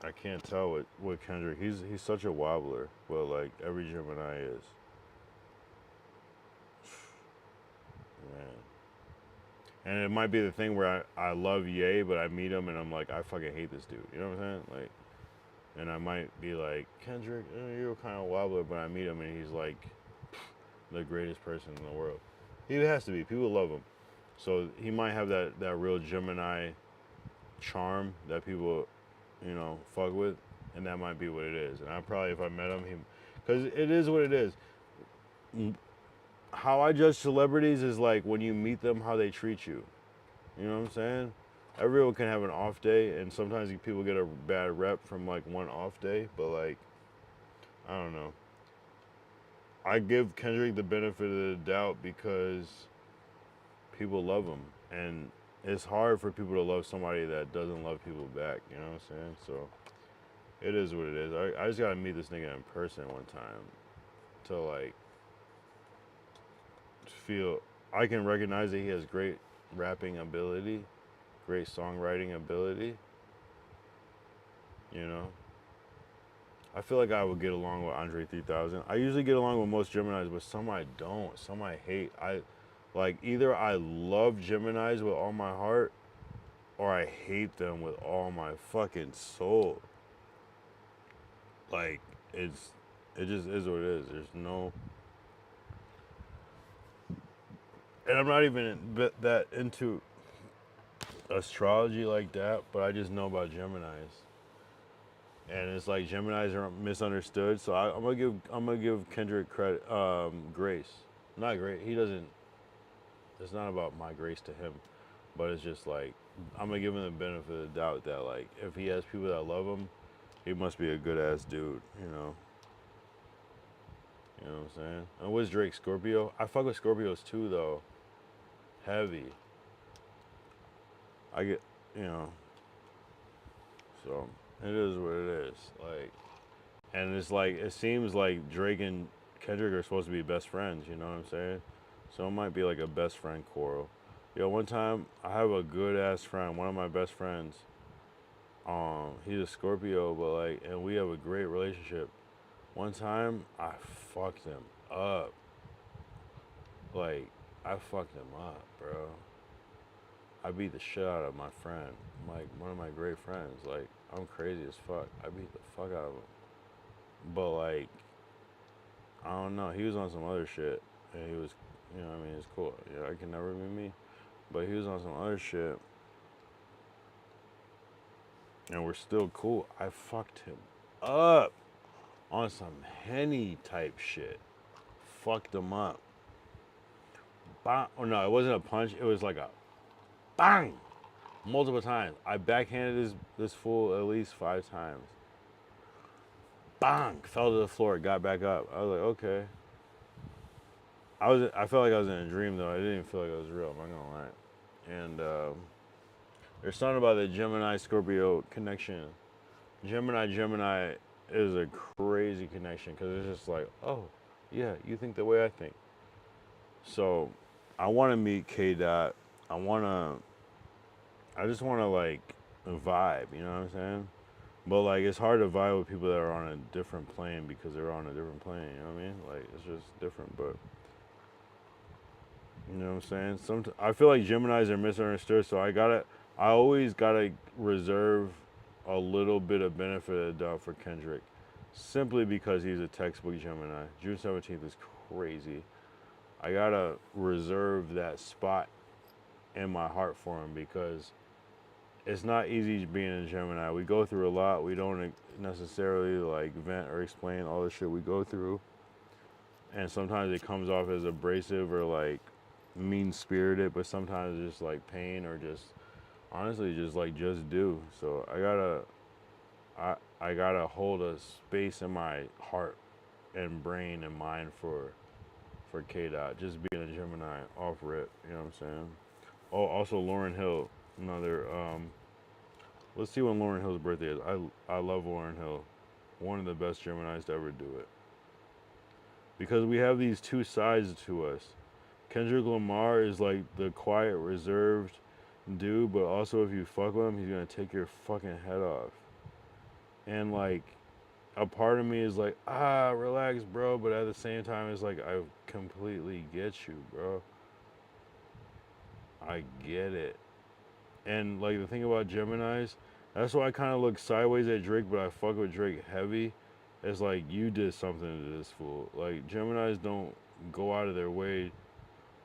I can't tell with Kendrick. He's such a wobbler, but like every Gemini is. Man. And it might be the thing where I love Ye, but I meet him and I'm like, I fucking hate this dude. You know what I'm saying? Like, and I might be like, Kendrick, you're kind of wobbler, but I meet him and he's like the greatest person in the world. He has to be. People love him. So he might have that real Gemini charm that people, you know, fuck with, and that might be what it is. And I probably, if I met him, because it is what it is. How I judge celebrities is like when you meet them, how they treat you. You know what I'm saying? Everyone can have an off day, and sometimes people get a bad rep from like one off day, but like, I don't know. I give Kendrick the benefit of the doubt because people love him, and it's hard for people to love somebody that doesn't love people back, you know what I'm saying? So, it is what it is. I just gotta meet this nigga in person one time to, like, feel, I can recognize that he has great rapping ability, great songwriting ability, you know? I feel like I would get along with Andre 3000. I usually get along with most Geminis, but some I don't. Some I hate. Either I love Geminis with all my heart, or I hate them with all my fucking soul. Like, it just is what it is. There's no... And I'm not even that into astrology like that, but I just know about Geminis. And it's like Geminis are misunderstood, so I'm gonna give Kendrick credit, grace. Not great. He doesn't. It's not about my grace to him, but it's just like I'm gonna give him the benefit of the doubt that like if he has people that love him, he must be a good ass dude. You know. You know what I'm saying? And what's Drake? Scorpio? I fuck with Scorpios too though. Heavy. I get, you know. So. It is what it is. Like, and it's like, it seems like Drake and Kendrick are supposed to be best friends, you know what I'm saying? So it might be like a best friend quarrel. Yo, one time, I have a good ass friend, one of my best friends. He's a Scorpio, but like, and we have a great relationship. One time, I fucked him up. Like, I fucked him up, bro. I beat the shit out of my friend. Like, one of my great friends. Like, I'm crazy as fuck. I beat the fuck out of him. But, like, I don't know. He was on some other shit. And he was, you know what I mean? It's cool. You know, I can never be me. But he was on some other shit. And we're still cool. I fucked him up on some Henny type shit. Fucked him up. Bang. Oh, no, it wasn't a punch. It was like a bang. Multiple times. I backhanded this fool at least 5 times. Bang! Fell to the floor, got back up. I was like, okay. I felt like I was in a dream though. I didn't even feel like it was real, I'm not gonna lie. And there's something about the Gemini-Scorpio connection. Gemini is a crazy connection because it's just like, oh, yeah, you think the way I think. So I want to meet K-Dot. I just want to like vibe, you know what I'm saying? But like it's hard to vibe with people that are on a different plane because they're on a different plane, you know what I mean? Like it's just different, but you know what I'm saying? I feel like Geminis are misunderstood, so I always gotta reserve a little bit of benefit of the doubt for Kendrick, simply because he's a textbook Gemini. June 17th is crazy. I gotta reserve that spot in my heart for him because it's not easy being a Gemini. We go through a lot. We don't necessarily like vent or explain all the shit we go through. And sometimes it comes off as abrasive or like mean-spirited, but sometimes it's just like pain or just honestly just do. So I gotta hold a space in my heart and brain and mind for K-Dot. Just being a Gemini off rip, you know what I'm saying? Oh, also Lauryn Hill, another let's see when Lauryn Hill's birthday is. I love Lauryn Hill. One of the best Geminis to ever do it. Because we have these two sides to us. Kendrick Lamar is like the quiet, reserved dude, but also if you fuck with him, he's gonna take your fucking head off. And like, a part of me is like, relax, bro, but at the same time, it's like, I completely get you, bro. I get it. And like the thing about Geminis, that's why I kind of look sideways at Drake, but I fuck with Drake heavy. It's like, you did something to this fool. Like, Geminis don't go out of their way.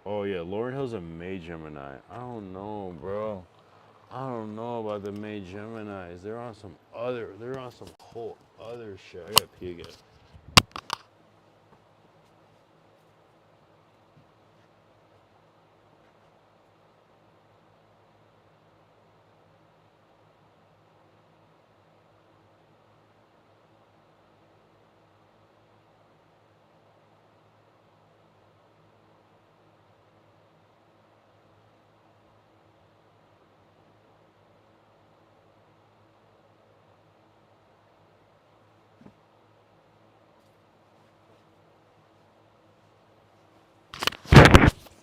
Oh yeah, Lauryn Hill's a May Gemini. I don't know, bro. I don't know about the May Geminis. They're on some whole other shit. I gotta pee again.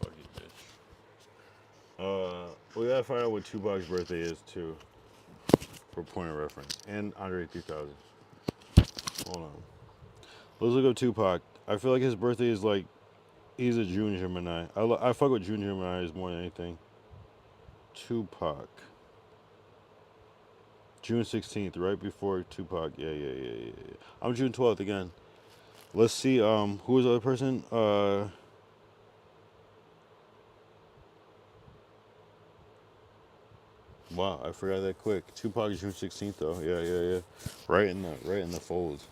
Fuck you, bitch. We gotta find out what Tupac's birthday is too, for point of reference, and Andre 3000. Hold on. Let's look up Tupac. I feel like his birthday is like, he's a June Gemini. I fuck with June Gemini more than anything. Tupac. June 16th, right before Tupac. Yeah. I'm June 12th again. Let's see, who was the other person? Wow, I forgot that quick. Tupac is June 16th though. Yeah. Right in the folds.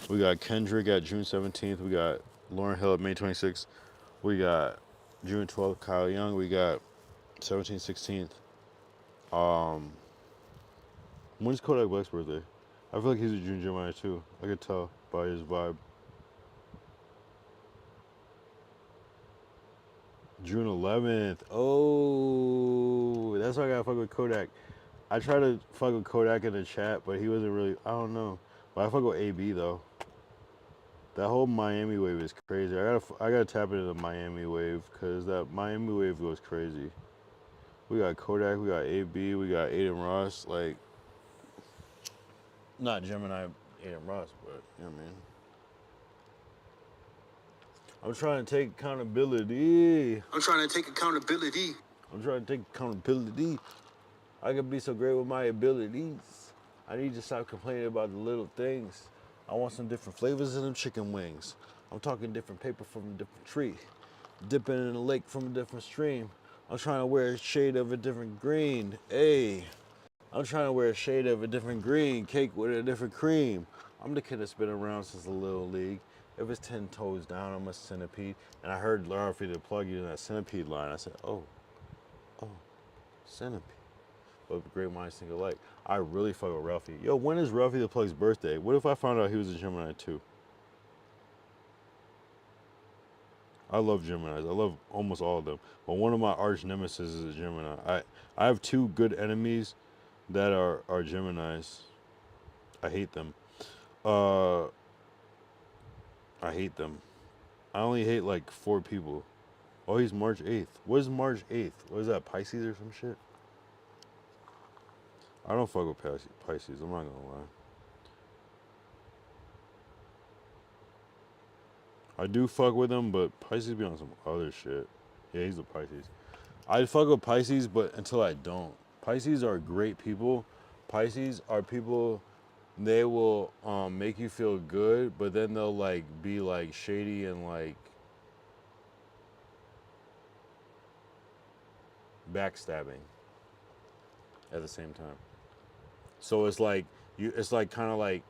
We got Kendrick at June 17th. We got Lauryn Hill at May 26th. We got June 12th, Kyle Young. We got 17th, 16th. When's Kodak Black's birthday? I feel like he's a June Gemini too. I could tell by his vibe. June 11th. Oh, that's why I gotta fuck with Kodak. I tried to fuck with Kodak in the chat, but he wasn't really, I don't know. But I fuck with AB though. That whole Miami wave is crazy. I gotta tap into the Miami wave because that Miami wave goes crazy. We got Kodak, we got AB, we got Aiden Ross. Like, not Gemini Aiden Ross, but you know what I mean. I'm trying to take accountability. I'm trying to take accountability. I can be so great with my abilities. I need to stop complaining about the little things. I want some different flavors in them chicken wings. I'm talking different paper from a different tree. Dipping in a lake from a different stream. I'm trying to wear a shade of a different green. Hey, I'm trying to wear a shade of a different green. Cake with a different cream. I'm the kid that's been around since the Little League. If it's 10 toes down, I'm a centipede. And I heard Larry to plug you in that centipede line. I said, oh, centipede. But great minds think alike. I really fuck with Ralphie. Yo, when is Ralphie the Plug's birthday? What if I found out he was a Gemini too? I love Geminis. I love almost all of them. But one of my arch nemesis is a Gemini. I have two good enemies that are Geminis. I hate them. I hate them. I only hate like 4 people. Oh, he's March 8th. What is March 8th? What is that, Pisces or some shit? I don't fuck with Pisces, I'm not gonna lie. I do fuck with him, but Pisces be on some other shit. Yeah, he's a Pisces. I fuck with Pisces, but until I don't. Pisces are great people. Pisces are people, they will make you feel good, but then they'll like be like shady and like backstabbing at the same time. So it's like it's like kind of like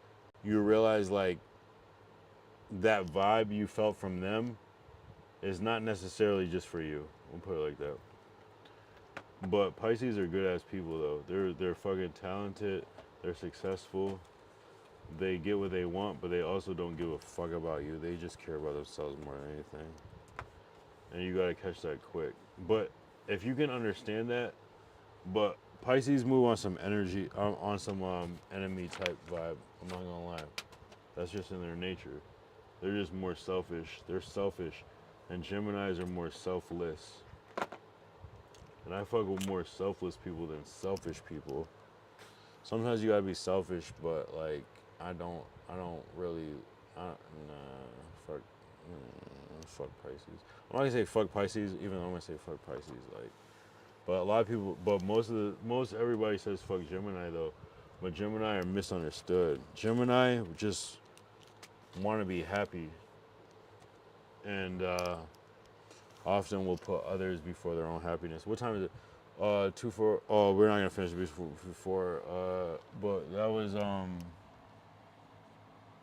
you realize like that vibe you felt from them is not necessarily just for you. We'll put it like that. But Pisces are good ass people though. They're fucking talented. They're successful. They get what they want, but they also don't give a fuck about you. They just care about themselves more than anything. And you gotta catch that quick. But if you can understand that, but Pisces move on some energy, on some enemy type vibe. I'm not gonna lie. That's just in their nature. They're just more selfish. They're selfish. And Geminis are more selfless. And I fuck with more selfless people than selfish people. Sometimes you gotta be selfish, but like I don't really, fuck Pisces. I'm not gonna say fuck Pisces, even though I'm gonna say fuck Pisces, like. But a lot of people, but most everybody says fuck Gemini though. But Gemini are misunderstood. Gemini just want to be happy, and often will put others before their own happiness. What time is it? 2-4. Oh, we're not gonna finish before. But that was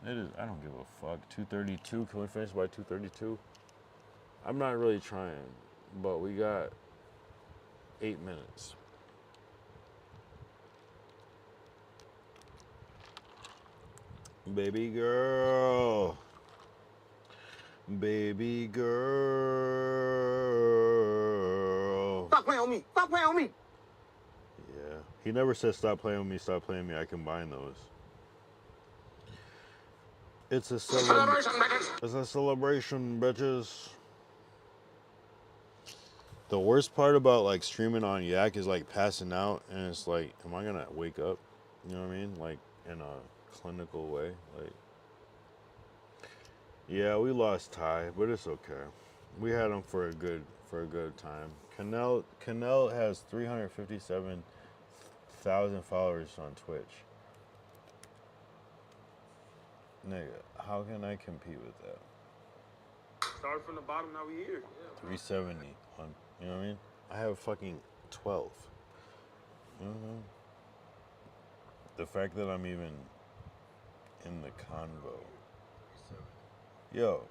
It is. I don't give a fuck. 2:32. Can we finish by 2:32? I'm not really trying, but we got 8 minutes. Baby girl. Baby girl. Stop playing on me. Stop playing on me. Yeah. He never said stop playing with me, stop playing with me. I combine those. It's a celebration, bitches. It's a celebration, bitches. The worst part about like streaming on Yak is like passing out and it's like, am I gonna wake up? You know what I mean? Like in clinical way. Like, yeah, we lost Ty, but it's okay. We had him for a good time. Canel has 357,000 followers on Twitch. Nigga, how can I compete with that? Started from the bottom, now we here. 370 on, you know what I mean? I have fucking 12. The fact that I'm even in the convo. Yo,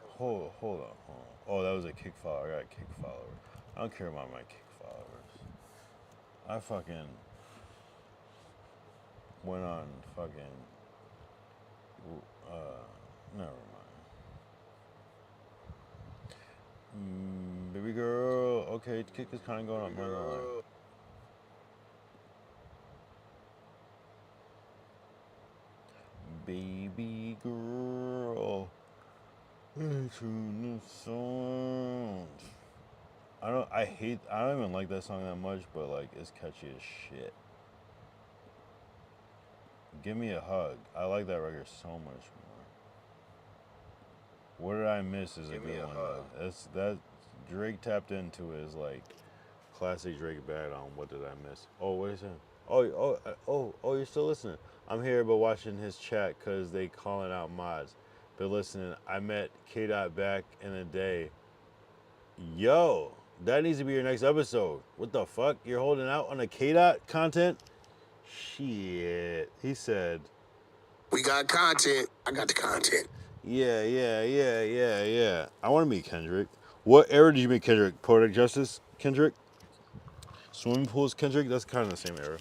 hold on. Oh, that was a kick follower. I got a kick follower. I don't care about my kick followers. I fucking went on fucking, never mind. Baby girl, okay, kick is kind of going up, not gonna lie. Baby girl, into the sound. I don't even like that song that much, but like it's catchy as shit. Give Me a Hug. I like that record so much more. What Did I Miss is a good one though. That Drake tapped into is like classic Drake bad on What Did I Miss. Oh, what is it? Oh, you're still listening. I'm here but watching his chat because they calling out mods. But listening, I met K-Dot back in the day. Yo, that needs to be your next episode. What the fuck? You're holding out on the K-Dot content? Shit. He said, We got content. I got the content. Yeah. I want to meet Kendrick. What era did you meet Kendrick? Poetic Justice Kendrick? Swimming Pools Kendrick? That's kind of the same era.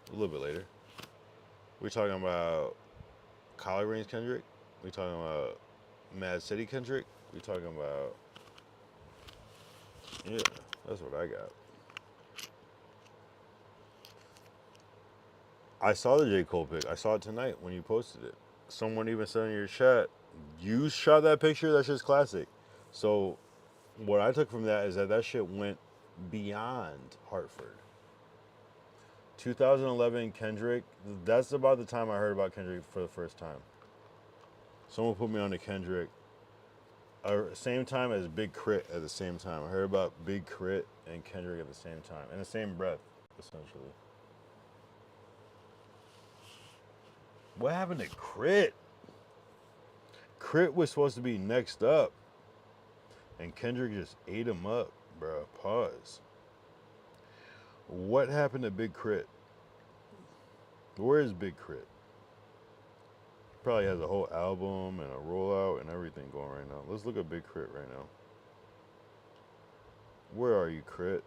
A little bit later. We talking about Collard Greens Kendrick? We talking about Mad City Kendrick? We talking about... Yeah, that's what I got. I saw the J. Cole pic. I saw it tonight when you posted it. Someone even said in your chat, you shot that picture? That shit's classic. So what I took from that is that shit went beyond Hartford. 2011 Kendrick, that's about the time I heard about Kendrick for the first time. Someone put me on to Kendrick. Same time as Big Crit at the same time. I heard about Big Crit and Kendrick at the same time. In the same breath, essentially. What happened to Crit? Crit was supposed to be next up. And Kendrick just ate him up, bro. Pause. What happened to Big Crit? Where is Big Crit? Probably has a whole album and a rollout and everything going right now. Let's look at Big Crit right now. Where are you, Crit?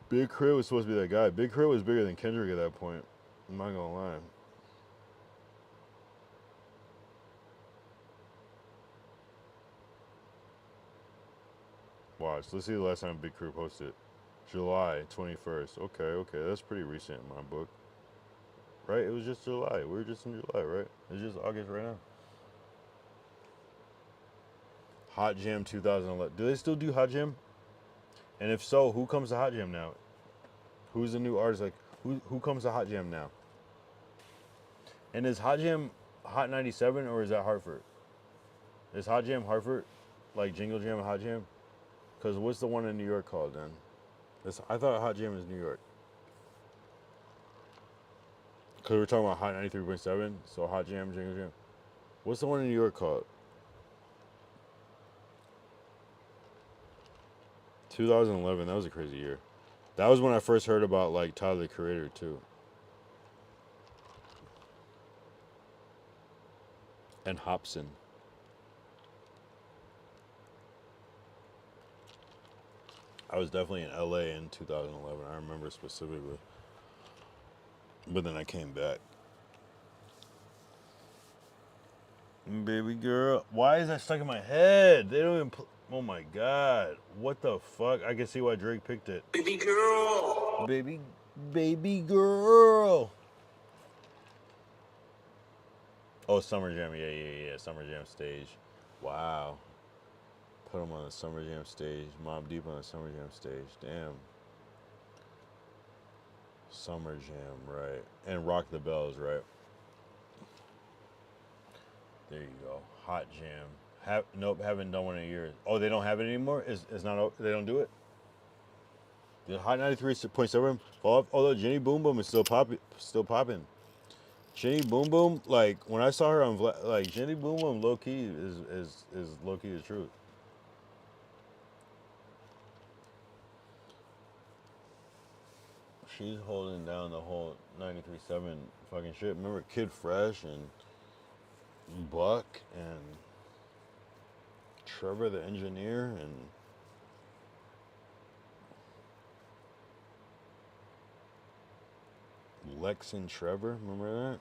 Big Crit was supposed to be that guy. Big Crit was bigger than Kendrick at that point. I'm not gonna lie. Watch. Let's see the last time Big Crit posted. July 21st. Okay. That's pretty recent in my book. Right? It was just July. We were just in July, right? It's just August right now. Hot Jam 2011. Do they still do Hot Jam? And if so, who comes to Hot Jam now? Who's the new artist? Like, who comes to Hot Jam now? And is Hot Jam Hot 97 or is that Hartford? Is Hot Jam Hartford? Like Jingle Jam and Hot Jam? Because what's the one in New York called then? I thought Hot Jam is New York. Because we're talking about Hot 93.7, so Hot Jam, Jingle Jam. What's the one in New York called? 2011, that was a crazy year. That was when I first heard about like Tyler the Creator too. And Hobson. I was definitely in LA in 2011. I remember specifically. But then I came back. Baby girl. Why is that stuck in my head? They don't even... Oh my God. What the fuck? I can see why Drake picked it. Baby girl. Baby girl. Oh, Summer Jam. Yeah. Summer Jam stage. Wow. Put him on the Summer Jam stage. Mobb Deep on the Summer Jam stage. Damn. Summer Jam, right? And Rock the Bells, right? There you go. Hot Jam. Nope, haven't done one in years. Oh, they don't have it anymore? It's not, they don't do it? The Hot 93.7 fall off, although Jenny Boom Boom is still popping. Jenny Boom Boom, like when I saw her on like Jenny Boom Boom low key is low key the truth. She's holding down the whole 93.7 fucking shit. Remember Kid Fresh and Buck and Trevor the Engineer and Lex and Trevor, remember that?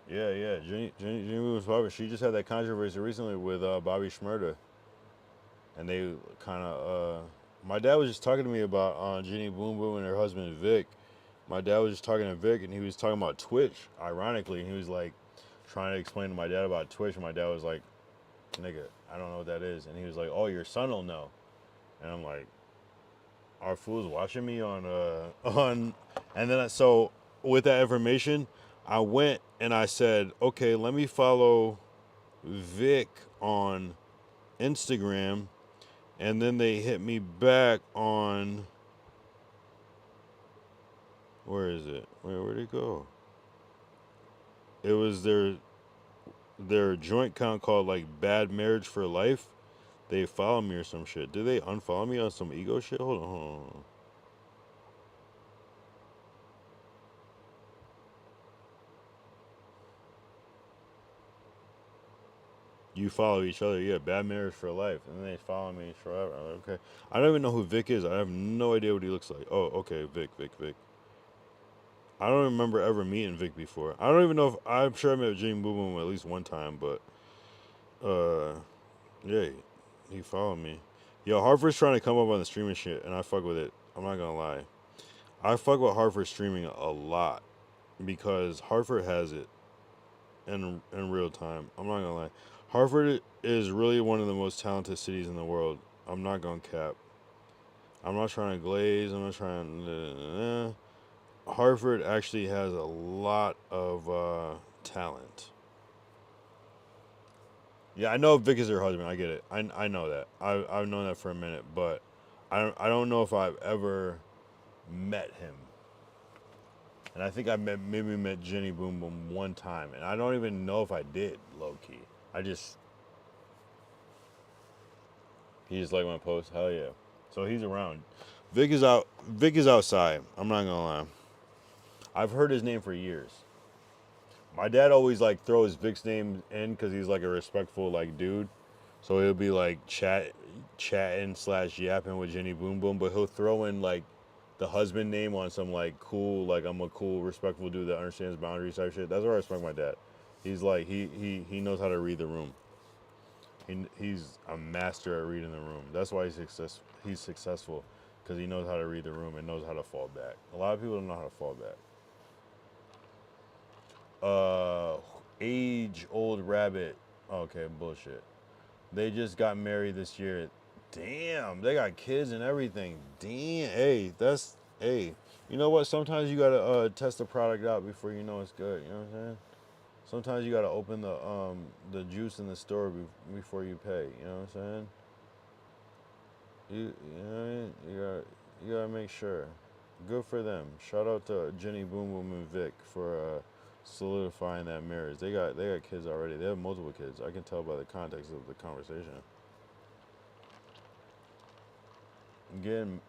Yeah. Jenny was popular. She just had that controversy recently with Bobby Shmurda, and they kind of. My dad was just talking to me about Jenny Boom Boom and her husband Vic. My dad was just talking to Vic, and he was talking about Twitch. Ironically, he was like trying to explain to my dad about Twitch, and my dad was like, "Nigga, I don't know what that is," and he was like, "Oh, your son will know," and I'm like, "Our fool's watching me on," and then so with that information, I went and I said, okay, let me follow Vic on Instagram, and then they hit me back on, where is it? Where'd it go? It was their joint account called like Bad Marriage for Life. They follow me or some shit. Did they unfollow me on some ego shit? Hold on. You follow each other, yeah. Bad Marriage for Life, and then they follow me forever. I'm like, okay, I don't even know who Vic is. I have no idea what he looks like. Oh, okay, Vic. I don't remember ever meeting Vic before. I don't even know if I'm sure I met Jenny Boom Boom at least one time, but yeah, he followed me. Yo, Hartford's trying to come up on the streaming shit, and I fuck with it. I'm not gonna lie, I fuck with Hartford streaming a lot because Hartford has it in real time. I'm not gonna lie. Hartford is really one of the most talented cities in the world. I'm not gonna cap. I'm not trying to glaze. I'm not trying. Hartford actually has a lot of talent. Yeah, I know Vic is her husband. I get it. I know that. I've known that for a minute, but I don't know if I've ever met him. And I think I maybe met Jenny Boom Boom one time, and I don't even know if I did, low key. He just liked my post. Hell yeah. So he's around. Vic is outside. I'm not gonna lie. I've heard his name for years. My dad always like throws Vic's name in because he's like a respectful like dude. So he'll be like chatting / yapping with Jenny Boom Boom, but he'll throw in like the husband name on some like cool, like I'm a cool, respectful dude that understands boundaries type shit. That's where I respect my dad. He's like he knows how to read the room. He's a master at reading the room. That's why he's successful because he knows how to read the room and knows how to fall back. A lot of people don't know how to fall back. Age old rabbit. Okay, bullshit. They just got married this year. Damn, they got kids and everything. Damn, hey, you know what? Sometimes you gotta test the product out before you know it's good. You know what I'm saying? Sometimes you gotta open the juice in the store before you pay. You know what I'm saying? You know what I mean? You gotta make sure. Good for them. Shout out to Jenny Boom Boom and Vic for solidifying that marriage. They got kids already. They have multiple kids. I can tell by the context of the conversation. Again,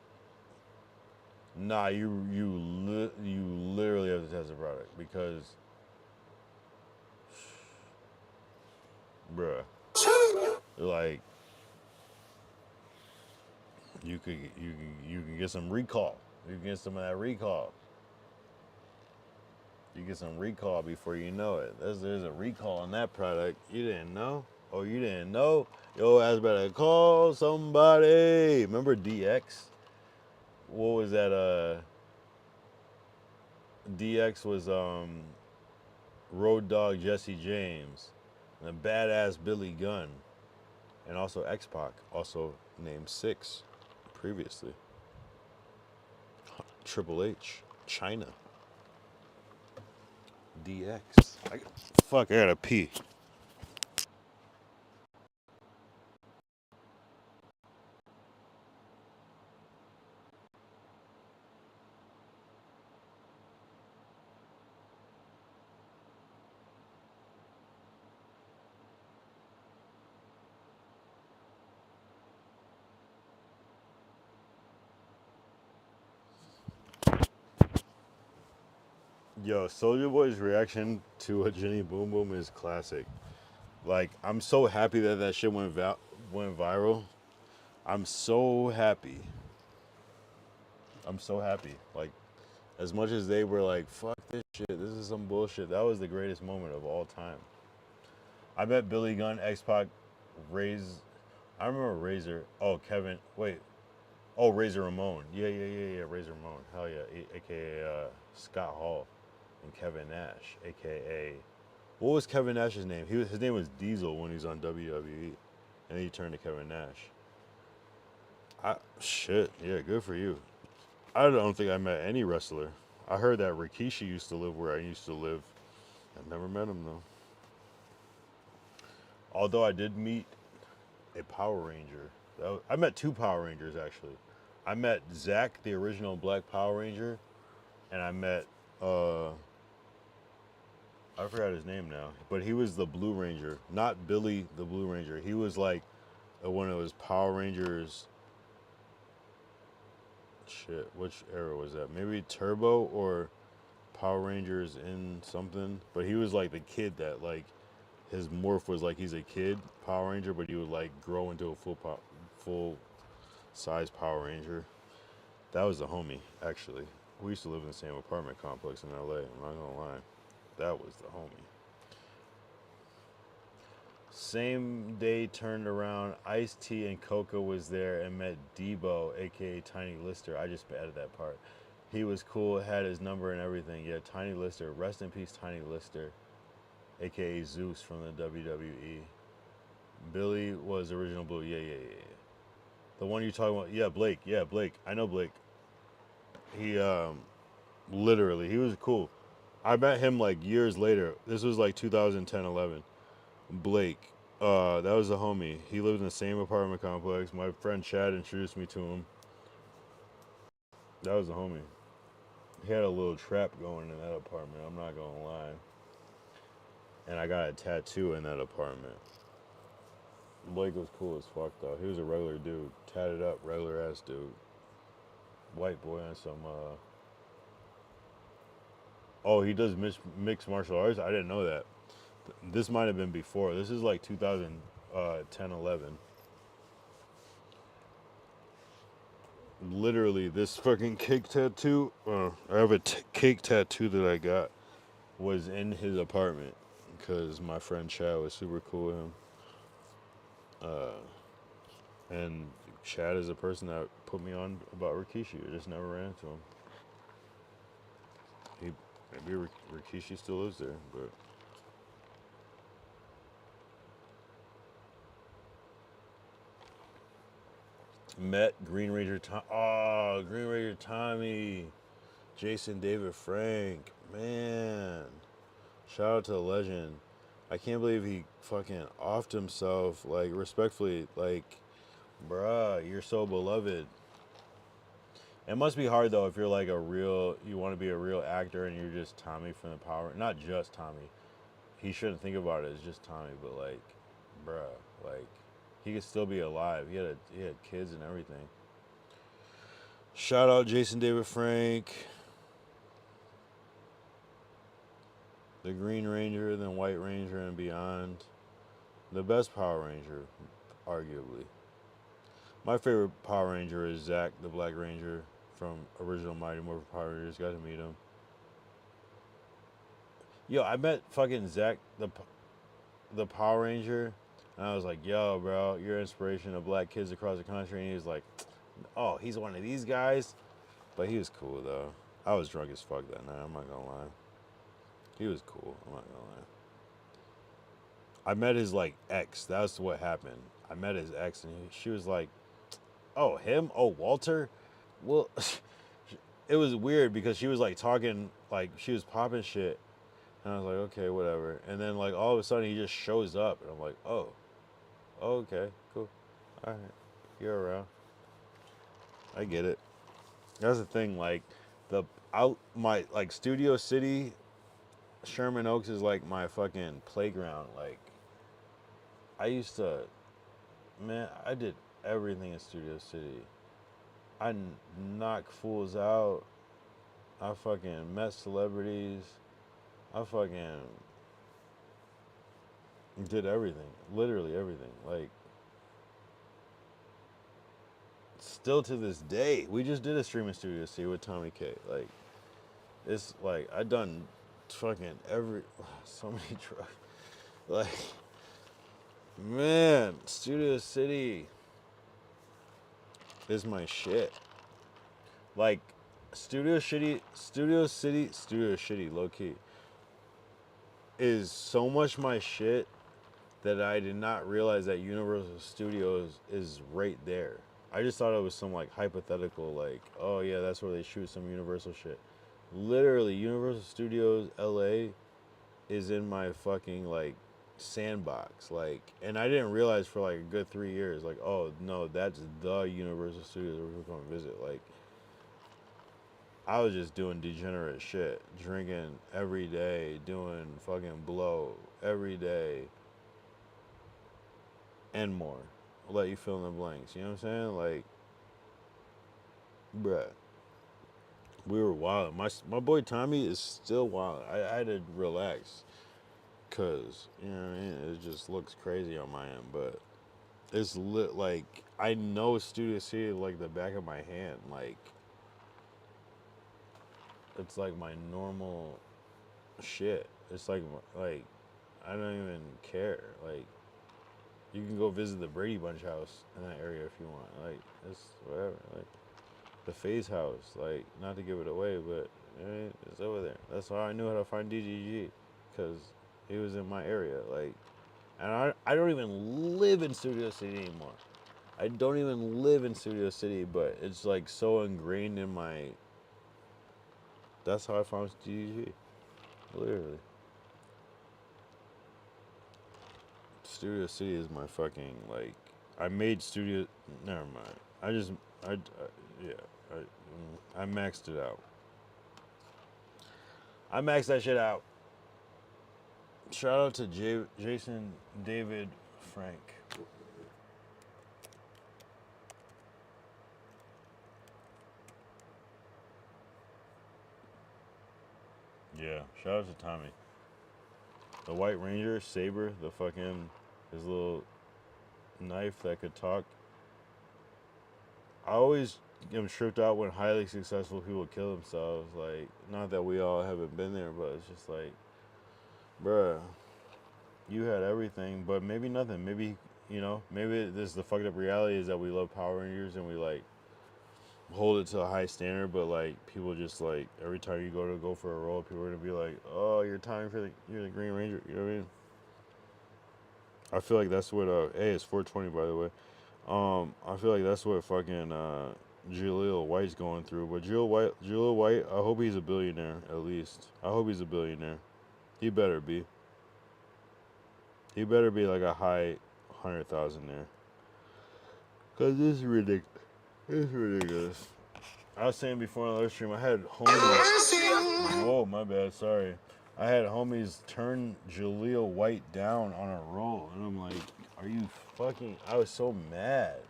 nah, you literally have to test the product because, bruh, like you can get some recall. You can get some of that recall. You get some recall before you know it. There's a recall on that product. You didn't know? Oh, you didn't know? Yo, ass better call somebody. Remember DX? What was that? DX was Road Dogg Jesse James and a badass Billy Gunn, and also X-Pac, also named Six previously. Triple H, China. DX. Fuck, I gotta pee. Yo, Soulja Boy's reaction to a Jenny Boom Boom is classic. Like, I'm so happy that that shit went viral. I'm so happy. I'm so happy. Like, as much as they were like, fuck this shit, this is some bullshit, that was the greatest moment of all time. I met Billy Gunn, X-Pac, I remember Razor. Oh, Kevin, wait. Oh, Razor Ramon. Yeah, Razor Ramon. Hell yeah, a.k.a. Scott Hall. And Kevin Nash, a.k.a. What was Kevin Nash's name? His name was Diesel when he was on WWE. And then he turned to Kevin Nash. Shit, yeah, good for you. I don't think I met any wrestler. I heard that Rikishi used to live where I used to live. I never met him, though. Although I did meet a Power Ranger. I met 2 Power Rangers, actually. I met Zach, the original Black Power Ranger, and I met, I forgot his name now, but he was the Blue Ranger, not Billy the Blue Ranger. He was like one of those Power Rangers. Shit, which era was that? Maybe Turbo or Power Rangers in something. But he was like the kid that like his morph was like he's a kid Power Ranger, but he would like grow into a full size Power Ranger. That was the homie, actually. We used to live in the same apartment complex in LA. I'm not gonna lie. That was the homie. Same day turned around, Ice-T and Coca was there and met Debo, aka Tiny Lister. I just added that part. He was cool, had his number and everything. Yeah, Tiny Lister. Rest in peace, Tiny Lister, aka Zeus from the WWE. Billy was original Blue. Yeah. The one you're talking about. Yeah, Blake. I know Blake. He literally, he was cool. I met him like years later. This was like 2010, 11. Blake, that was a homie. He lived in the same apartment complex. My friend Chad introduced me to him. That was a homie. He had a little trap going in that apartment, I'm not gonna lie. And I got a tattoo in that apartment. Blake was cool as fuck though. He was a regular dude. Tatted up, regular ass dude. White boy on some, Oh, he does mixed martial arts? I didn't know that. This might have been before. This is like 2010, 11. Literally, this fucking cake tattoo, I have a cake tattoo that I got, was in his apartment because my friend Chad was super cool with him. And Chad is the person that put me on about Rikishi. I just never ran into him. Maybe Rikishi still lives there, but... Met Green Ranger Tommy. Oh, Green Ranger Tommy. Jason David Frank. Man. Shout out to the legend. I can't believe he fucking offed himself. Like, respectfully, like, bruh, you're so beloved. It must be hard, though, if you're like you want to be a real actor and you're just Tommy from the Power. Not just Tommy. He shouldn't think about it as just Tommy, but like, bruh, like, he could still be alive. He had kids and everything. Shout out Jason David Frank. The Green Ranger, then White Ranger and beyond. The best Power Ranger, arguably. My favorite Power Ranger is Zach, the Black Ranger from original Mighty Morphin Power Rangers. Got to meet him. Yo, I met fucking Zach, the Power Ranger. And I was like, yo, bro, you're an inspiration of black kids across the country. And he was like, oh, he's one of these guys? But he was cool, though. I was drunk as fuck that night, I'm not gonna lie. He was cool, I'm not gonna lie. I met his, like, ex. That's what happened. I met his ex, and she was like, oh, him? Oh, Walter? Well, it was weird because she was like talking, like she was popping shit. And I was like, okay, whatever. And then like all of a sudden he just shows up. And I'm like, oh, okay, cool. All right, you're around. I get it. That's the thing, like my like Studio City, Sherman Oaks is like my fucking playground. Like I used to, man, I did everything in Studio City. I knocked fools out. I fucking met celebrities. I fucking did everything. Literally everything. Like, still to this day, we just did a stream in Studio City with Tommy K. Like, it's like, I done fucking so many drugs. Like, man, Studio City is my shit. Like, Studio City, low key, is so much my shit that I did not realize that Universal Studios is right there. I just thought it was some like hypothetical, like, oh yeah, that's where they shoot some Universal shit. Literally, Universal Studios LA is in my fucking like sandbox, like, and I didn't realize for like a good 3 years, like, oh no, that's the Universal Studios where we're going to visit. Like, I was just doing degenerate shit, drinking every day, doing fucking blow every day, and more. I'll let you fill in the blanks. You know what I'm saying? Like, bruh, we were wild. My boy Tommy is still wild. I had to relax, cause you know what I mean. It just looks crazy on my end, but it's lit. Like, I know Studio City like the back of my hand. Like, it's like my normal shit. It's like I don't even care. Like, you can go visit the Brady Bunch house in that area if you want. Like, it's whatever. Like, the FaZe house. Like, not to give it away, but it's over there. That's why I knew how to find DGG, because he was in my area. Like, and I don't even live in Studio City anymore. I don't even live in Studio City, but it's like so ingrained in my. That's how I found DGG. Literally. Studio City is my fucking, like, I made Studio, never mind. I maxed it out. I maxed that shit out. Shout out to Jason David Frank. Yeah, shout out to Tommy. The White Ranger, Saber, his little knife that could talk. I always am tripped out when highly successful people kill themselves. Like, not that we all haven't been there, but it's just like, bruh, you had everything, but maybe nothing. Maybe, maybe this the fucked up reality is that we love Power Rangers and we like hold it to a high standard, but like people just like every time you go for a role, people are gonna be like, oh, you're the Green Ranger. You know what I mean? I feel like that's what hey, it's 420 by the way. I feel like that's what fucking Jaleel White's going through. But Jaleel White, I hope he's a billionaire at least. I hope he's a billionaire. He better be. He better be like a high 100,000 there. Cause this is ridiculous. It's ridiculous. I was saying before on the live stream, I had homies. Whoa, my bad. Sorry. I had homies turn Jaleel White down on a roll, and I'm like, "Are you fucking?" I was so mad.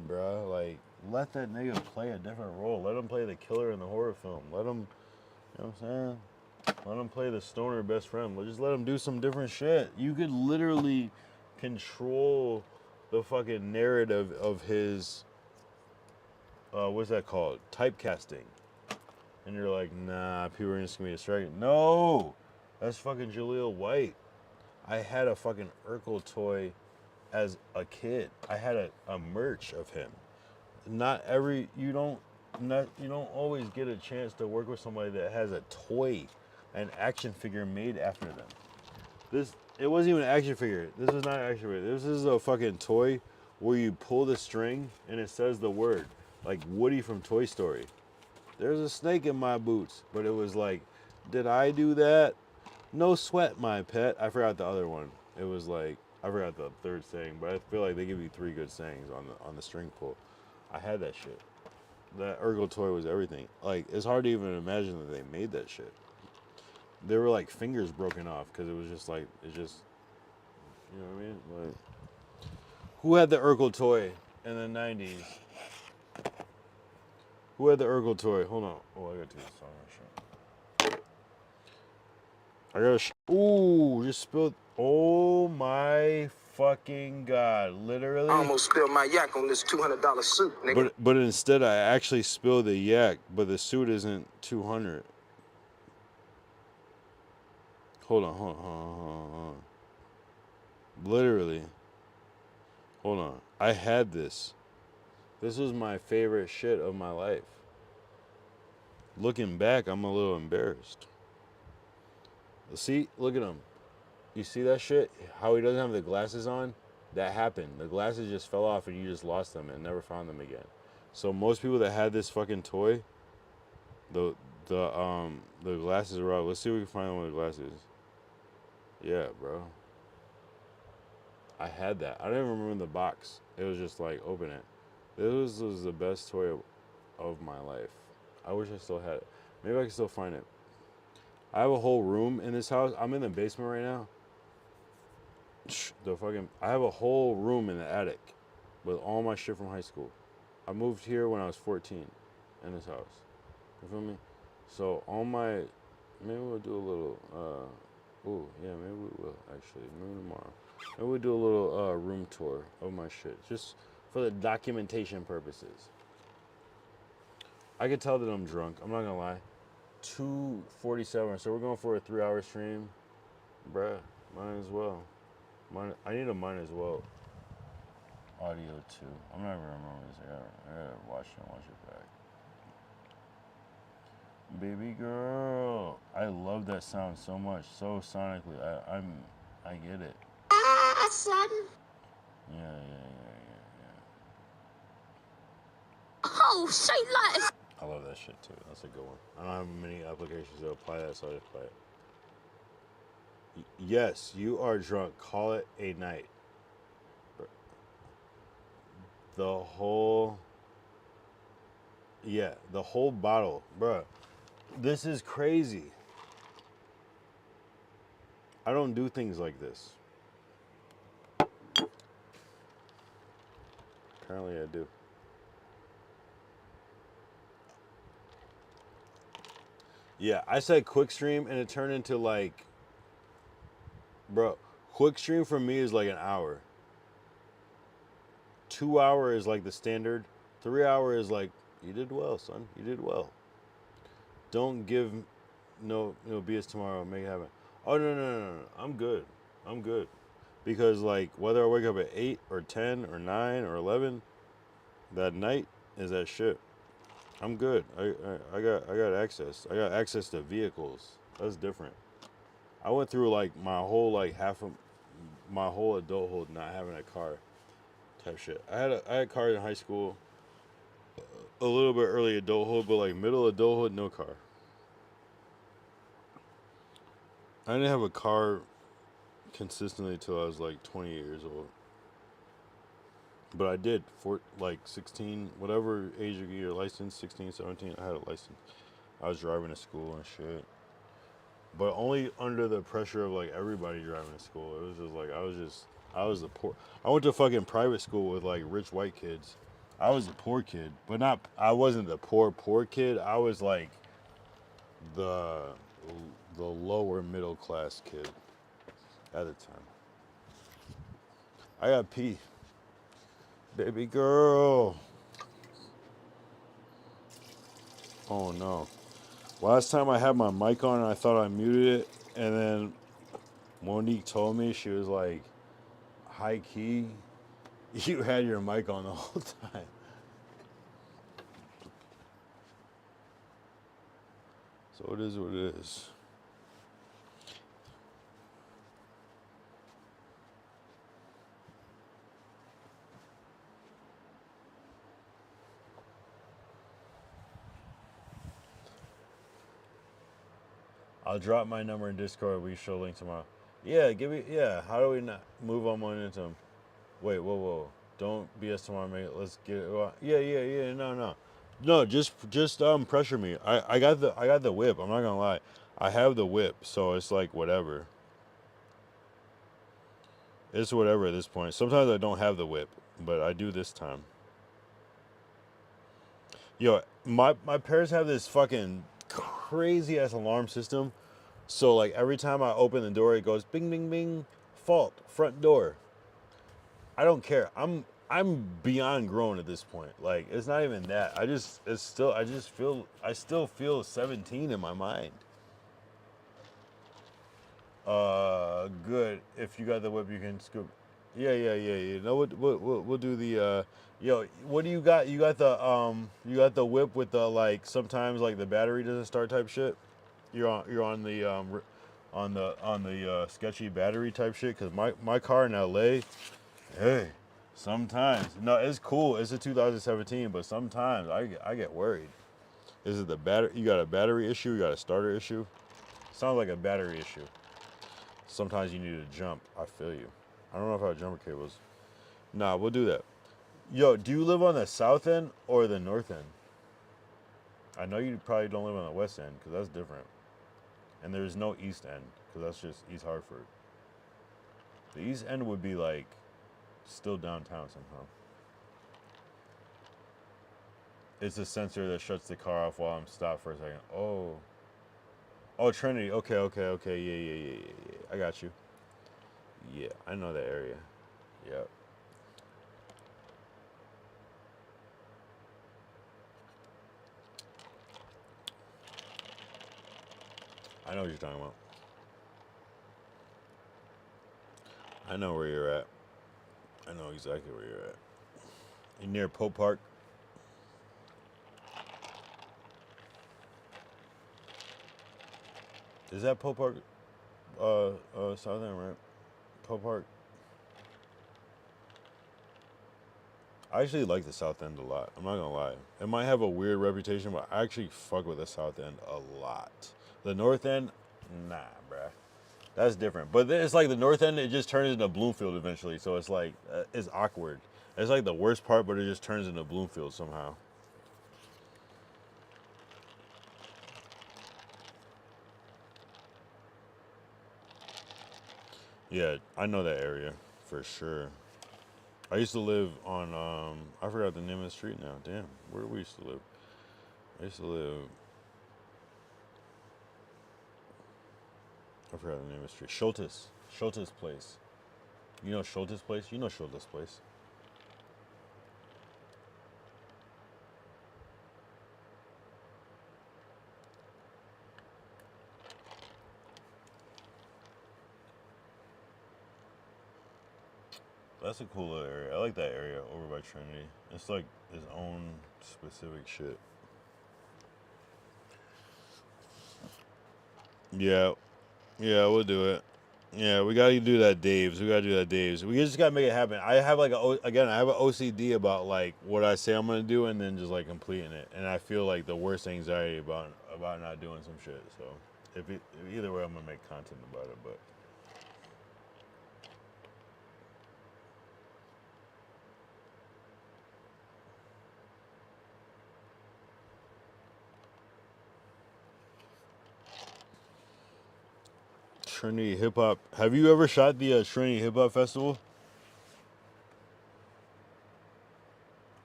Bro. Like, let that nigga play a different role. Let him play the killer in the horror film. Let him, you know what I'm saying? Let him play the stoner best friend. Just let him do some different shit. You could literally control the fucking narrative of his, what's that called? Typecasting. And you're like, nah, people are just gonna be distracted. No! That's fucking Jaleel White. I had a fucking Urkel toy as a kid. I had a merch of him. You don't always get a chance to work with somebody that has a toy, an action figure made after them. It wasn't even an action figure. This is not an action figure. This is a fucking toy where you pull the string and it says the word. like Woody from Toy Story. There's a snake in my boots, but it was like, did I do that? No sweat, my pet. I forgot the other one. It was like, I forgot the third saying, but I feel like they give you 3 good sayings on the string pull. I had that shit. That Urkel toy was everything. Like, it's hard to even imagine that they made that shit. There were like fingers broken off because it was just like, it's just, you know what I mean? Like, who had the Urkel toy in the 90s? Who had the Urkel toy? Hold on. Oh, I gotta do this song. I gotta. Ooh, just spilled. Oh my fucking god! Literally. I almost spilled my yak on this $200 suit, nigga. But instead, I actually spilled the yak. But the suit isn't 200. Hold on. Literally. Hold on. I had this. This was my favorite shit of my life. Looking back, I'm a little embarrassed. See, look at him. You see that shit? How he doesn't have the glasses on? That happened. The glasses just fell off and you just lost them and never found them again. So most people that had this fucking toy, the glasses are out. Let's see if we can find one with the glasses. Yeah, bro. I had that. I don't even remember the box. It was just like, open it. This was the best toy of my life. I wish I still had it. Maybe I can still find it. I have a whole room in this house. I'm in the basement right now. I have a whole room in the attic with all my shit from high school. I moved here when I was 14 in this house. You feel me? So all my, maybe we'll do a little, maybe we will actually, maybe tomorrow. Maybe we'll do a little room tour of my shit, just for the documentation purposes. I could tell that I'm drunk, I'm not gonna lie. 2:47, so we're going for a 3-hour stream. Bruh, might as well. I need a mine as well. Audio too. I'm not even remembering this. I gotta watch it back. Baby girl, I love that sound so much, so sonically. I get it. Son. Yeah. Oh, say like. I love that shit too. That's a good one. I don't have many applications that apply that, so I just play it. Yes, you are drunk. Call it a night. The whole bottle, bruh. This is crazy. I don't do things like this. Apparently I do. Yeah, I said quick stream and it turned into like, bro, quick stream for me is like an hour. 2 hour is like the standard. 3 hour is like, you did well, son. You did well. Don't give no BS tomorrow. Make it happen. Oh, no. I'm good. Because like, whether I wake up at 8 or 10 or 9 or 11, that night is that shit. I'm good. I got access. I got access to vehicles. That's different. I went through like my whole like half of my whole adulthood not having a car type shit. I had cars in high school, a little bit early adulthood, but like middle adulthood, no car. I didn't have a car consistently until I was like 20 years old. But I did for like 16, whatever age you get your license, 16, 17, I had a license. I was driving to school and shit. But only under the pressure of like everybody driving to school. It was just like, I was the poor. I went to fucking private school with like rich white kids. I was a poor kid, but I wasn't the poor kid. I was like the lower middle class kid at the time. I got pee. Baby girl. Oh no. Last time I had my mic on and I thought I muted it, and then Monique told me, she was like, high key, you had your mic on the whole time. So it is what it is. I'll drop my number in Discord. We show link tomorrow. Yeah, give me. Yeah, how do we not move on momentum? Wait, whoa. Don't BS tomorrow, mate. Let's get it. Yeah. No, just pressure me. I got the whip. I'm not gonna lie. I have the whip, so it's like whatever. It's whatever at this point. Sometimes I don't have the whip, but I do this time. Yo, my parents have this fucking crazy ass alarm system. So like every time I open the door, it goes bing bing bing, fault, front door. I don't care. I'm beyond grown at this point. Like it's not even that. I still feel 17 in my mind. Good. If you got the whip, you can scoop. Yeah. No, we'll do the yo. What do you got? You got the whip with the like sometimes like the battery doesn't start type shit. You're on the sketchy battery type shit. Cause my car in LA, hey, sometimes no, it's cool. It's a 2017, but sometimes I get worried. Is it the battery? You got a battery issue? You got a starter issue? Sounds like a battery issue. Sometimes you need to jump. I feel you. I don't know if I have jumper cables. Nah, we'll do that. Yo, do you live on the south end or the north end? I know you probably don't live on the west end because that's different. And there's no east end because that's just East Hartford. The east end would be like still downtown somehow. It's a sensor that shuts the car off while I'm stopped for a second. Oh, Trinity. Okay. Yeah. I got you. Yeah, I know that area. Yep. I know what you're talking about. I know where you're at. I know exactly where you're at. You near Pope Park? Is that Pope Park? Southern, right? Pope Park. I actually like the South End a lot. I'm not gonna lie. It might have a weird reputation, but I actually fuck with the South End a lot. The North End, nah, bruh. That's different. But it's like the North End, it just turns into Bloomfield eventually. So it's like, it's awkward. It's like the worst part, but it just turns into Bloomfield somehow. Yeah, I know that area for sure. I used to live on, I forgot the name of the street now. Damn, where we used to live? I used to live, I forgot the name of the street. Schultes Place. You know Schultes Place? You know Schultes Place. That's a cool little area. I like that area over by Trinity. It's like its own specific shit. Yeah, we'll do it. Yeah, we gotta do that, Dave's. We just gotta make it happen. I have like I have an OCD about like what I say I'm gonna do and then just like completing it, and I feel like the worst anxiety about not doing some shit. So either way, I'm gonna make content about it, but. Trinity Hip Hop. Have you ever shot the Trinity Hip Hop Festival?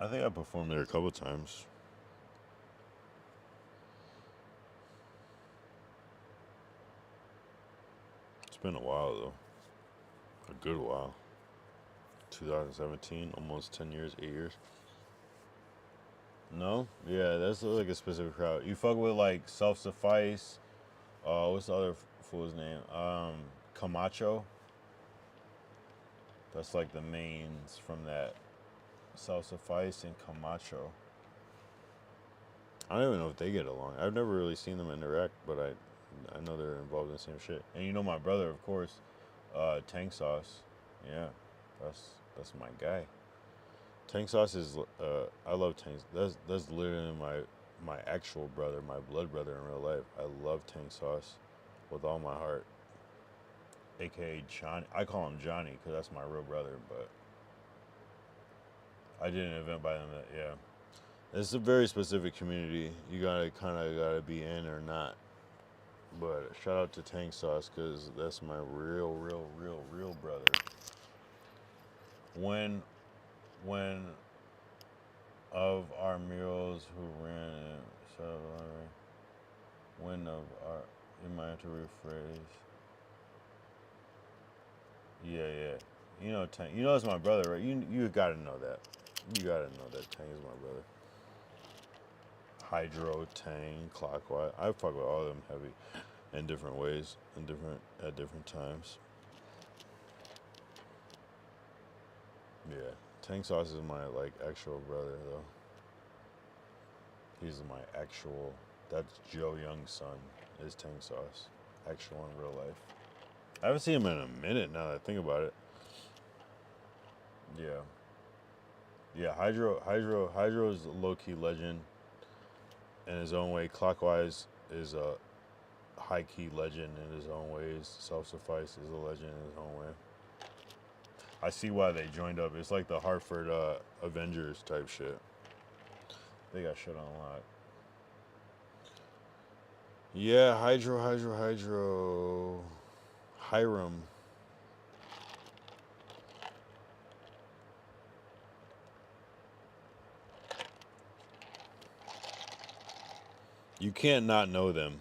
I think I performed there a couple times. It's been a while though. A good while. 2017, almost 10 years, 8 years. No? Yeah, that's like a specific crowd. You fuck with like Self Suffice. What's the other fool's name? Camacho. That's like the mains from that. Self Suffice and Camacho. I don't even know if they get along. I've never really seen them interact, but I know they're involved in the same shit. And you know my brother, of course, Tank Sauce. Yeah, that's my guy. Tank Sauce is I love Tank. That's literally my actual brother, my blood brother in real life. I love Tank Sauce. with all my heart. AKA Johnny. I call him Johnny because that's my real brother, but I did an event by them that, yeah. It's a very specific community. You gotta be in or not. But shout out to Tank Sauce because that's my real brother. When of our murals who ran it, shout out, when of our, you might have to rephrase. Yeah. You know Tank. You know that's my brother, right? You gotta know that. You gotta know that Tank is my brother. Hydro, Tang, Clockwise. I fuck with all of them heavy in different ways, at different times. Yeah, Tank Sauce is my actual brother though. He's my actual. That's Joe Young's son. Is Tank Sauce, actual in real life. I haven't seen him in a minute now that I think about it. Yeah. Hydro is a low-key legend in his own way. Clockwise is a high-key legend in his own ways. Self-Suffice is a legend in his own way. I see why they joined up. It's like the Hartford Avengers type shit. They got shit on lock. Yeah, Hydro. Hiram. You can't not know them.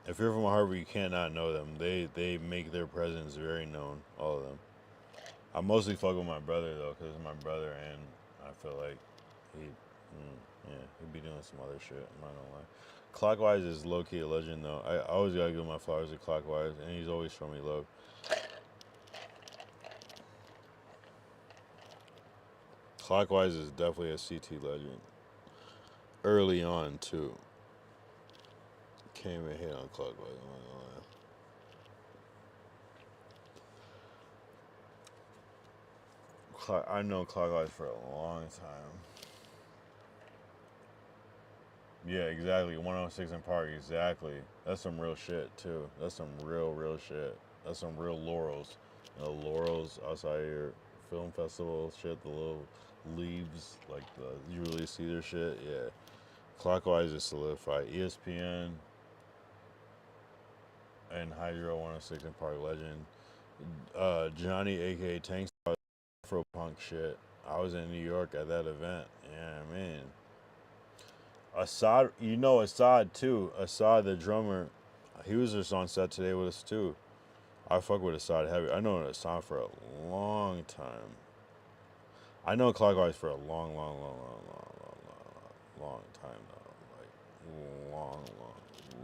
If you're from Harvard, you can't not know them. They make their presence very known, all of them. I mostly fuck with my brother though, cause it's my brother, and I feel like he'd be doing some other shit. I'm not gonna lie. Clockwise is low key a legend though. I always gotta give my flowers to Clockwise, and he's always shown me love. Clockwise is definitely a CT legend. Early on too. Can't even hit on Clockwise. I'm not gonna lie. I've known Clockwise for a long time. Yeah, exactly. 106 in Park, exactly. That's some real shit too. That's some real shit. That's some real laurels. You know, laurels outside your film festival shit, the little leaves, you really see their shit. Yeah. Clockwise is solidified. ESPN and Hydro 106 in Park legend. Johnny, aka Tank, Afro punk shit. I was in New York at that event. Yeah, man. Assad, you know Assad too. Assad, the drummer, he was just on set today with us too. I fuck with Assad heavy. I know Assad for a long time. I know Clockwise for a long time though.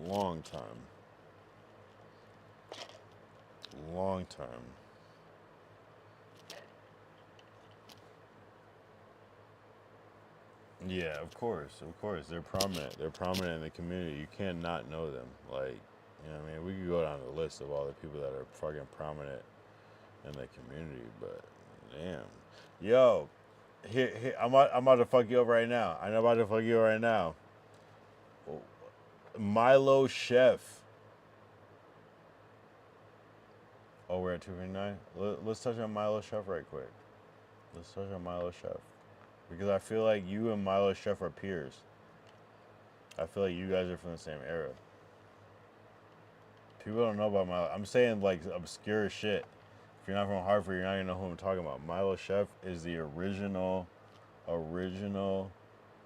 Long time. Long time. Yeah, of course. They're prominent. They're prominent in the community. You can't not know them. You know what I mean? We could go down the list of all the people that are fucking prominent in the community, but damn. Yo, here I'm about to fuck you up right now. I'm about to fuck you up right now. Milo Chef. Oh, we're at 259? Let's touch on Milo Chef right quick. Because I feel like you and Milo Chef are peers. I feel like you guys are from the same era. People don't know about Milo. I'm saying obscure shit. If you're not from Hartford, you're not gonna know who I'm talking about. Milo Chef is the original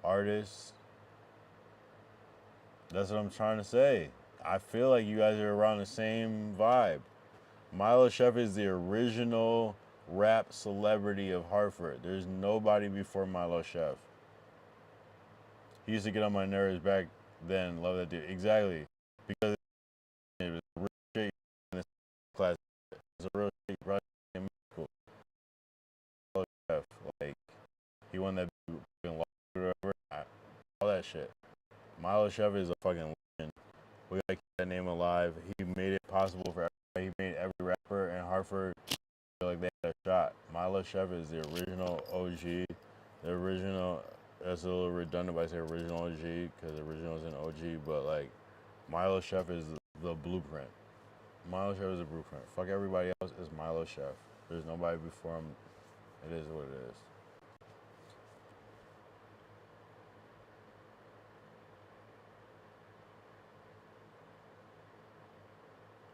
artist. That's what I'm trying to say. I feel like you guys are around the same vibe. Milo Chef is the original rap celebrity of Hartford. There's nobody before Milo Chef. He used to get on my nerves back then. Love that dude. Exactly. Because it was a real shit in this class. It was a real shit right in middle school. Milo Chef. He won that fucking lawsuit or whatever. All that shit. Milo Chef is a fucking legend. We gotta keep that name alive. He made it possible for everybody. He made every rapper in Hartford feel like they had a shot. Milo Chef is the original OG. The original, that's a little redundant by saying original OG, because the original is an OG, but Milo Chef is the blueprint. Milo Chef is a blueprint. Fuck everybody else. It's Milo Chef. There's nobody before him. It is what it is.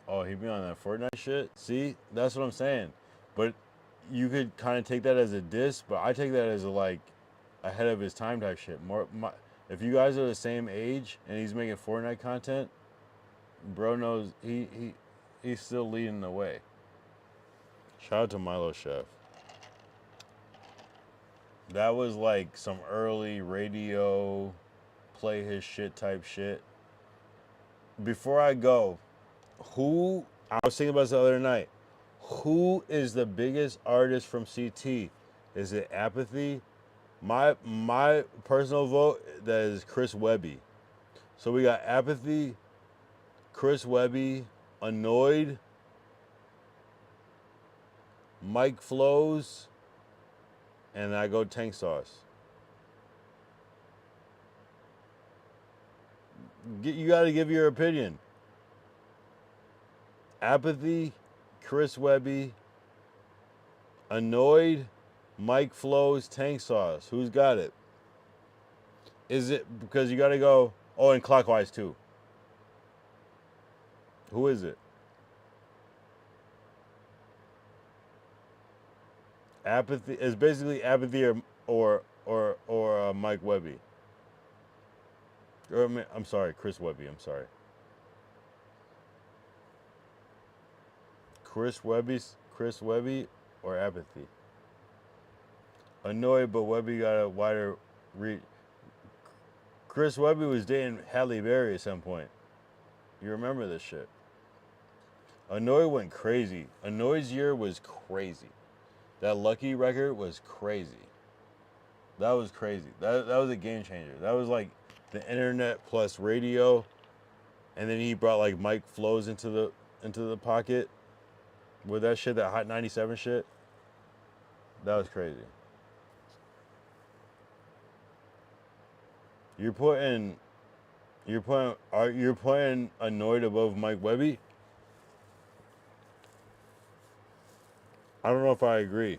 Oh, he be on that Fortnite shit? See? That's what I'm saying. But you could kind of take that as a diss, but I take that as a, like, ahead of his time type shit. If you guys are the same age and he's making Fortnite content, bro knows he's still leading the way. Shout out to Milo Chef. That was like some early radio, play his shit type shit. Before I go, I was thinking about this the other night. Who is the biggest artist from CT? Is it Apathy? My personal vote, that is Chris Webby. So we got Apathy, Chris Webby, Annoyed, Mike Flows, and I go Tank Sauce. You got to give your opinion. Apathy, Chris Webby, Annoyed, Mike Flows, Tank Sauce. Who's got it? Is it because you got to go? Oh, and Clockwise too. Who is it? Apathy is basically Apathy or Mike Webby. Or I'm sorry, Chris Webby. I'm sorry. Chris Webby or Apathy. Annoyed, but Webby got a wider reach. Chris Webby was dating Halle Berry at some point. You remember this shit. Annoyed went crazy. Annoyed's year was crazy. That Lucky record was crazy. That was crazy. That was a game changer. That was like the internet plus radio. And then he brought like Mike Flows into the pocket with that shit, that Hot 97 shit. That was crazy. You're putting Annoyed above Mike Webby? I don't know if I agree.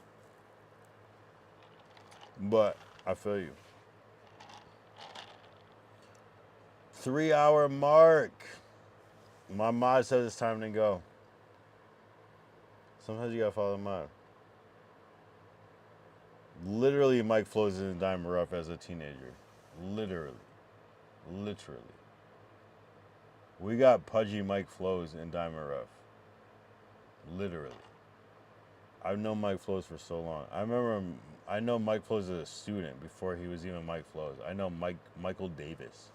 But I feel you. 3-hour mark. My mod says it's time to go. Sometimes you gotta follow the mod. Literally, Mike Flows in Diamond Rough as a teenager. Literally. We got pudgy Mike Flows in Diamond Rough. Literally. I've known Mike Flows for so long. I know Mike Flows as a student before he was even Mike Flows. I know Michael Davis.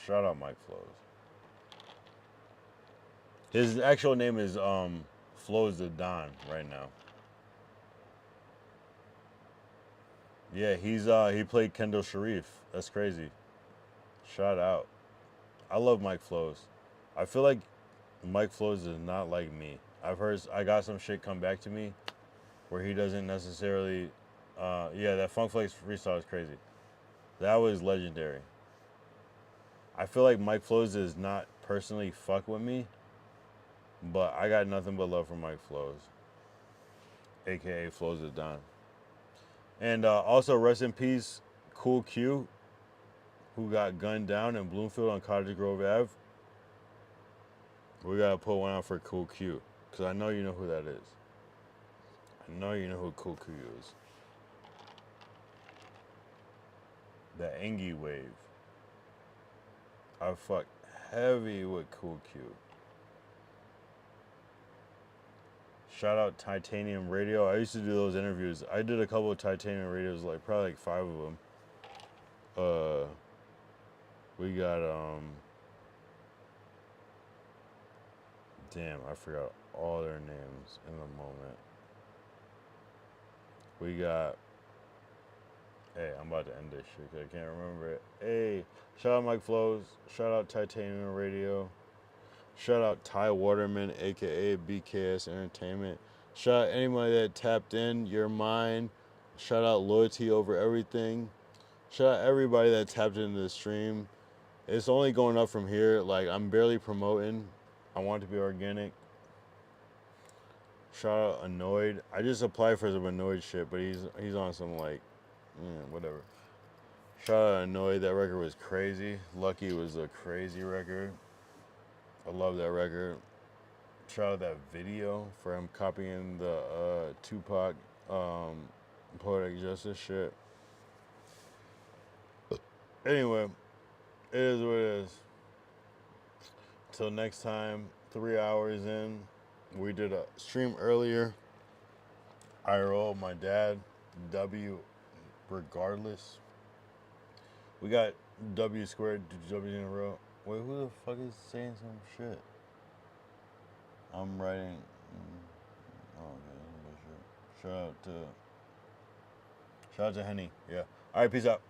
Shout out Mike Flows. His actual name is Flows the Don right now. Yeah, he played Kendall Sharif. That's crazy. Shout out. I love Mike Flows. I feel like Mike Flows is not like me. I got some shit come back to me where he doesn't necessarily that Funk Flex freestyle is crazy. That was legendary. I feel like Mike Flows does not personally fuck with me, but I got nothing but love for Mike Flows, aka Flows the Don. And also rest in peace, Cool Q, who got gunned down in Bloomfield on Cottage Grove Ave. We gotta put one out for Cool Q, because I know you know who that is. I know you know who Cool Q is. The Engie Wave. I fuck heavy with Cool Q. Shout out Titanium Radio. I used to do those interviews. I did a couple of Titanium Radios, probably 5 of them. We got damn, I forgot all their names in the moment. We got, hey, I'm about to end this shit because I can't remember it. Hey, shout out Mike Flows. Shout out Titanium Radio. Shout out Ty Waterman, aka BKS Entertainment. Shout out anybody that tapped in. You're mine. Shout out Loyalty Over Everything. Shout out everybody that tapped into the stream. It's only going up from here. Like, I'm barely promoting. I want it to be organic. Shout out Annoyed. I just applied for some Annoyed shit, but he's on some, like, whatever. Shout out Annoyed. That record was crazy. Lucky was a crazy record. I love that record. Shout out that video for him copying the Tupac Poetic Justice shit. Anyway, it is what it is. Till next time, 3 hours in. We did a stream earlier. I rolled my dad, W, regardless. We got W squared, W in a row. Wait, who the fuck is saying some shit? I'm writing. Oh, okay, that's bullshit. Shout out to Henny. Yeah. All right, peace out.